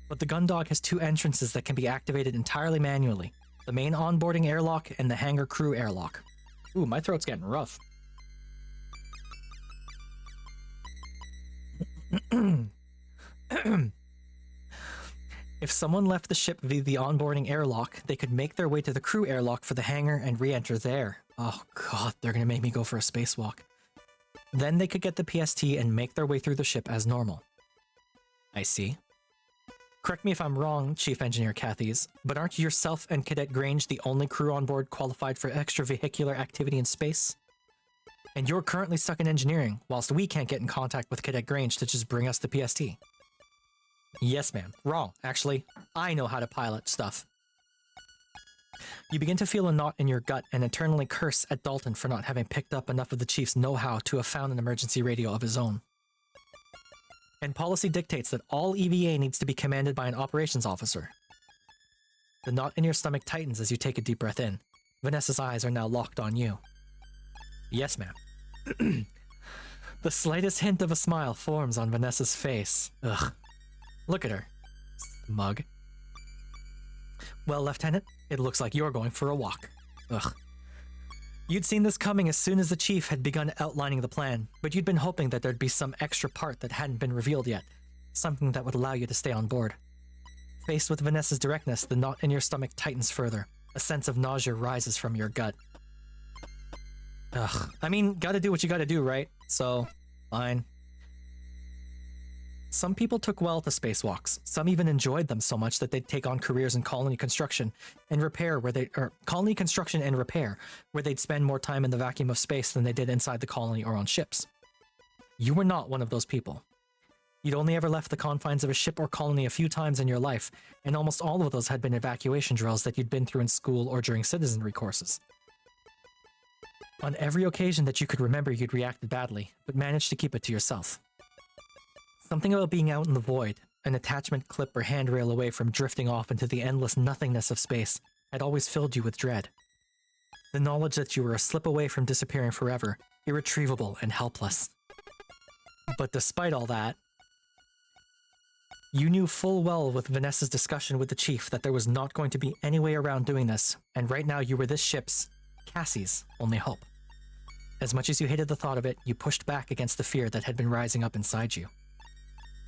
But the Gundog has two entrances that can be activated entirely manually. The main onboarding airlock and the hangar crew airlock. Ooh, my throat's getting rough. If someone left the ship via the onboarding airlock, they could make their way to the crew airlock for the hangar and re-enter there. Oh god, they're gonna make me go for a spacewalk. Then they could get the PST and make their way through the ship as normal. I see. Correct me if I'm wrong, Chief Engineer Cathys, but aren't yourself and Cadet Grange the only crew on board qualified for extravehicular activity in space? And you're currently stuck in engineering, whilst we can't get in contact with Cadet Grange to just bring us the PST. Yes, ma'am. Wrong. Actually, I know how to pilot stuff. You begin to feel a knot in your gut and internally curse at Dalton for not having picked up enough of the Chief's know-how to have found an emergency radio of his own. And policy dictates that all EVA needs to be commanded by an operations officer. The knot in your stomach tightens as you take a deep breath in. Vanessa's eyes are now locked on you. Yes, ma'am. The slightest hint of a smile forms on Vanessa's face. Ugh. Look at her. Smug. Well, Lieutenant, it looks like you're going for a walk. Ugh. You'd seen this coming as soon as the Chief had begun outlining the plan, but you'd been hoping that there'd be some extra part that hadn't been revealed yet. Something that would allow you to stay on board. Faced with Vanessa's directness, the knot in your stomach tightens further. A sense of nausea rises from your gut. Ugh. I mean, gotta do what you gotta do, right? So, fine. Some people took well to spacewalks. Some even enjoyed them so much that they'd take on careers in colony construction and repair where they'd spend more time in the vacuum of space than they did inside the colony or on ships. You were not one of those people. You'd only ever left the confines of a ship or colony a few times in your life, and almost all of those had been evacuation drills that you'd been through in school or during citizenry courses. On every occasion that you could remember, you'd reacted badly, but managed to keep it to yourself. Something about being out in the void, an attachment clip or handrail away from drifting off into the endless nothingness of space, had always filled you with dread. The knowledge that you were a slip away from disappearing forever, irretrievable and helpless. But despite all that, you knew full well with Vanessa's discussion with the chief that there was not going to be any way around doing this, and right now you were this ship's, Cassie's, only hope. As much as you hated the thought of it, you pushed back against the fear that had been rising up inside you.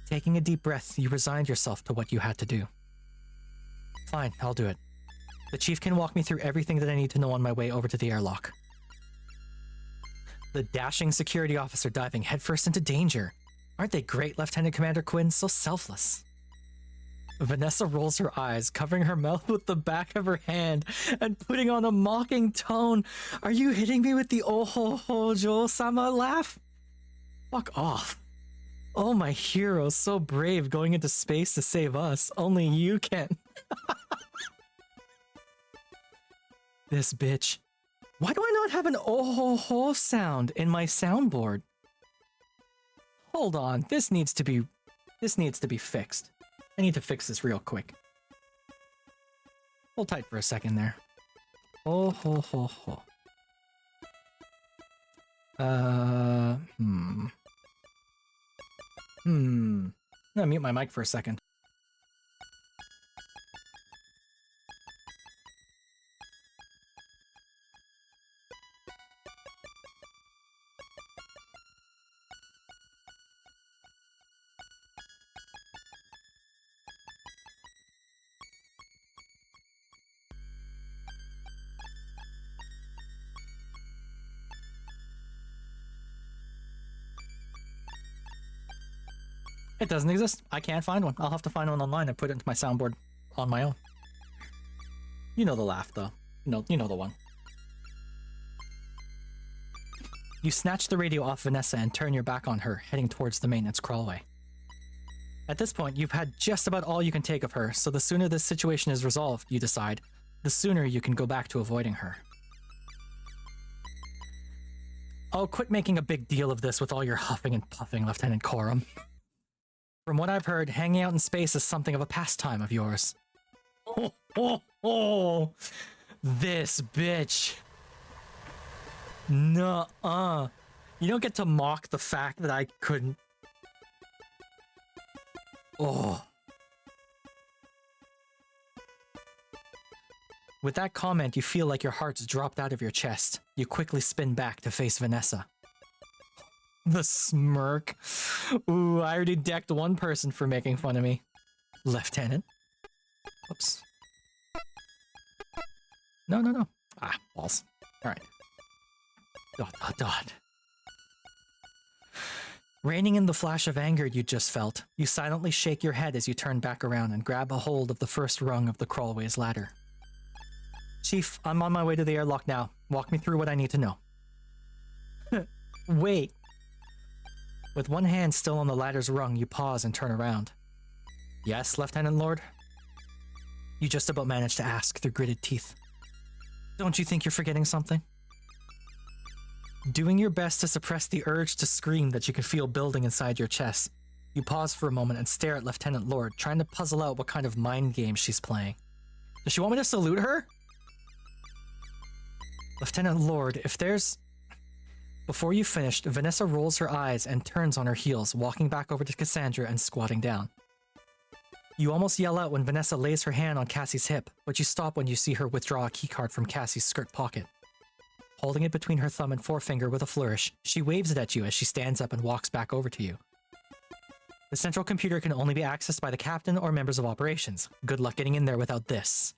Taking a deep breath, you resigned yourself to what you had to do. Fine, I'll do it. The chief can walk me through everything that I need to know on my way over to the airlock. The dashing security officer diving headfirst into danger. Aren't they great, Lieutenant Commander Quinn? So selfless. Vanessa rolls her eyes, covering her mouth with the back of her hand and putting on a mocking tone. Are you hitting me with the oh ho ho Joe-sama laugh? Fuck off. Oh, my hero, so brave going into space to save us. Only you can. This bitch. Why do I not have an oh ho ho sound in my soundboard? Hold on, this needs to be fixed. I need to fix this real quick. Hold tight for a second there. Oh ho ho ho. I'm gonna mute my mic for a second. It doesn't exist. I can't find one. I'll have to find one online and put it into my soundboard on my own. You know the laugh, though. You know the one. You snatch the radio off Vanessa and turn your back on her, heading towards the maintenance crawlway. At this point, you've had just about all you can take of her, so the sooner this situation is resolved, you decide, the sooner you can go back to avoiding her. Oh, quit making a big deal of this with all your huffing and puffing, Lieutenant Coram. From what I've heard, hanging out in space is something of a pastime of yours. Oh, this bitch. Nuh-uh. You don't get to mock the fact that I couldn't. Oh. With that comment, you feel like your heart's dropped out of your chest. You quickly spin back to face Vanessa. The smirk. Ooh, I already decked one person for making fun of me. Lieutenant. Whoops. No. Ah, balls. Alright. Dot. Reining in the flash of anger you just felt, you silently shake your head as you turn back around and grab a hold of the first rung of the crawlway's ladder. Chief, I'm on my way to the airlock now. Walk me through what I need to know. Wait. With one hand still on the ladder's rung, you pause and turn around. Yes, Lieutenant Lord? You just about managed to ask through gritted teeth. Don't you think you're forgetting something? Doing your best to suppress the urge to scream that you can feel building inside your chest, you pause for a moment and stare at Lieutenant Lord, trying to puzzle out what kind of mind game she's playing. Does she want me to salute her? Lieutenant Lord, if there's... Before you finished, Vanessa rolls her eyes and turns on her heels, walking back over to Cassandra and squatting down. You almost yell out when Vanessa lays her hand on Cassie's hip, but you stop when you see her withdraw a keycard from Cassie's skirt pocket. Holding it between her thumb and forefinger with a flourish, she waves it at you as she stands up and walks back over to you. The central computer can only be accessed by the captain or members of operations. Good luck getting in there without this.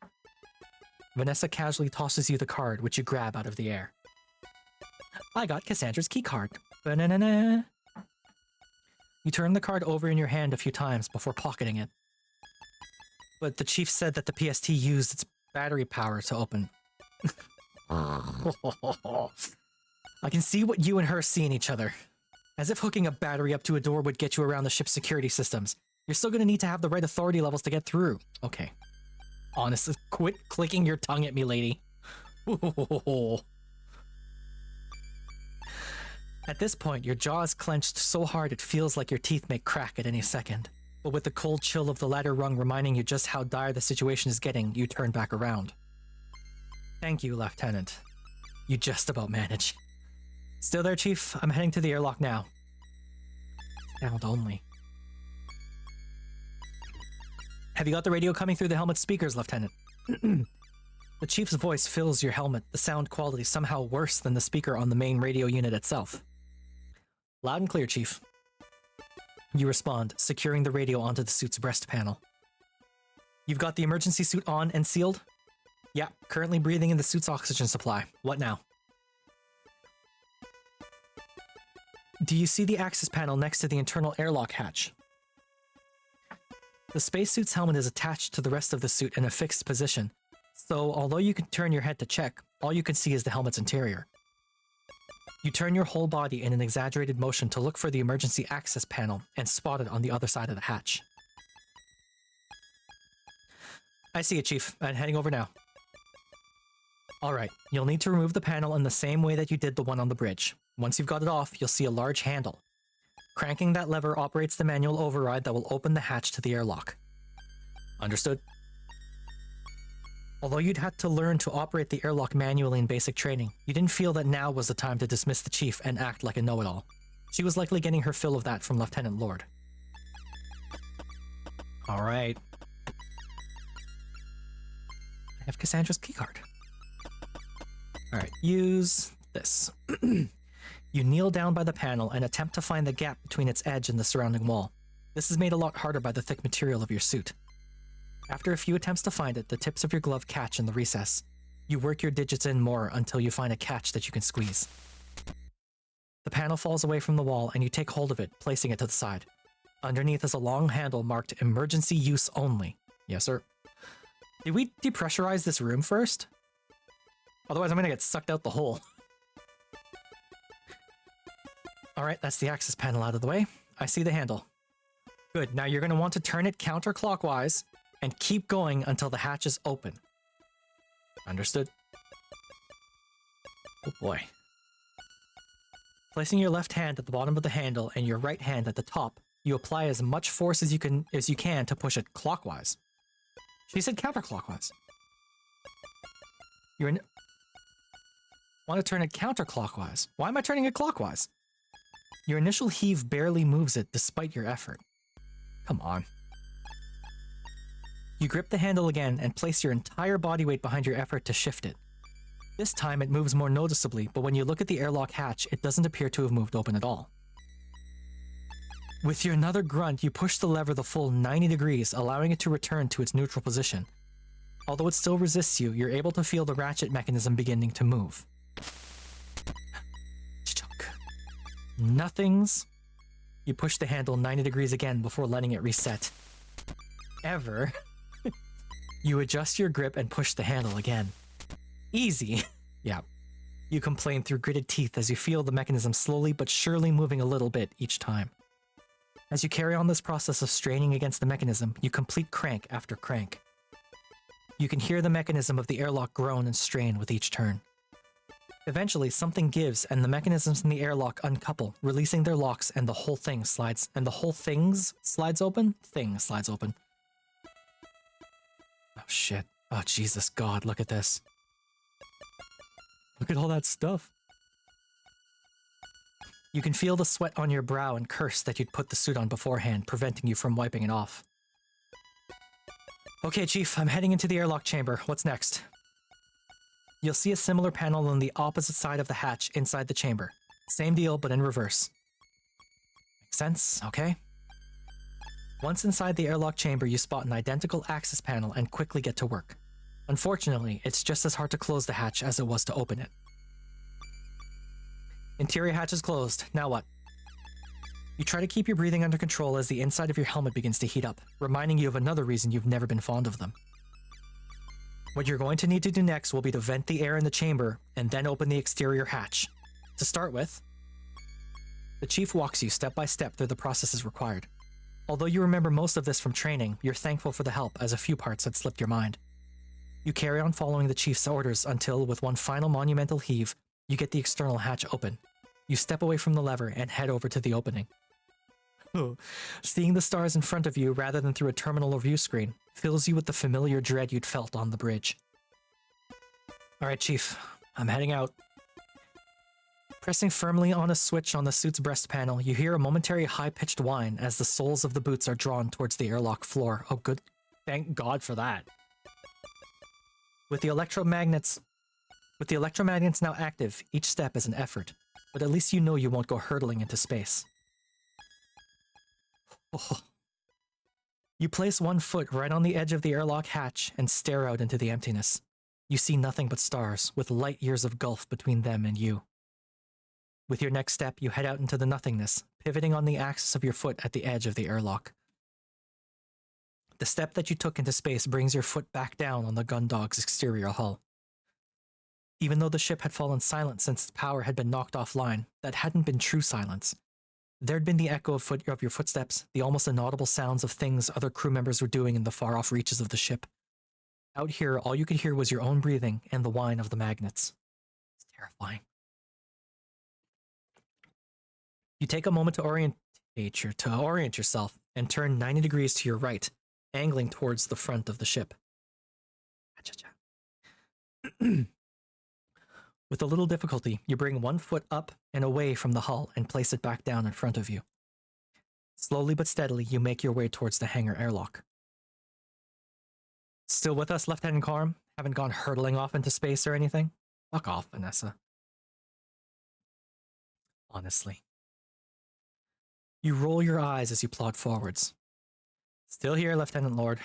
Vanessa casually tosses you the card, which you grab out of the air. I got Cassandra's keycard. Ba-na-na-na. You turn the card over in your hand a few times before pocketing it. But the chief said that the PST used its battery power to open. I can see what you and her see in each other. As if hooking a battery up to a door would get you around the ship's security systems. You're still gonna need to have the right authority levels to get through. Okay. Honestly, quit clicking your tongue at me, lady. At this point, your jaw is clenched so hard it feels like your teeth may crack at any second. But with the cold chill of the ladder rung reminding you just how dire the situation is getting, you turn back around. Thank you, Lieutenant. You just about manage. Still there, Chief? I'm heading to the airlock now. Sound only. Have you got the radio coming through the helmet speakers, Lieutenant? The Chief's voice fills your helmet, the sound quality somehow worse than the speaker on the main radio unit itself. Loud and clear, Chief. You respond, securing the radio onto the suit's breast panel. You've got the emergency suit on and sealed? Yeah, currently breathing in the suit's oxygen supply. What now? Do you see the access panel next to the internal airlock hatch? The spacesuit's helmet is attached to the rest of the suit in a fixed position, so although you can turn your head to check, all you can see is the helmet's interior. You turn your whole body in an exaggerated motion to look for the emergency access panel and spot it on the other side of the hatch. I see it, Chief. I'm heading over now. Alright, you'll need to remove the panel in the same way that you did the one on the bridge. Once you've got it off, you'll see a large handle. Cranking that lever operates the manual override that will open the hatch to the airlock. Understood? Although you'd had to learn to operate the airlock manually in basic training, you didn't feel that now was the time to dismiss the Chief and act like a know-it-all. She was likely getting her fill of that from Lieutenant Lord. Alright. I have Cassandra's keycard. Alright, use this. You kneel down by the panel and attempt to find the gap between its edge and the surrounding wall. This is made a lot harder by the thick material of your suit. After a few attempts to find it, the tips of your glove catch in the recess. You work your digits in more until you find a catch that you can squeeze. The panel falls away from the wall and you take hold of it, placing it to the side. Underneath is a long handle marked Emergency Use Only. Yes, sir. Did we depressurize this room first? Otherwise I'm gonna get sucked out the hole. Alright, that's the access panel out of the way. I see the handle. Good, now you're gonna want to turn it counterclockwise and keep going until the hatch is open. Understood? Oh boy. Placing your left hand at the bottom of the handle and your right hand at the top, you apply as much force as you can to push it clockwise. She said counterclockwise. Want to turn it counterclockwise. Why am I turning it clockwise? Your initial heave barely moves it despite your effort. Come on. You grip the handle again and place your entire body weight behind your effort to shift it. This time it moves more noticeably, but when you look at the airlock hatch, it doesn't appear to have moved open at all. With your another grunt, you push the lever the full 90 degrees, allowing it to return to its neutral position. Although it still resists you, you're able to feel the ratchet mechanism beginning to move. Nothing's. You push the handle 90 degrees again before letting it reset. Ever. You adjust your grip and push the handle again. Easy. Yeah. You complain through gritted teeth as you feel the mechanism slowly but surely moving a little bit each time. As you carry on this process of straining against the mechanism, you complete crank after crank. You can hear the mechanism of the airlock groan and strain with each turn. Eventually, something gives and the mechanisms in the airlock uncouple, releasing their locks and the whole thing slides open? Thing slides open. Oh shit. Oh Jesus God, look at this. Look at all that stuff. You can feel the sweat on your brow and curse that you'd put the suit on beforehand, preventing you from wiping it off. Okay, Chief, I'm heading into the airlock chamber. What's next? You'll see a similar panel on the opposite side of the hatch inside the chamber. Same deal, but in reverse. Makes sense, okay? Once inside the airlock chamber, you spot an identical access panel and quickly get to work. Unfortunately, it's just as hard to close the hatch as it was to open it. Interior hatch is closed. Now what? You try to keep your breathing under control as the inside of your helmet begins to heat up, reminding you of another reason you've never been fond of them. What you're going to need to do next will be to vent the air in the chamber and then open the exterior hatch. To start with, the Chief walks you step by step through the processes required. Although you remember most of this from training, you're thankful for the help as a few parts had slipped your mind. You carry on following the Chief's orders until, with one final monumental heave, you get the external hatch open. You step away from the lever and head over to the opening. Seeing the stars in front of you rather than through a terminal or view screen fills you with the familiar dread you'd felt on the bridge. Alright, Chief. I'm heading out. Pressing firmly on a switch on the suit's breast panel, you hear a momentary high-pitched whine as the soles of the boots are drawn towards the airlock floor. Oh, good. Thank God for that. With the electromagnets now active, each step is an effort, but at least you know you won't go hurtling into space. Oh. You place one foot right on the edge of the airlock hatch and stare out into the emptiness. You see nothing but stars, with light years of gulf between them and you. With your next step, you head out into the nothingness, pivoting on the axis of your foot at the edge of the airlock. The step that you took into space brings your foot back down on the Gundog's exterior hull. Even though the ship had fallen silent since its power had been knocked offline, that hadn't been true silence. There'd been the echo of your footsteps, the almost inaudible sounds of things other crew members were doing in the far-off reaches of the ship. Out here, all you could hear was your own breathing and the whine of the magnets. It's terrifying. You take a moment to orient yourself and turn 90 degrees to your right, angling towards the front of the ship. With a little difficulty, you bring one foot up and away from the hull and place it back down in front of you. Slowly but steadily, you make your way towards the hangar airlock. Still with us, Lieutenant Carm? Haven't gone hurtling off into space or anything? Fuck off, Vanessa. Honestly. You roll your eyes as you plod forwards. Still here, Lieutenant Lord.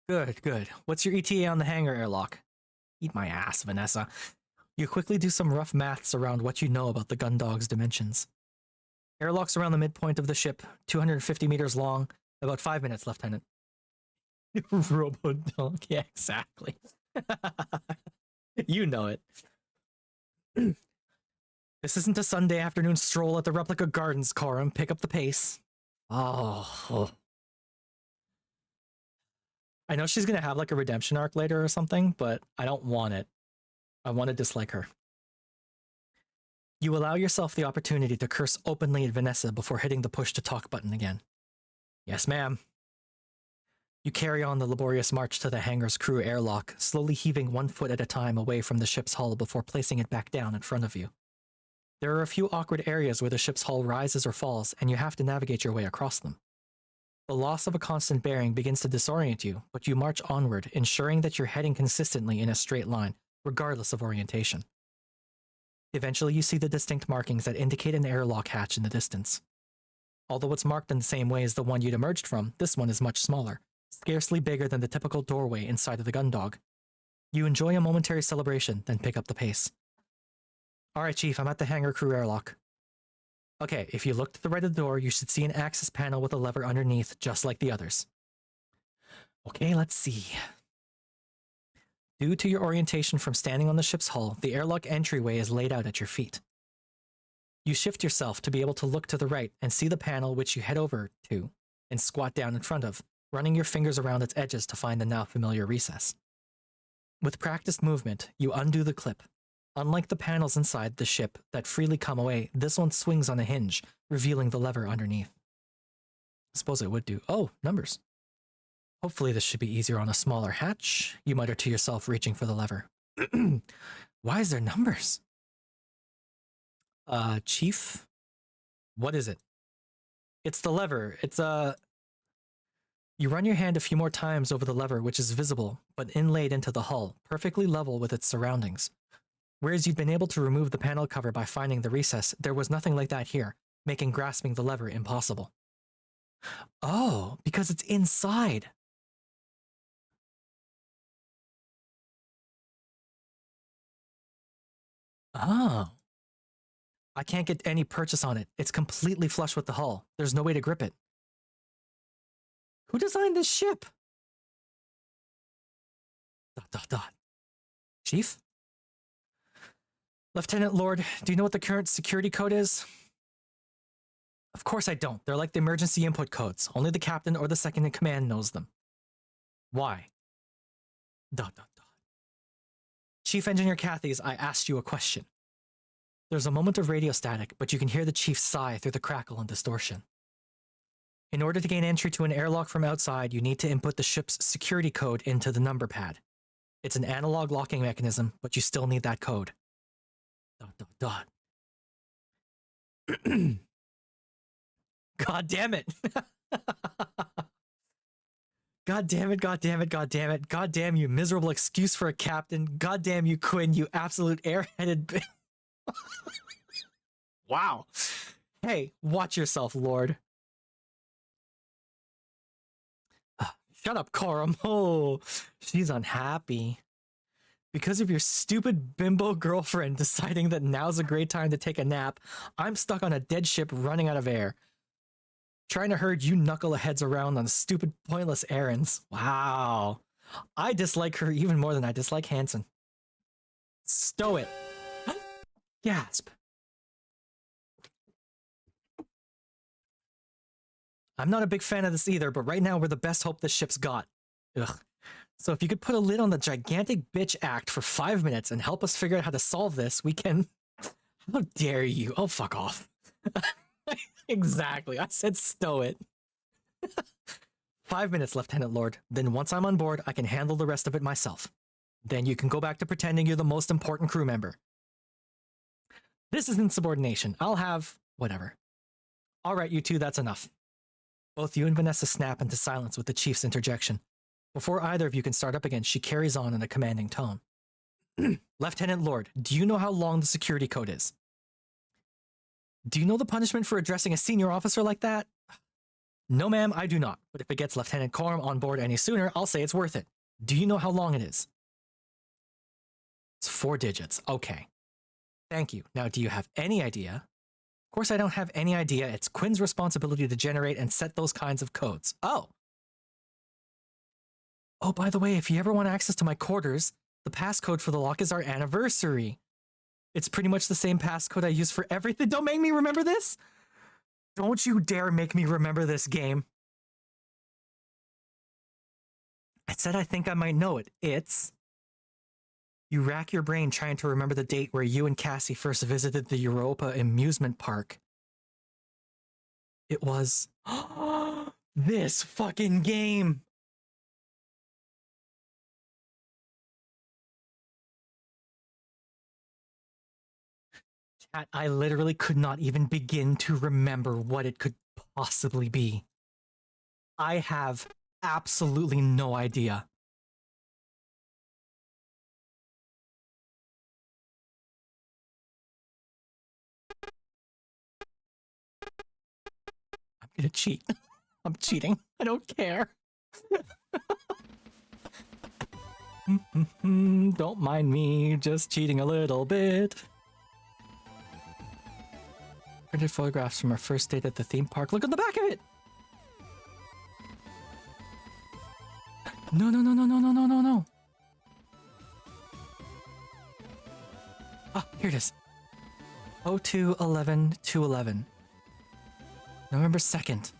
Good, good. What's your ETA on the hangar airlock? Eat my ass, Vanessa. You quickly do some rough maths around what you know about the Gundog's dimensions. Airlock's around the midpoint of the ship, 250 meters long, about 5 minutes, Lieutenant. Robo-dog, yeah, exactly. You know it. This isn't a Sunday afternoon stroll at the replica gardens, Coram. Pick up the pace. Oh. I know she's gonna have like a redemption arc later or something, but I don't want it. I want to dislike her. You allow yourself the opportunity to curse openly at Vanessa before hitting the push to talk button again. Yes, ma'am. You carry on the laborious march to the hangar's crew airlock, slowly heaving one foot at a time away from the ship's hull before placing it back down in front of you. There are a few awkward areas where the ship's hull rises or falls, and you have to navigate your way across them. The loss of a constant bearing begins to disorient you, but you march onward, ensuring that you're heading consistently in a straight line, regardless of orientation. Eventually, you see the distinct markings that indicate an airlock hatch in the distance. Although it's marked in the same way as the one you'd emerged from, this one is much smaller, scarcely bigger than the typical doorway inside of the Gundog. You enjoy a momentary celebration, then pick up the pace. Alright, Chief, I'm at the hangar crew airlock. Okay, if you look to the right of the door, you should see an access panel with a lever underneath, just like the others. Okay, let's see. Due to your orientation from standing on the ship's hull, the airlock entryway is laid out at your feet. You shift yourself to be able to look to the right and see the panel which you head over to and squat down in front of, running your fingers around its edges to find the now familiar recess. With practiced movement, you undo the clip. Unlike the panels inside the ship that freely come away, this one swings on a hinge, revealing the lever underneath. I suppose it would do. Oh, numbers. Hopefully this should be easier on a smaller hatch, you mutter to yourself, reaching for the lever. Why is there numbers? Chief? What is it? It's the lever. It's You run your hand a few more times over the lever, which is visible, but inlaid into the hull, perfectly level with its surroundings. Whereas you'd been able to remove the panel cover by finding the recess, there was nothing like that here, making grasping the lever impossible. Oh, because it's inside. Oh. I can't get any purchase on it. It's completely flush with the hull. There's no way to grip it. Who designed this ship? ... Chief? Lieutenant Lord, do you know what the current security code is? Of course I don't. They're like the emergency input codes. Only the captain or the second in command knows them. Why? ... Chief Engineer Cathy's, I asked you a question. There's a moment of radio static, but you can hear the chief sigh through the crackle and distortion. In order to gain entry to an airlock from outside, you need to input the ship's security code into the number pad. It's an analog locking mechanism, but you still need that code. God damn it. God damn it, god damn it, god damn it. God damn you, miserable excuse for a captain. God damn you, Quinn, you absolute airheaded Wow. Hey, watch yourself, Lord. Shut up, Corum. Oh, she's unhappy. Because of your stupid bimbo girlfriend deciding that now's a great time to take a nap, I'm stuck on a dead ship running out of air. Trying to herd you knuckleheads around on stupid, pointless errands. Wow. I dislike her even more than I dislike Hanson. Stow it. Gasp. I'm not a big fan of this either, but right now we're the best hope this ship's got. Ugh. So if you could put a lid on the gigantic bitch act for 5 minutes and help us figure out how to solve this, we can... How dare you? Oh, fuck off. Exactly. I said stow it. 5 minutes, Lieutenant Lord. Then once I'm on board, I can handle the rest of it myself. Then you can go back to pretending you're the most important crew member. This is insubordination. I'll have... whatever. Alright, you two, that's enough. Both you and Vanessa snap into silence with the Chief's interjection. Before either of you can start up again, she carries on in a commanding tone. Lieutenant Lord, do you know how long the security code is? Do you know the punishment for addressing a senior officer like that? No, ma'am, I do not. But if it gets Lieutenant Corum on board any sooner, I'll say it's worth it. Do you know how long it is? It's 4 digits. Okay. Thank you. Now, do you have any idea? Of course, I don't have any idea. It's Quinn's responsibility to generate and set those kinds of codes. Oh. Oh, by the way, if you ever want access to my quarters, the passcode for the lock is our anniversary. It's pretty much the same passcode I use for everything. Don't make me remember this! Don't you dare make me remember this game. I said I think I might know it. It's... You rack your brain trying to remember the date where you and Cassie first visited the Europa amusement park. It was... this fucking game! Chat, I literally could not even begin to remember what it could possibly be. I have absolutely no idea. I'm gonna cheat. I'm cheating. I don't care. Don't mind me, just cheating a little bit. Printed photographs from our first date at the theme park. Look at the back of it! No, no, no, no, no, no, no, no, no. Ah, here it is. 02/11/2/11. November 2nd.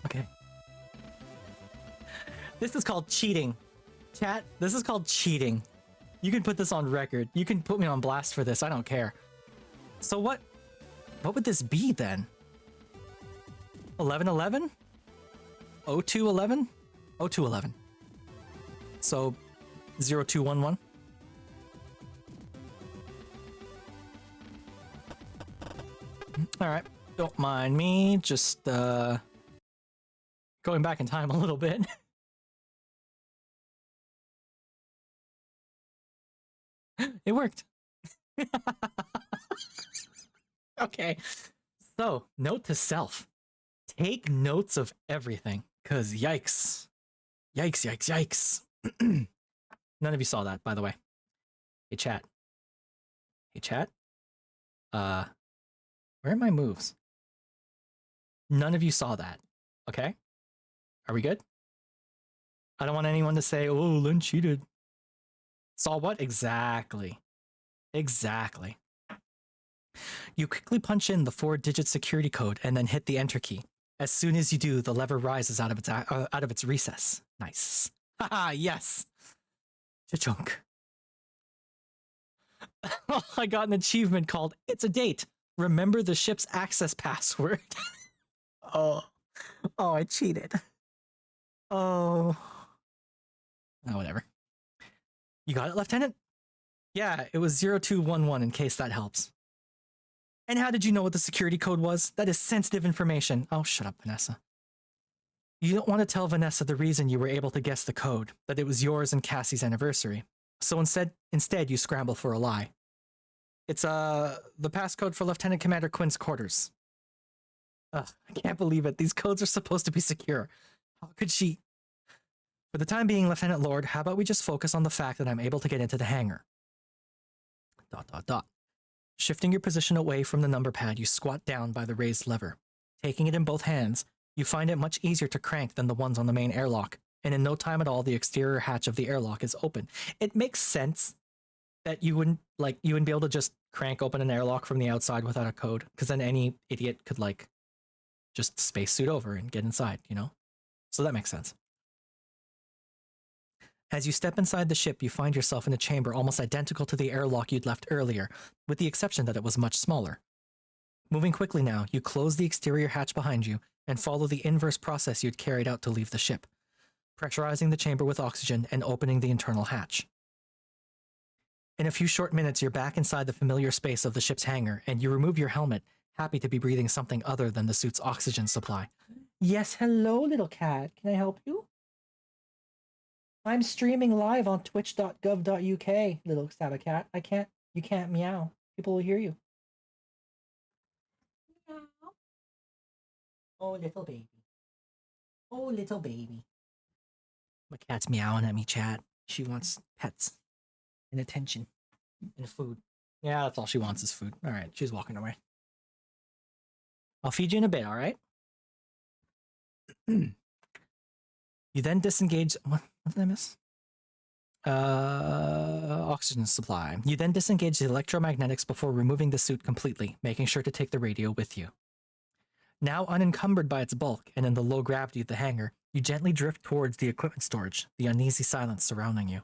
Okay. This is called cheating. Chat, this is called cheating. You can put this on record. You can put me on blast for this. I don't care. So what would this be then? 11/11? 02/11? 02/11. So 0211. All right. Don't mind me. Just going back in time a little bit. It worked. Okay. So, note to self. Take notes of everything. Because yikes. Yikes, yikes, yikes. None of you saw that, by the way. Hey, chat. Hey, chat. Where are my moves? None of you saw that. Okay? Are we good? I don't want anyone to say, oh, Lynn cheated. Saw what? Exactly. Exactly. You quickly punch in the 4-digit security code and then hit the enter key. As soon as you do, the lever rises out of its recess. Nice. Haha, yes. Cha-chunk. I got an achievement called It's a Date. Remember the ship's access password. Oh, I cheated. Oh, whatever. You got it, Lieutenant? Yeah, it was 0211 in case that helps. And how did you know what the security code was? That is sensitive information. Oh, shut up, Vanessa. You don't want to tell Vanessa the reason you were able to guess the code, that it was yours and Cassie's anniversary. So instead you scramble for a lie. It's the passcode for Lieutenant Commander Quinn's quarters. Ugh, I can't believe it. These codes are supposed to be secure. How could she? For the time being, Lieutenant Lord, how about we just focus on the fact that I'm able to get into the hangar? ... Shifting your position away from the number pad, you squat down by the raised lever. Taking it in both hands, you find it much easier to crank than the ones on the main airlock, and in no time at all, the exterior hatch of the airlock is open. It makes sense that you wouldn't be able to just crank open an airlock from the outside without a code, because then any idiot could just spacesuit over and get inside, you know? So that makes sense. As you step inside the ship, you find yourself in a chamber almost identical to the airlock you'd left earlier, with the exception that it was much smaller. Moving quickly now, you close the exterior hatch behind you and follow the inverse process you'd carried out to leave the ship, pressurizing the chamber with oxygen and opening the internal hatch. In a few short minutes, you're back inside the familiar space of the ship's hangar, and you remove your helmet, happy to be breathing something other than the suit's oxygen supply. Yes, hello, little cat. Can I help you? I'm streaming live on twitch.gov.uk, little Sabacat. You can't meow. People will hear you. Meow. Oh, little baby. Oh, little baby. My cat's meowing at me, chat. She wants pets and attention and food. Yeah, that's all she wants is food. All right, she's walking away. I'll feed you in a bit, all right? You then disengage... What did I miss? Oxygen supply. You then disengage the electromagnetics before removing the suit completely, making sure to take the radio with you. Now unencumbered by its bulk and in the low gravity of the hangar, you gently drift towards the equipment storage, the uneasy silence surrounding you.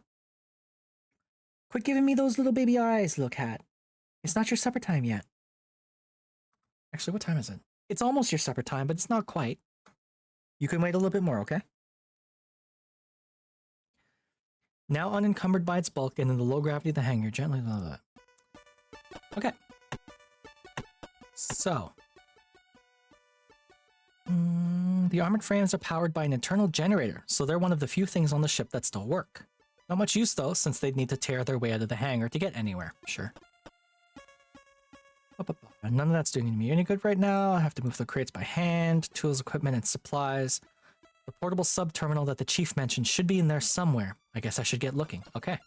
Quit giving me those little baby eyes, little cat. It's not your supper time yet. Actually, what time is it? It's almost your supper time, but it's not quite. You can wait a little bit more, okay? Now unencumbered by its bulk and in the low gravity of the hangar, gently... Okay. So... the armored frames are powered by an internal generator, so they're one of the few things on the ship that still work. Not much use, though, since they'd need to tear their way out of the hangar to get anywhere. Sure. None of that's doing me any good right now. I have to move the crates by hand, tools, equipment, and supplies. The portable sub-terminal that the chief mentioned should be in there somewhere. I guess I should get looking. Okay.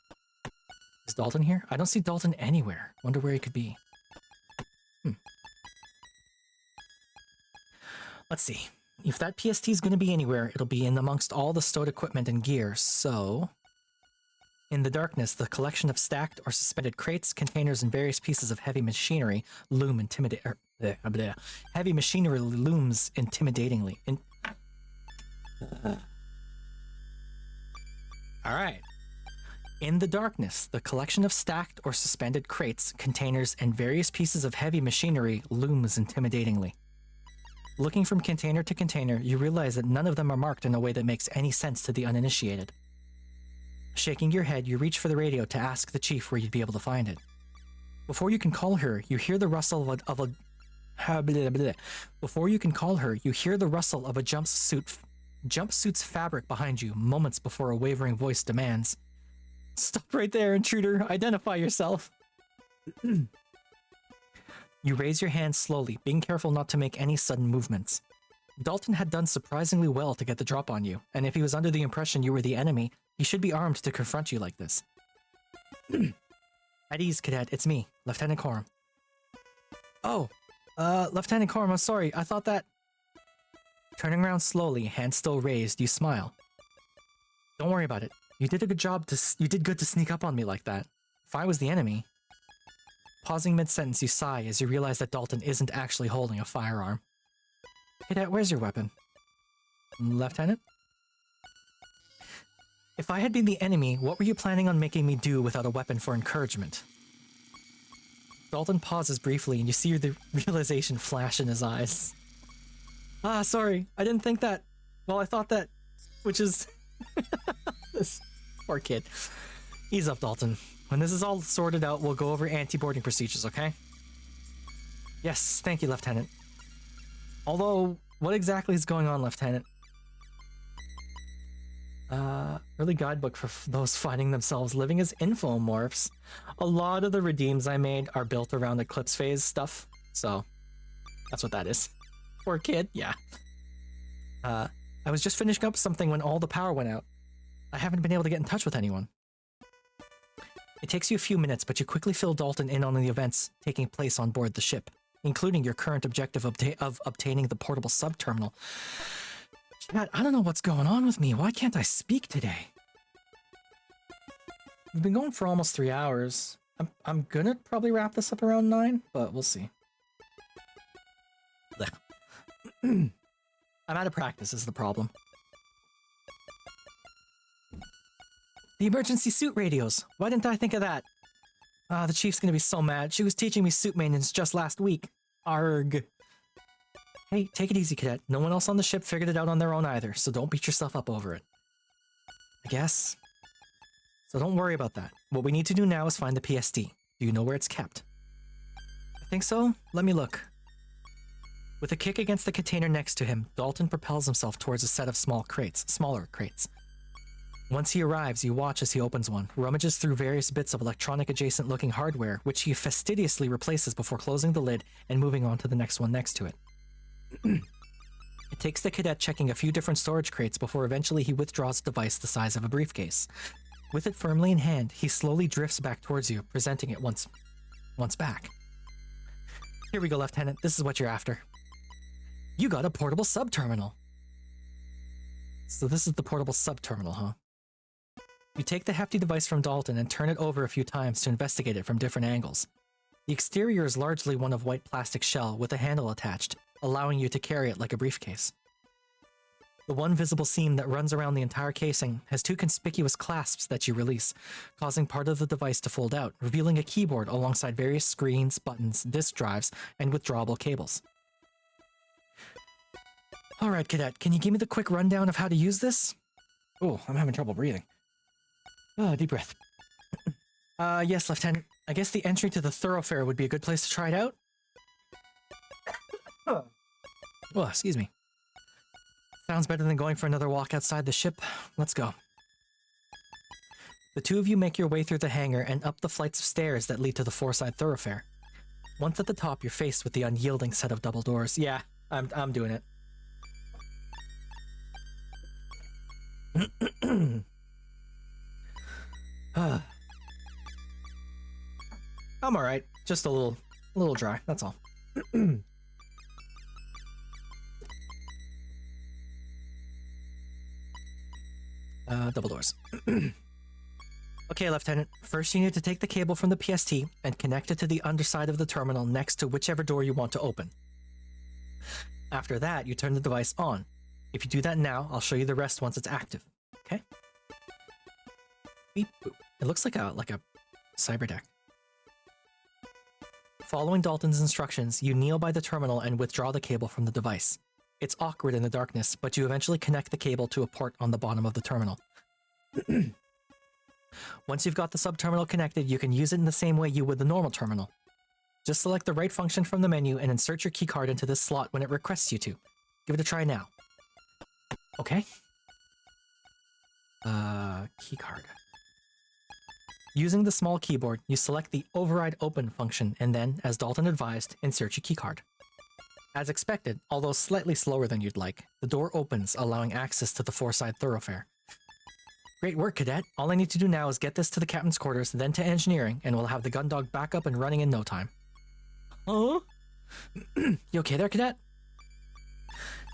Is Dalton here? I don't see Dalton anywhere. Wonder where he could be. Let's see. If that PST is going to be anywhere, it'll be in amongst all the stowed equipment and gear, so... In the darkness, the collection of stacked or suspended crates, containers, and various pieces of heavy machinery heavy machinery looms intimidatingly. Alright. In the darkness, the collection of stacked or suspended crates, containers, and various pieces of heavy machinery looms intimidatingly. Looking from container to container, you realize that none of them are marked in a way that makes any sense to the uninitiated. Shaking your head, you reach for the radio to ask the chief where you'd be able to find it. Before you can call her, you hear the rustle of a jumpsuit's fabric behind you, moments before a wavering voice demands, "Stop right there, intruder! Identify yourself!" You raise your hand slowly, being careful not to make any sudden movements. Dalton had done surprisingly well to get the drop on you, and if he was under the impression you were the enemy, he should be armed to confront you like this. At ease, cadet, it's me, Lieutenant Coram. Oh, Lieutenant Coram, I'm sorry, I thought that... Turning around slowly, hand still raised, you smile. Don't worry about it. You did good to sneak up on me like that. If I was the enemy... Pausing mid-sentence, you sigh as you realize that Dalton isn't actually holding a firearm. Cadet, where's your weapon? Lieutenant? If I had been the enemy, what were you planning on making me do without a weapon for encouragement? Dalton pauses briefly and you see the realization flash in his eyes. Ah, sorry, I didn't think that. Well, I thought that... Which is... This poor kid. Ease up, Dalton. When this is all sorted out, we'll go over anti-boarding procedures, okay? Yes, thank you, Lieutenant. Although, what exactly is going on, Lieutenant? Early guidebook for those finding themselves living as infomorphs. A lot of the redeems I made are built around Eclipse Phase stuff, so that's what that is. Poor kid, yeah. I was just finishing up something when all the power went out. I haven't been able to get in touch with anyone. It takes you a few minutes, but you quickly fill Dalton in on the events taking place on board the ship, including your current objective of obtaining the portable sub-terminal. Chat, I don't know what's going on with me. Why can't I speak today? We've been going for almost 3 hours. I'm gonna probably wrap this up around 9, but we'll see. I'm out of practice is the problem. The emergency suit radios. Why didn't I think of that? The chief's gonna be so mad. She was teaching me suit maintenance just last week. Arg. Hey, take it easy, Cadet. No one else on the ship figured it out on their own either, so don't beat yourself up over it. I guess. So don't worry about that. What we need to do now is find the PSD. Do you know where it's kept? I think so. Let me look. With a kick against the container next to him, Dalton propels himself towards a set of smaller crates. Once he arrives, you watch as he opens one, rummages through various bits of electronic adjacent looking hardware, which he fastidiously replaces before closing the lid and moving on to the next one next to it. It takes the cadet checking a few different storage crates before eventually he withdraws a device the size of a briefcase. With it firmly in hand, he slowly drifts back towards you, presenting it once back. Here we go, Lieutenant. This is what you're after. You got a portable sub-terminal. So this is the portable sub-terminal, huh? You take the hefty device from Dalton and turn it over a few times to investigate it from different angles. The exterior is largely one of white plastic shell with a handle attached, allowing you to carry it like a briefcase. The one visible seam that runs around the entire casing has two conspicuous clasps that you release, causing part of the device to fold out, revealing a keyboard alongside various screens, buttons, disk drives, and withdrawable cables. Alright, Cadet, can you give me the quick rundown of how to use this? Oh, I'm having trouble breathing. Deep breath. Yes, Lieutenant. I guess the entry to the thoroughfare would be a good place to try it out. Oh, excuse me. Sounds better than going for another walk outside the ship. Let's go. The two of you make your way through the hangar and up the flights of stairs that lead to the four-side thoroughfare. Once at the top, you're faced with the unyielding set of double doors. Yeah, I'm doing it. I'm alright. Just a little dry, that's all. Double doors. Okay, Lieutenant. First you need to take the cable from the PST and connect it to the underside of the terminal next to whichever door you want to open. After that, you turn the device on. If you do that now, I'll show you the rest once it's active. Okay? Beep boop. It looks like a cyber deck. Following Dalton's instructions, you kneel by the terminal and withdraw the cable from the device. It's awkward in the darkness, but you eventually connect the cable to a port on the bottom of the terminal. Once you've got the sub-terminal connected, you can use it in the same way you would the normal terminal. Just select the right function from the menu and insert your keycard into this slot when it requests you to. Give it a try now. Okay. Keycard. Using the small keyboard, you select the Override Open function and then, as Dalton advised, insert your keycard. As expected, although slightly slower than you'd like, the door opens, allowing access to the four-side thoroughfare. Great work, Cadet. All I need to do now is get this to the captain's quarters, then to engineering, and we'll have the gun dog back up and running in no time. Huh? You okay there, Cadet?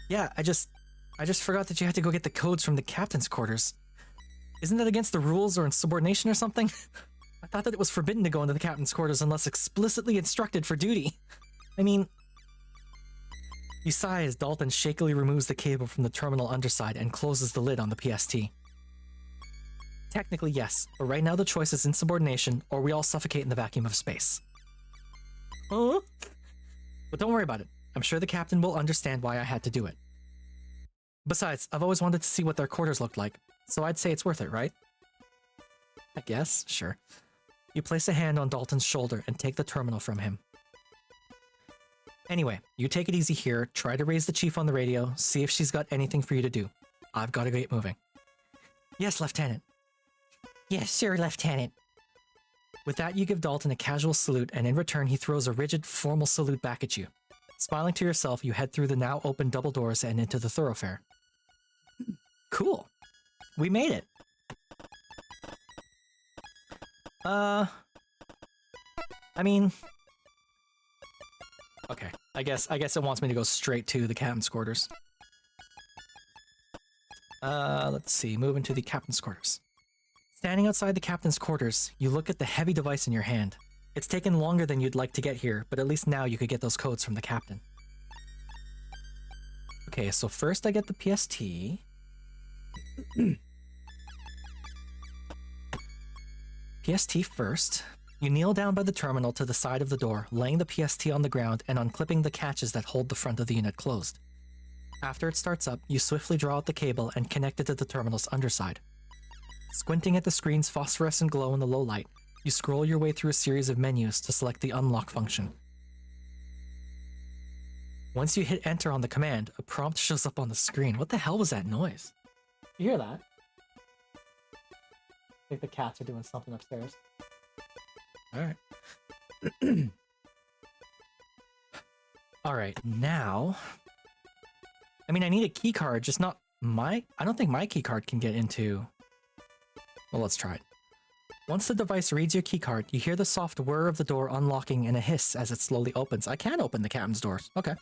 Yeah, I just forgot that you had to go get the codes from the captain's quarters. Isn't that against the rules or insubordination or something? I thought that it was forbidden to go into the captain's quarters unless explicitly instructed for duty. I mean... You sigh as Dalton shakily removes the cable from the terminal underside and closes the lid on the PST. Technically, yes, but right now the choice is insubordination, or we all suffocate in the vacuum of space. Huh? But don't worry about it. I'm sure the captain will understand why I had to do it. Besides, I've always wanted to see what their quarters looked like, so I'd say it's worth it, right? I guess, sure. You place a hand on Dalton's shoulder and take the terminal from him. Anyway, you take it easy here, try to raise the chief on the radio, see if she's got anything for you to do. I've got to get moving. Yes, Lieutenant. Yes, sir, Lieutenant. With that, you give Dalton a casual salute, and in return, he throws a rigid, formal salute back at you. Smiling to yourself, you head through the now open double doors and into the thoroughfare. Cool. We made it. I mean... Okay, I guess it wants me to go straight to the captain's quarters. Let's see, move into the captain's quarters. Standing outside the captain's quarters, you look at the heavy device in your hand. It's taken longer than you'd like to get here, but at least now you could get those codes from the captain. Okay, so first I get the PST. PST first. You kneel down by the terminal to the side of the door, laying the PST on the ground and unclipping the catches that hold the front of the unit closed. After it starts up, you swiftly draw out the cable and connect it to the terminal's underside. Squinting at the screen's phosphorescent glow in the low light, you scroll your way through a series of menus to select the unlock function. Once you hit enter on the command, a prompt shows up on the screen. What the hell was that noise? You hear that? I think the cats are doing something upstairs. Alright. Alright, now... I mean, I need a key card, just not my... I don't think my key card can get into... Well, let's try it. Once the device reads your key card, you hear the soft whir of the door unlocking and a hiss as it slowly opens. I can open the captain's doors. Okay.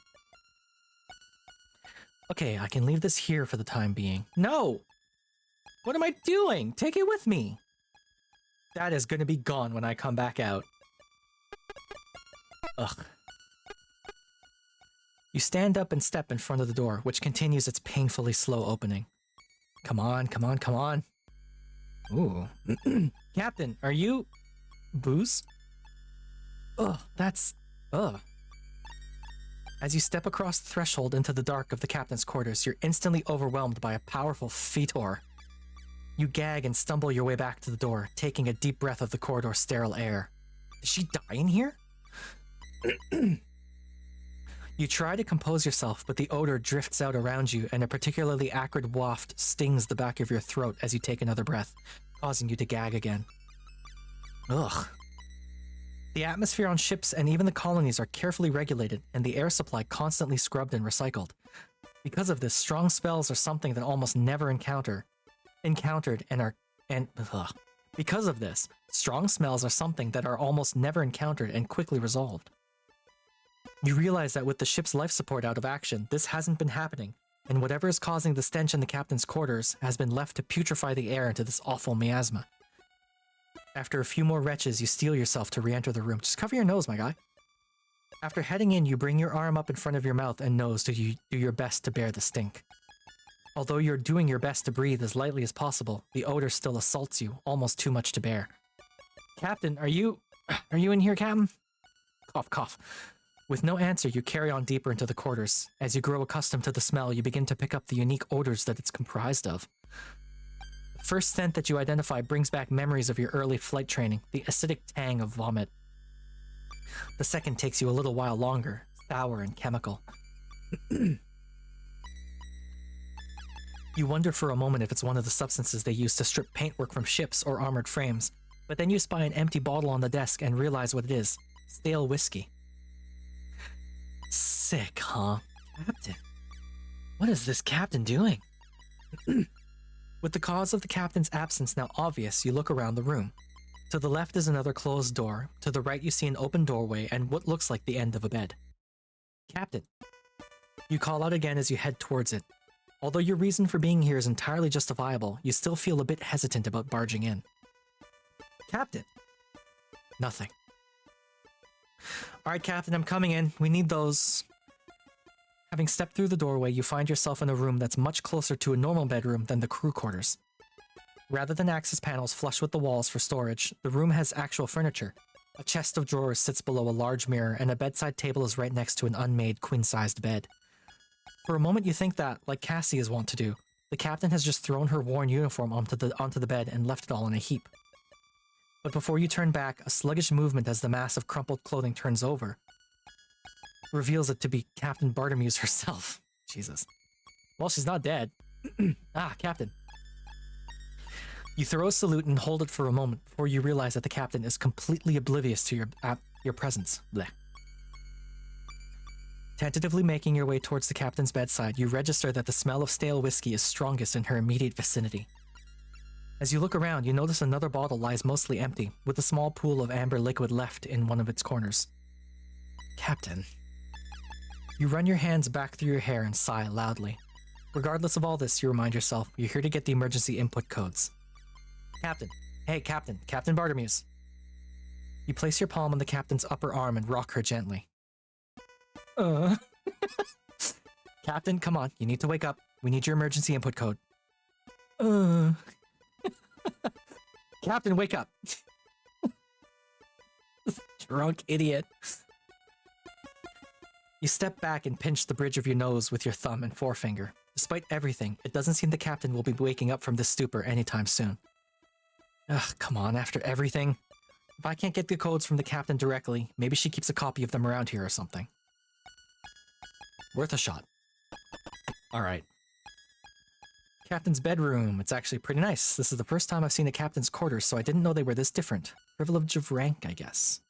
Okay, I can leave this here for the time being. No! What am I doing? Take it with me! That is gonna be gone when I come back out. Ugh. You stand up and step in front of the door, which continues its painfully slow opening. Come on, come on, come on. Ooh. Captain, are you... Booze? Ugh, that's... Ugh. As you step across the threshold into the dark of the captain's quarters, you're instantly overwhelmed by a powerful fetor. You gag and stumble your way back to the door, taking a deep breath of the corridor's sterile air. Did she die in here? You try to compose yourself, but the odor drifts out around you, and a particularly acrid waft stings the back of your throat as you take another breath, causing you to gag again. Ugh. The atmosphere on ships and even the colonies are carefully regulated, and the air supply constantly scrubbed and recycled. Because of this, strong spells are something that almost never encountered and are because of this, strong smells are something that are almost never encountered and quickly resolved. You realize that with the ship's life support out of action, this hasn't been happening, and whatever is causing the stench in the captain's quarters has been left to putrefy the air into this awful miasma. After a few more retches, you steel yourself to re-enter the room. Just cover your nose, my guy. After heading in, you bring your arm up in front of your mouth and nose to do your best to bear the stink. Although you're doing your best to breathe as lightly as possible, the odor still assaults you, almost too much to bear. Captain, are you in here, Captain? Cough, cough. With no answer, you carry on deeper into the quarters. As you grow accustomed to the smell, you begin to pick up the unique odors that it's comprised of. The first scent that you identify brings back memories of your early flight training, the acidic tang of vomit. The second takes you a little while longer, sour and chemical. You wonder for a moment if it's one of the substances they use to strip paintwork from ships or armored frames, but then you spy an empty bottle on the desk and realize what it is. Stale whiskey. Sick, huh? Captain. What is this captain doing? With the cause of the captain's absence now obvious, you look around the room. To the left is another closed door. To the right you see an open doorway and what looks like the end of a bed. Captain. You call out again as you head towards it. Although your reason for being here is entirely justifiable, you still feel a bit hesitant about barging in. Captain. Nothing. Alright, Captain, I'm coming in. We need those. Having stepped through the doorway, you find yourself in a room that's much closer to a normal bedroom than the crew quarters. Rather than access panels flush with the walls for storage, the room has actual furniture. A chest of drawers sits below a large mirror, and a bedside table is right next to an unmade queen-sized bed. For a moment you think that, like Cassie is wont to do, the captain has just thrown her worn uniform onto the bed and left it all in a heap. But before you turn back, a sluggish movement as the mass of crumpled clothing turns over. reveals it to be Captain Bartomuse herself. Jesus. Well, she's not dead. Ah, Captain. You throw a salute and hold it for a moment before you realize that the captain is completely oblivious to your presence. Blech. Tentatively making your way towards the captain's bedside, you register that the smell of stale whiskey is strongest in her immediate vicinity. As you look around, you notice another bottle lies mostly empty, with a small pool of amber liquid left in one of its corners. Captain. You run your hands back through your hair and sigh loudly. Regardless of all this, you remind yourself you're here to get the emergency input codes. Captain. Hey, Captain. Captain Bartomuse. You place your palm on the captain's upper arm and rock her gently. Captain, come on. You need to wake up. We need your emergency input code. Captain, wake up. Drunk idiot. You step back and pinch the bridge of your nose with your thumb and forefinger. Despite everything, it doesn't seem the captain will be waking up from this stupor anytime soon. Ugh, come on, after everything. If I can't get the codes from the captain directly, maybe she keeps a copy of them around here or something. Worth a shot. Alright. Captain's bedroom. It's actually pretty nice. This is the first time I've seen a captain's quarters, so I didn't know they were this different. Privilege of rank, I guess.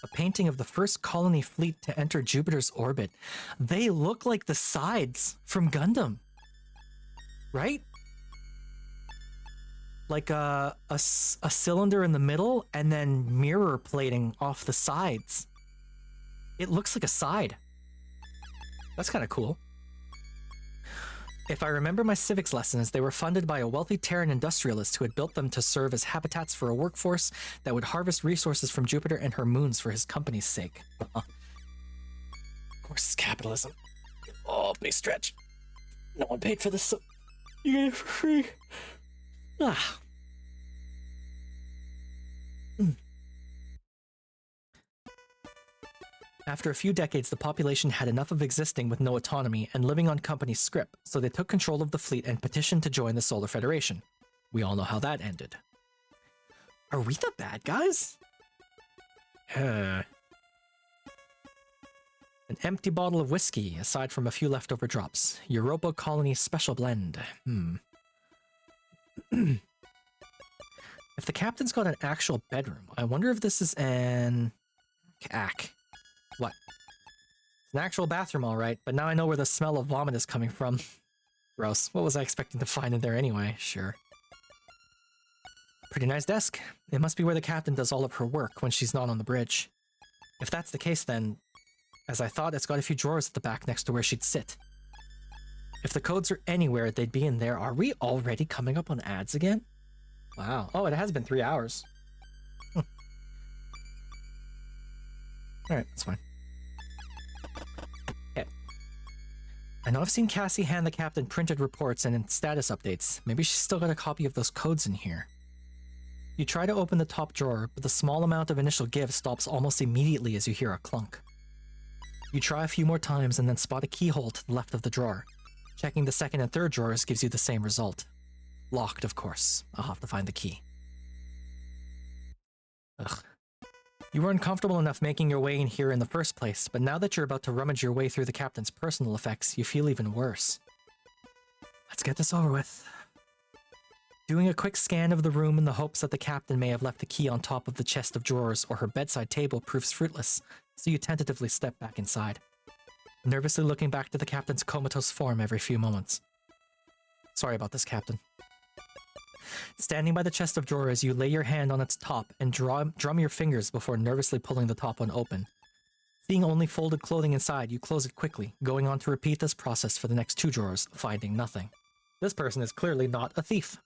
A painting of the first colony fleet to enter Jupiter's orbit. They look like the sides from Gundam. Right? Like a cylinder in the middle and then mirror plating off the sides. It looks like a side. That's kind of cool. If I remember my civics lessons, they were funded by a wealthy Terran industrialist who had built them to serve as habitats for a workforce that would harvest resources from Jupiter and her moons for his company's sake. Of course, it's capitalism. Oh, big stretch. No one paid for this, so you get it for free. Ah. After a few decades, the population had enough of existing with no autonomy and living on company scrip, so they took control of the fleet and petitioned to join the Solar Federation. We all know how that ended. Are we the bad guys? An empty bottle of whiskey, aside from a few leftover drops. Europa Colony Special Blend. If the captain's got an actual bedroom, I wonder if this is an... What? It's an actual bathroom, all right, but now I know where the smell of vomit is coming from. Gross. What was I expecting to find in there anyway? Sure. Pretty nice desk. It must be where the captain does all of her work when she's not on the bridge. If that's the case, then, as I thought, it's got a few drawers at the back next to where she'd sit. If the codes are anywhere, they'd be in there. Are we already coming up on ads again? Wow. Oh, it has been 3 hours. Alright, that's fine. Okay. I know I've seen Cassie hand the captain printed reports and status updates. Maybe she's still got a copy of those codes in here. You try to open the top drawer, but the small amount of initial give stops almost immediately as you hear a clunk. You try a few more times and then spot a keyhole to the left of the drawer. Checking the second and third drawers gives you the same result. Locked, of course. I'll have to find the key. Ugh. You were uncomfortable enough making your way in here in the first place, but now that you're about to rummage your way through the captain's personal effects, you feel even worse. Let's get this over with. Doing a quick scan of the room in the hopes that the captain may have left the key on top of the chest of drawers or her bedside table proves fruitless, so you tentatively step back inside, nervously looking back to the captain's comatose form every few moments. Sorry about this, Captain. Standing by the chest of drawers, you lay your hand on its top and drum your fingers before nervously pulling the top one open. Seeing only folded clothing inside, you close it quickly, going on to repeat this process for the next 2 drawers, finding nothing. This person is clearly not a thief.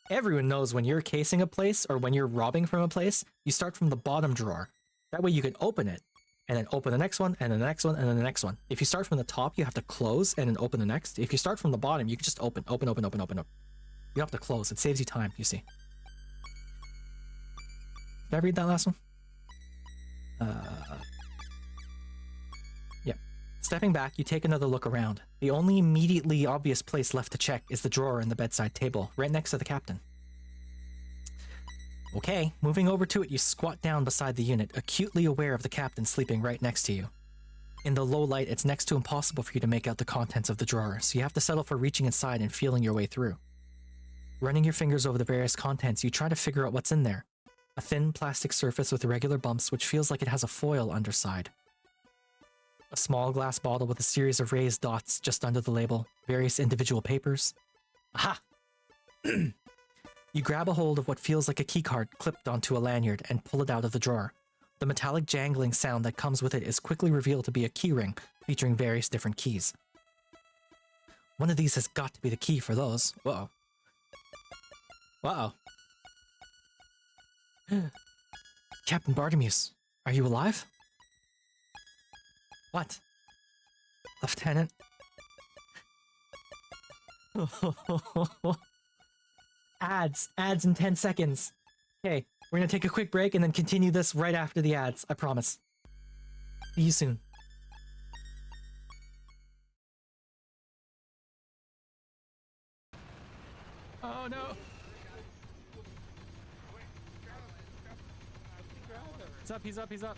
Everyone knows when you're casing a place or when you're robbing from a place, you start from the bottom drawer. That way you can open it, and then open the next one, and then the next one, and then the next one. If you start from the top, you have to close and then open the next. If you start from the bottom, you can just open. You don't have to close. It saves you time, you see. Did I read that last one? Yep. Stepping back, you take another look around. The only immediately obvious place left to check is the drawer in the bedside table, right next to the captain. Okay, moving over to it, you squat down beside the unit, acutely aware of the captain sleeping right next to you. In the low light, it's next to impossible for you to make out the contents of the drawer, so you have to settle for reaching inside and feeling your way through. Running your fingers over the various contents, you try to figure out what's in there. A thin plastic surface with irregular bumps which feels like it has a foil underside. A small glass bottle with a series of raised dots just under the label, various individual papers. Aha! You grab a hold of what feels like a keycard clipped onto a lanyard and pull it out of the drawer. The metallic jangling sound that comes with it is quickly revealed to be a keyring featuring various different keys. One of these has got to be the key for those. Whoa. Wow. Captain Bartimeus, are you alive? What? Lieutenant? Ads in 10 seconds. Okay, we're gonna take a quick break and then continue this right after the ads, I promise. See you soon. Oh no! He's up. He's not.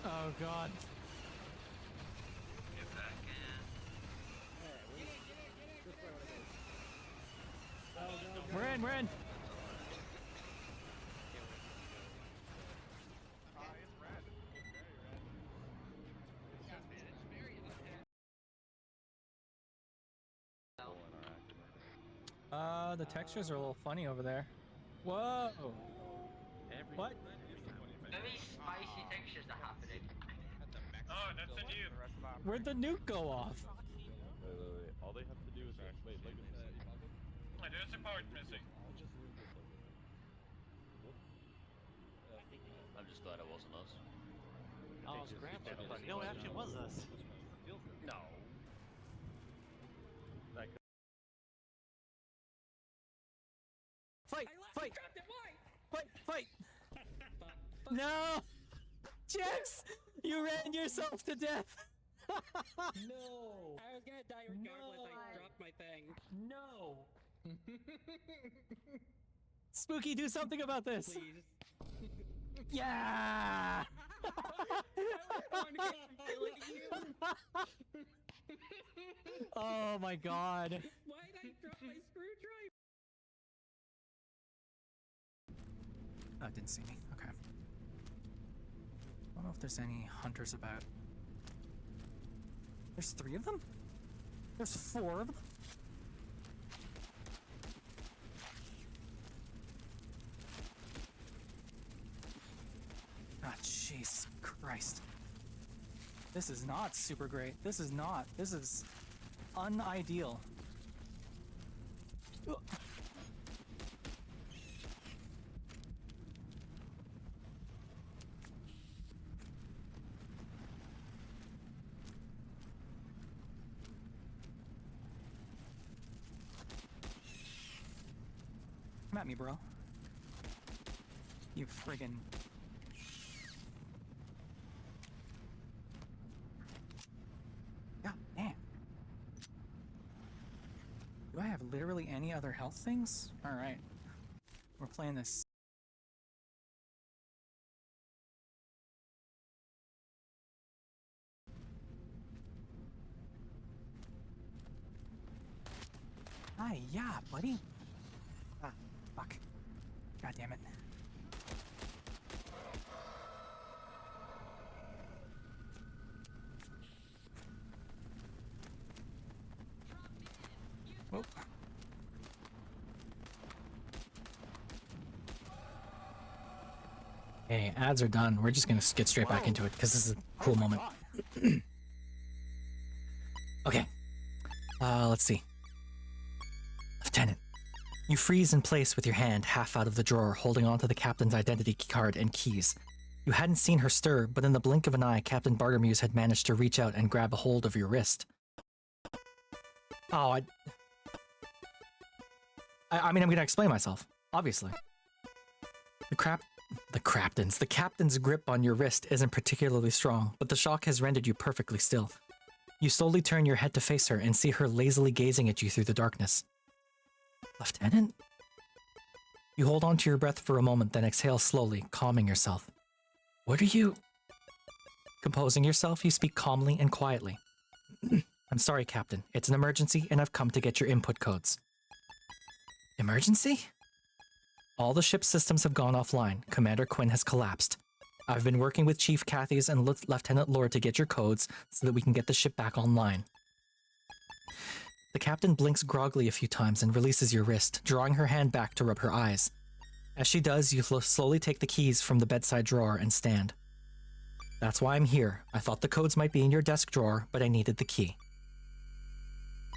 Oh god. Get back in. We're in. The textures are a little funny over there. Whoa! What? Very spicy textures are happening. Oh, that's a dude. Where'd the nuke go off? Wait. All they have to do is wait, look at this. There's a part missing. I'm just glad it wasn't us. Oh, it was Grandpa. No, it actually was us. No. Fight! No! James! You ran yourself to death! No! I was gonna die regardless, I dropped my thing. No! Spooky, do something about this! Please. Yeah! Oh my god. Why did I drop my screwdriver? Oh, didn't see me. Okay. I don't know if there's any hunters about. There's 3 of them? There's 4 of them? Ah, Jesus Christ. This is not super great. This is not. This is unideal. Ugh. Come at me, bro. You friggin'. God damn. Do I have literally any other health things? Alright. We're playing this. Hi, yeah, buddy. Ah, fuck. God damn it. Whoop. Hey, ads are done. We're just gonna get straight back into it because this is a cool moment. Okay. Let's see. Lieutenant, you freeze in place with your hand half out of the drawer, holding onto the captain's identity card and keys. You hadn't seen her stir, but in the blink of an eye, Captain Bartimeus had managed to reach out and grab a hold of your wrist. Oh, I mean, I'm gonna explain myself, obviously. The captain's grip on your wrist isn't particularly strong, but the shock has rendered you perfectly still. You slowly turn your head to face her and see her lazily gazing at you through the darkness. Lieutenant? You hold on to your breath for a moment, then exhale slowly, calming yourself. What are you... Composing yourself, you speak calmly and quietly. I'm sorry, Captain. It's an emergency, and I've come to get your input codes. Emergency? All the ship's systems have gone offline. Commander Quinn has collapsed. I've been working with Chief Cathy's and Lieutenant Lord to get your codes so that we can get the ship back online. The captain blinks groggily a few times and releases your wrist, drawing her hand back to rub her eyes. As she does, you slowly take the keys from the bedside drawer and stand. That's why I'm here. I thought the codes might be in your desk drawer, but I needed the key.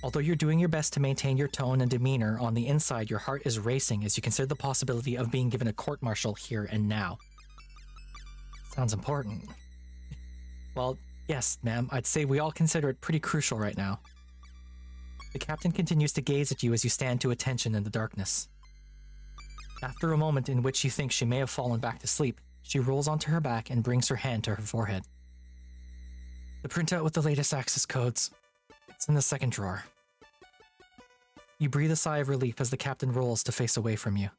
Although you're doing your best to maintain your tone and demeanor, on the inside your heart is racing as you consider the possibility of being given a court-martial here and now. Sounds important. Well, yes, ma'am, I'd say we all consider it pretty crucial right now. The captain continues to gaze at you as you stand to attention in the darkness. After a moment in which you think she may have fallen back to sleep, she rolls onto her back and brings her hand to her forehead. The printout with the latest access codes. It's in the second drawer. You breathe a sigh of relief as the captain rolls to face away from you.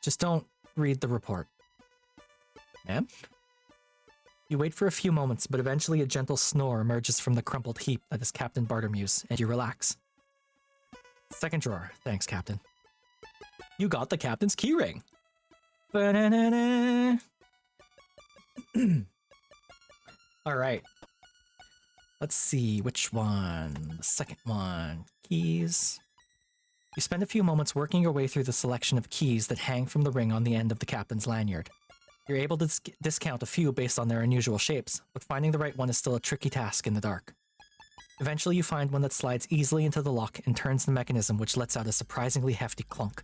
Just don't read the report. Ma'am? You wait for a few moments, but eventually a gentle snore emerges from the crumpled heap that is Captain Bartermew's, and you relax. Second drawer. Thanks, Captain. You got the captain's keyring! Ba-na-na-na. Alright. Let's see, which one? The second one. Keys. You spend a few moments working your way through the selection of keys that hang from the ring on the end of the captain's lanyard. You're able to discount a few based on their unusual shapes, but finding the right one is still a tricky task in the dark. Eventually you find one that slides easily into the lock and turns the mechanism, which lets out a surprisingly hefty clunk.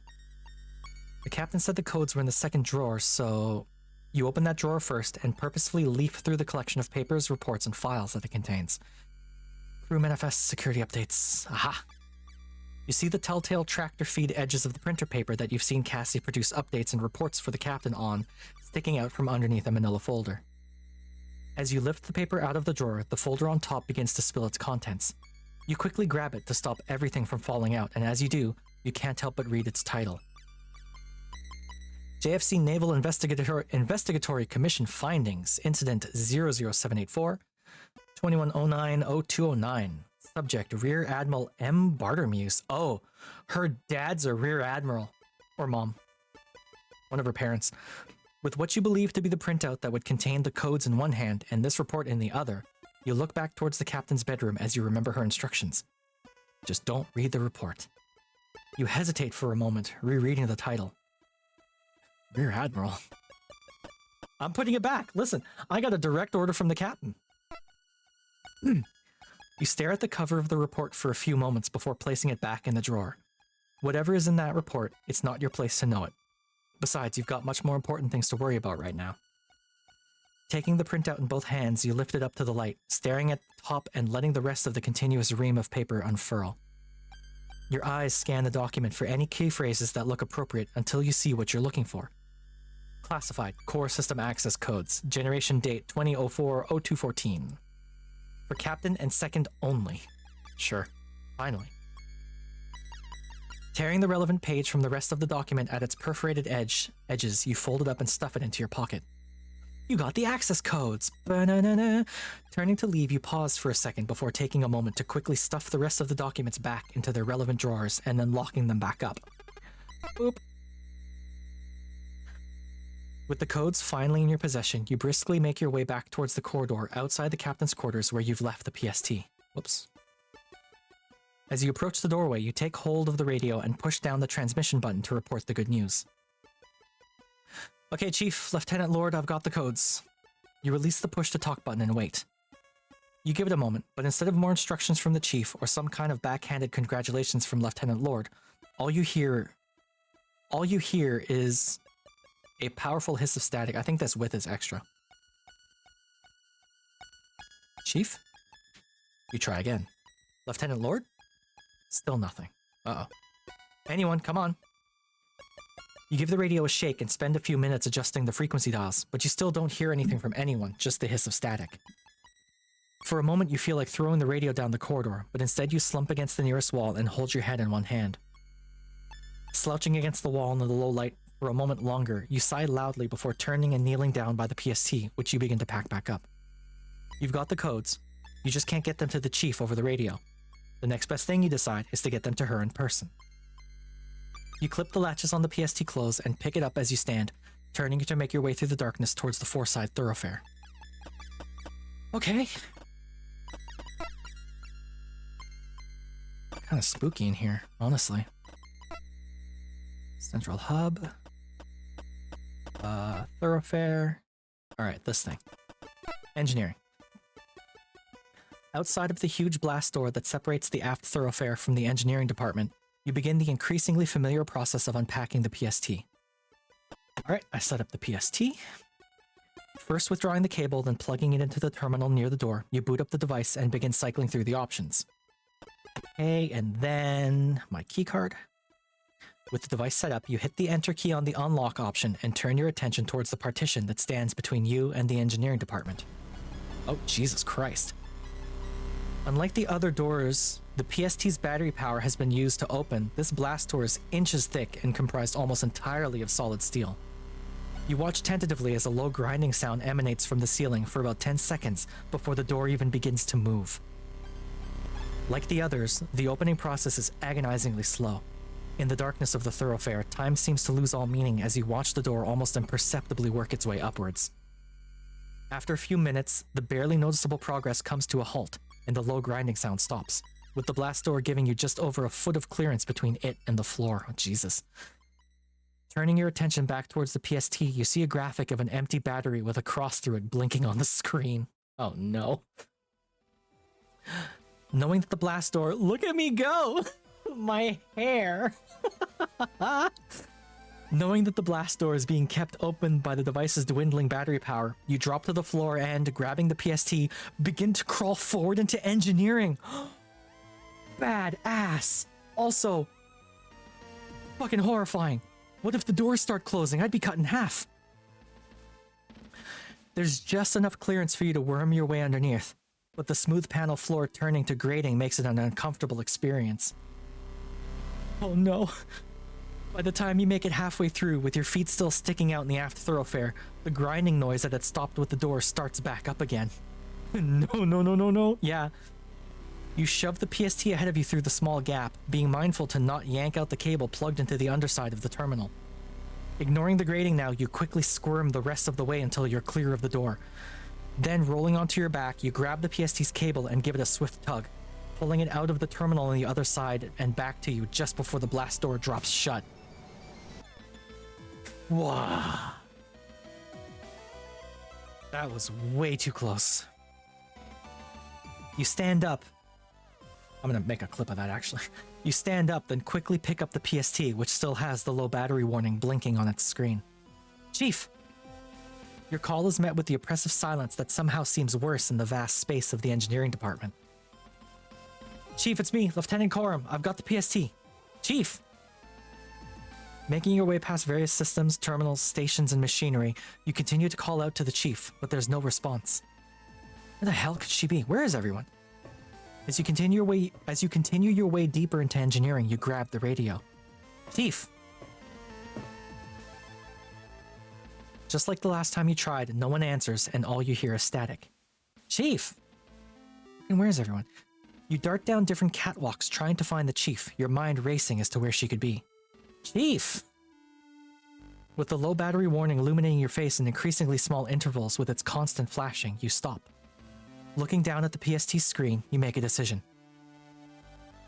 The captain said the codes were in the second drawer, so you open that drawer first and purposefully leaf through the collection of papers, reports, and files that it contains. Crew manifests, security updates. Aha! You see the telltale tractor feed edges of the printer paper that you've seen Cassie produce updates and reports for the captain on, sticking out from underneath a manila folder. As you lift the paper out of the drawer, the folder on top begins to spill its contents. You quickly grab it to stop everything from falling out, and as you do, you can't help but read its title. JFC Naval Investigatory Commission Findings, Incident 00784, 2109-0209. Subject, Rear Admiral M. Bartermuse. Oh, her dad's a Rear Admiral. Or mom. One of her parents. With what you believe to be the printout that would contain the codes in one hand and this report in the other, you look back towards the captain's bedroom as you remember her instructions. Just don't read the report. You hesitate for a moment, rereading the title. Rear Admiral. I'm putting it back. Listen, I got a direct order from the captain. You stare at the cover of the report for a few moments before placing it back in the drawer. Whatever is in that report, it's not your place to know it. Besides, you've got much more important things to worry about right now. Taking the printout in both hands, you lift it up to the light, staring at the top and letting the rest of the continuous ream of paper unfurl. Your eyes scan the document for any key phrases that look appropriate until you see what you're looking for. Classified Core System Access Codes, Generation Date 2004-0214. For Captain and Second only. Sure. Finally. Tearing the relevant page from the rest of the document at its perforated edges, you fold it up and stuff it into your pocket. You got the access codes! Ba-na-na-na. Turning to leave, you pause for a second before taking a moment to quickly stuff the rest of the documents back into their relevant drawers and then locking them back up. Boop. With the codes finally in your possession, you briskly make your way back towards the corridor outside the captain's quarters where you've left the PST. Whoops. As you approach the doorway, you take hold of the radio and push down the transmission button to report the good news. Okay, Chief, Lieutenant Lord, I've got the codes. You release the push-to-talk button and wait. You give it a moment, but instead of more instructions from the Chief or some kind of backhanded congratulations from Lieutenant Lord, all you hear is a powerful hiss of static. I think this width is extra. Chief? You try again. Lieutenant Lord? Still nothing. Uh-oh. Anyone, come on. You give the radio a shake and spend a few minutes adjusting the frequency dials, but you still don't hear anything from anyone, just the hiss of static. For a moment you feel like throwing the radio down the corridor, but instead you slump against the nearest wall and hold your head in one hand. Slouching against the wall in the low light for a moment longer, you sigh loudly before turning and kneeling down by the PST, which you begin to pack back up. You've got the codes. You just can't get them to the chief over the radio. The next best thing you decide is to get them to her in person. You clip the latches on the PST close and pick it up as you stand, turning to make your way through the darkness towards the four-side thoroughfare. Okay. Kind of spooky in here, honestly. Central hub. Thoroughfare. Alright, this thing. Engineering. Outside of the huge blast door that separates the aft thoroughfare from the engineering department, you begin the increasingly familiar process of unpacking the PST. Alright, I set up the PST. First withdrawing the cable, then plugging it into the terminal near the door, you boot up the device and begin cycling through the options. Okay, and then my keycard. With the device set up, you hit the enter key on the unlock option and turn your attention towards the partition that stands between you and the engineering department. Oh, Jesus Christ. Unlike the other doors, the PST's battery power has been used to open. This blast door is inches thick and comprised almost entirely of solid steel. You watch tentatively as a low grinding sound emanates from the ceiling for about 10 seconds before the door even begins to move. Like the others, the opening process is agonizingly slow. In the darkness of the thoroughfare, time seems to lose all meaning as you watch the door almost imperceptibly work its way upwards. After a few minutes, the barely noticeable progress comes to a halt, and the low grinding sound stops, with the blast door giving you just over a foot of clearance between it and the floor. Oh, Jesus. Turning your attention back towards the PST, you see a graphic of an empty battery with a cross through it blinking on the screen. Oh no. Knowing that the blast door— look at me go! My hair! Knowing that the blast door is being kept open by the device's dwindling battery power, you drop to the floor and, grabbing the PST, begin to crawl forward into engineering. Badass! Also, fucking horrifying. What if the doors start closing? I'd be cut in half. There's just enough clearance for you to worm your way underneath, but the smooth panel floor turning to grating makes it an uncomfortable experience. Oh no. By the time you make it halfway through, with your feet still sticking out in the aft thoroughfare, the grinding noise that had stopped with the door starts back up again. No. Yeah. You shove the PST ahead of you through the small gap, being mindful to not yank out the cable plugged into the underside of the terminal. Ignoring the grating now, you quickly squirm the rest of the way until you're clear of the door. Then, rolling onto your back, you grab the PST's cable and give it a swift tug, pulling it out of the terminal on the other side and back to you just before the blast door drops shut. Wow. That was way too close. You stand up. I'm gonna make a clip of that, actually. You stand up, then quickly pick up the PST, which still has the low battery warning blinking on its screen. Chief! Your call is met with the oppressive silence that somehow seems worse in the vast space of the engineering department. Chief, it's me, Lieutenant Coram. I've got the PST. Chief! Making your way past various systems, terminals, stations, and machinery, you continue to call out to the chief, but there's no response. Where the hell could she be? Where is everyone? As you continue your way deeper into engineering, you grab the radio. Chief! Just like the last time you tried, no one answers, and all you hear is static. Chief! And where is everyone? You dart down different catwalks trying to find the chief, your mind racing as to where she could be. Chief! With the low battery warning illuminating your face in increasingly small intervals with its constant flashing, you stop. Looking down at the PST screen, you make a decision.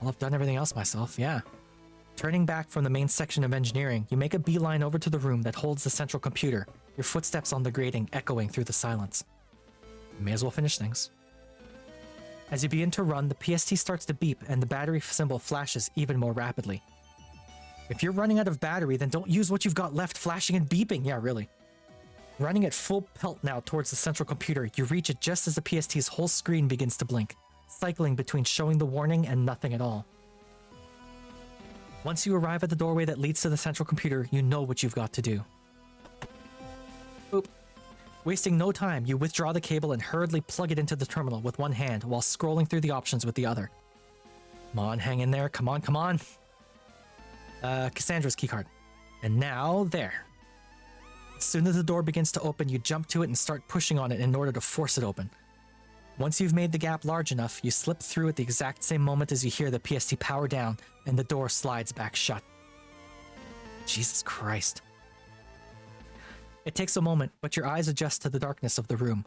Well, I've done everything else myself, yeah. Turning back from the main section of engineering, you make a beeline over to the room that holds the central computer, your footsteps on the grating echoing through the silence. You may as well finish things. As you begin to run, the PST starts to beep and the battery symbol flashes even more rapidly. If you're running out of battery, then don't use what you've got left flashing and beeping, yeah, really. Running at full pelt now towards the central computer, you reach it just as the PST's whole screen begins to blink, cycling between showing the warning and nothing at all. Once you arrive at the doorway that leads to the central computer, you know what you've got to do. Boop. Wasting no time, you withdraw the cable and hurriedly plug it into the terminal with one hand while scrolling through the options with the other. Come on, hang in there, come on, come on. Cassandra's keycard. And now, there. As soon as the door begins to open, you jump to it and start pushing on it in order to force it open. Once you've made the gap large enough, you slip through at the exact same moment as you hear the PST power down and the door slides back shut. Jesus Christ. It takes a moment, but your eyes adjust to the darkness of the room.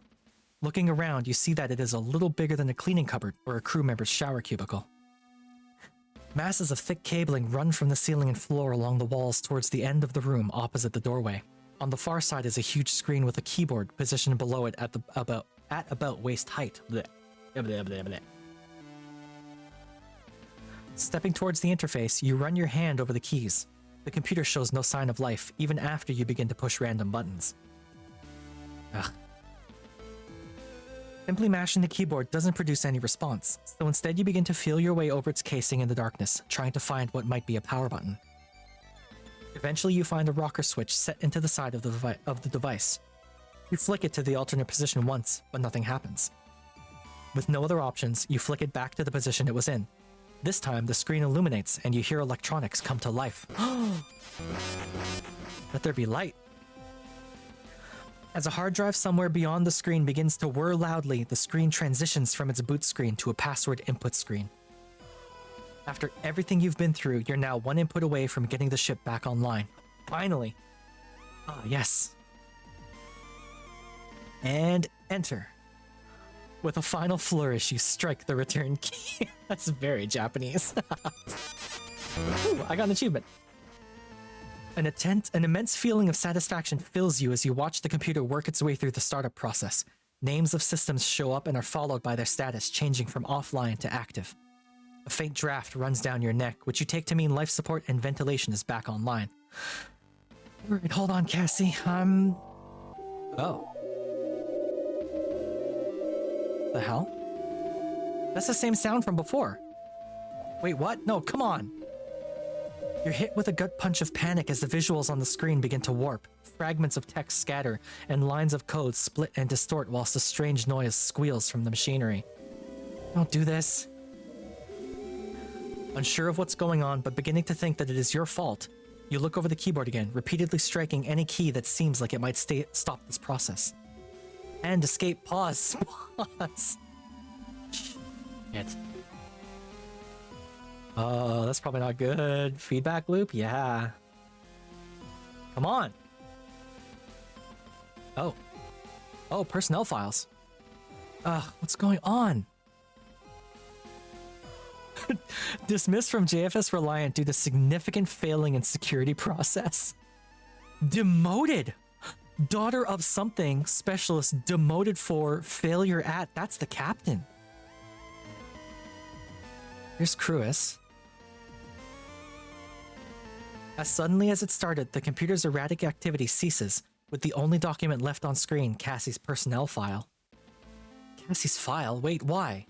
Looking around, you see that it is a little bigger than a cleaning cupboard or a crew member's shower cubicle. Masses of thick cabling run from the ceiling and floor along the walls towards the end of the room opposite the doorway. On the far side is a huge screen with a keyboard positioned below it at about waist height. Blech. Blech, blech, blech. Stepping towards the interface, you run your hand over the keys. The computer shows no sign of life, even after you begin to push random buttons. Ugh. Simply mashing the keyboard doesn't produce any response, so instead you begin to feel your way over its casing in the darkness, trying to find what might be a power button. Eventually you find a rocker switch set into the side of the device. You flick it to the alternate position once, but nothing happens. With no other options, you flick it back to the position it was in. This time, the screen illuminates and you hear electronics come to life. Let there be light. As a hard drive somewhere beyond the screen begins to whir loudly, the screen transitions from its boot screen to a password input screen. After everything you've been through, you're now one input away from getting the ship back online. Finally! Ah, yes. And enter. With a final flourish, you strike the return key. That's very Japanese. Ooh, I got an achievement. An immense feeling of satisfaction fills you as you watch the computer work its way through the startup process. Names of systems show up and are followed by their status changing from offline to active. A faint draft runs down your neck, which you take to mean life support and ventilation is back online. Alright, hold on, Cassie. Oh. The hell? That's the same sound from before. Wait, what? No, come on. You're hit with a gut punch of panic as the visuals on the screen begin to warp. Fragments of text scatter, and lines of code split and distort whilst a strange noise squeals from the machinery. Don't do this. Unsure of what's going on, but beginning to think that it is your fault, you look over the keyboard again, repeatedly striking any key that seems like it might stop this process. And escape, pause, pause. Shit. Oh, that's probably not good. Feedback loop? Yeah. Come on. Oh. Oh, personnel files. What's going on? Dismissed from JFS Reliant due to significant failing in security process. Demoted! Daughter of something specialist demoted for failure at. That's the captain. Here's Cruis. As suddenly as it started, the computer's erratic activity ceases, with the only document left on screen, Cassie's personnel file. Cassie's file? Wait, why?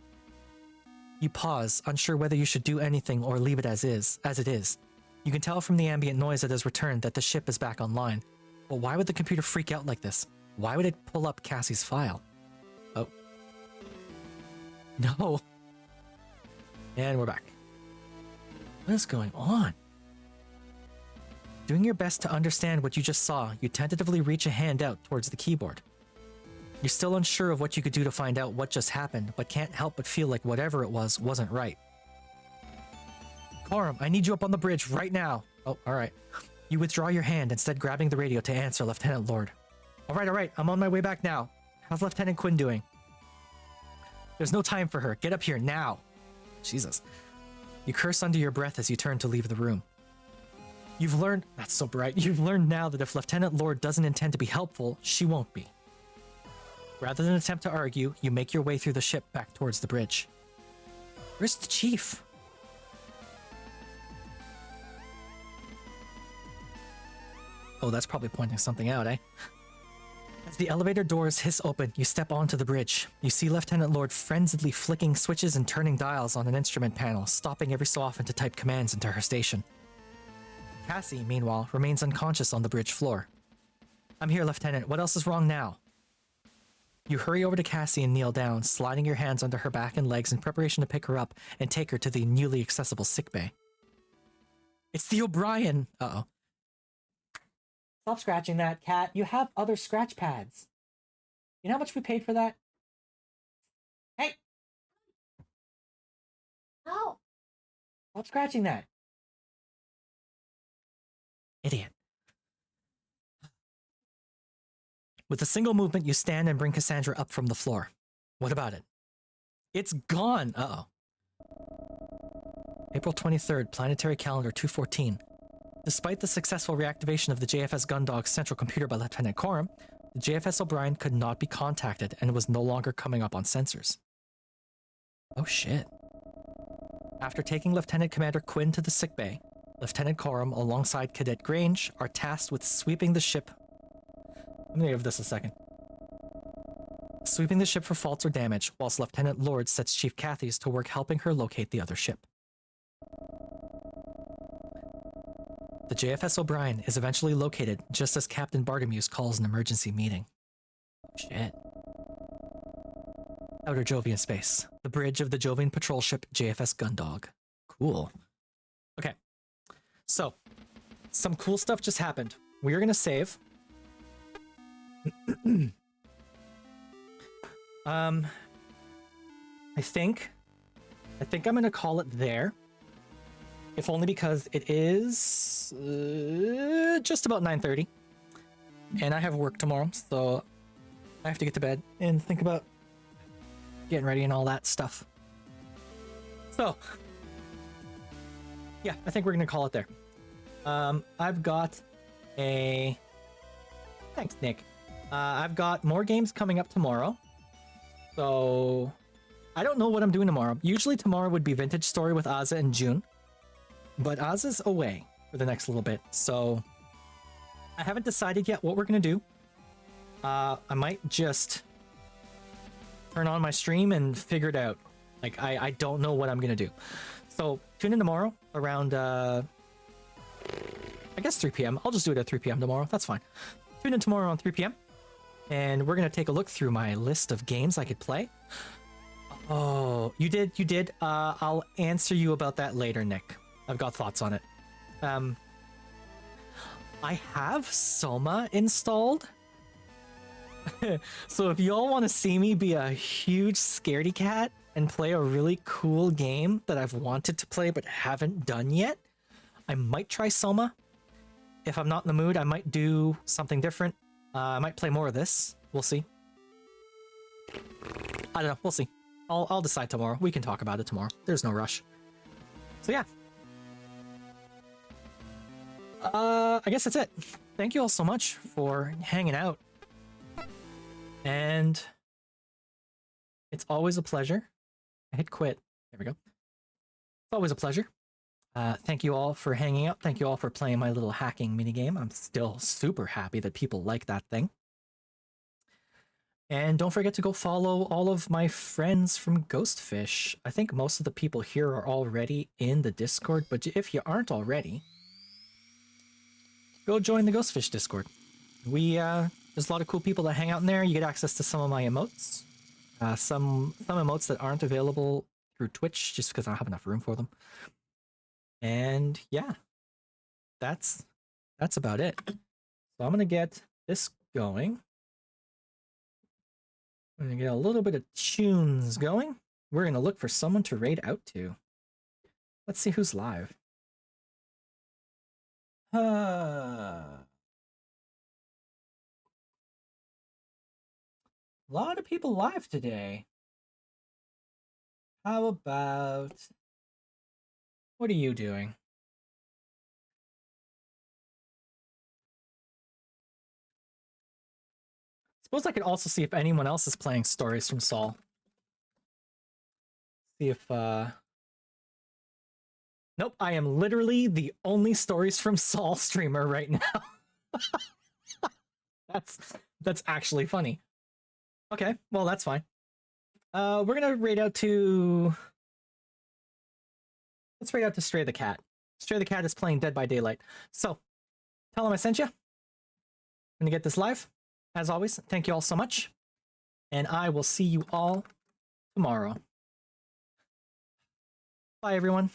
You pause, unsure whether you should do anything or leave it as it is. You can tell from the ambient noise that has returned that the ship is back online. But why would the computer freak out like this? Why would it pull up Cassie's file? Oh. No. And we're back. What is going on? Doing your best to understand what you just saw, you tentatively reach a hand out towards the keyboard. You're still unsure of what you could do to find out what just happened, but can't help but feel like whatever it was wasn't right. Corum, I need you up on the bridge right now. Oh, alright. You withdraw your hand, instead grabbing the radio to answer Lieutenant Lord. Alright, I'm on my way back now. How's Lieutenant Quinn doing? There's no time for her. Get up here now. Jesus. You curse under your breath as you turn to leave the room. You've learned... That's so bright. You've learned now that if Lieutenant Lord doesn't intend to be helpful, she won't be. Rather than attempt to argue, you make your way through the ship back towards the bridge. Where's the chief? Oh, that's probably pointing something out, eh? As the elevator doors hiss open, you step onto the bridge. You see Lieutenant Lord frenziedly flicking switches and turning dials on an instrument panel, stopping every so often to type commands into her station. Cassie, meanwhile, remains unconscious on the bridge floor. I'm here, Lieutenant. What else is wrong now? You hurry over to Cassie and kneel down, sliding your hands under her back and legs in preparation to pick her up and take her to the newly accessible sickbay. It's the O'Brien. Uh-oh. Stop scratching that, cat. You have other scratch pads. You know how much we paid for that? Hey! No! Stop scratching that. Idiot. With a single movement, you stand and bring Cassandra up from the floor. What about it? It's gone! Uh-oh. April 23rd, Planetary Calendar 214. Despite the successful reactivation of the JFS Gundog's central computer by Lieutenant Coram, the JFS O'Brien could not be contacted and was no longer coming up on sensors. Oh shit. After taking Lieutenant Commander Quinn to the sickbay, Lieutenant Coram, alongside Cadet Grange, are tasked with sweeping the ship. Let me give this a second. Sweeping the ship for faults or damage, whilst Lieutenant Lord sets Chief Cathy's to work helping her locate the other ship. The JFS O'Brien is eventually located just as Captain Bartimeus calls an emergency meeting. Shit. Outer Jovian space. The bridge of the Jovian patrol ship JFS Gundog. Cool. Okay. So, some cool stuff just happened. We're gonna save. I think I'm gonna call it there. If only because it is just about 9:30, and I have work tomorrow, so I have to get to bed and think about getting ready and all that stuff. So, yeah, I think we're gonna call it there. I've got a... Thanks, Nick. I've got more games coming up tomorrow, so I don't know what I'm doing tomorrow. Usually tomorrow would be Vintage Story with Azza and June, but Azza's away for the next little bit, so I haven't decided yet what we're gonna do. I might just turn on my stream and figure it out. Like, I don't know what I'm gonna do. So tune in tomorrow around, I guess 3 p.m. I'll just do it at 3 p.m. tomorrow. That's fine. Tune in tomorrow around 3 p.m. and we're gonna take a look through my list of games I could play. Oh, you did. I'll answer you about that later, Nick. I've got thoughts on it. I have Soma installed. So if y'all want to see me be a huge scaredy cat and play a really cool game that I've wanted to play but haven't done yet, I might try Soma. If I'm not in the mood, I might do something different. I might play more of this. We'll see. I don't know. We'll see. I'll decide tomorrow. We can talk about it tomorrow. There's no rush. So yeah. I guess that's it. Thank you all so much for hanging out. And it's always a pleasure. I hit quit. There we go. It's always a pleasure. Thank you all for hanging out. Thank you all for playing my little hacking minigame. I'm still super happy that people like that thing. And don't forget to go follow all of my friends from Ghostfish. I think most of the people here are already in the Discord, but if you aren't already, go join the Ghostfish Discord. There's a lot of cool people that hang out in there. You get access to some of my emotes. Some emotes that aren't available through Twitch, just because I don't have enough room for them. And yeah, that's about it. So I'm gonna get this going. I'm gonna get a little bit of tunes going. We're gonna look for someone to raid out to. Let's see who's live. A lot of people live today. How about... What are you doing? Suppose I could also see if anyone else is playing Stories from Saul. See if, Nope, I am literally the only Stories from Saul streamer right now. That's actually funny. Okay, well, that's fine. We're gonna raid out to... Let's raid out to Stray the Cat. Stray the Cat is playing Dead by Daylight. So, tell him I sent you. I'm gonna get this live. As always, thank you all so much. And I will see you all tomorrow. Bye, everyone.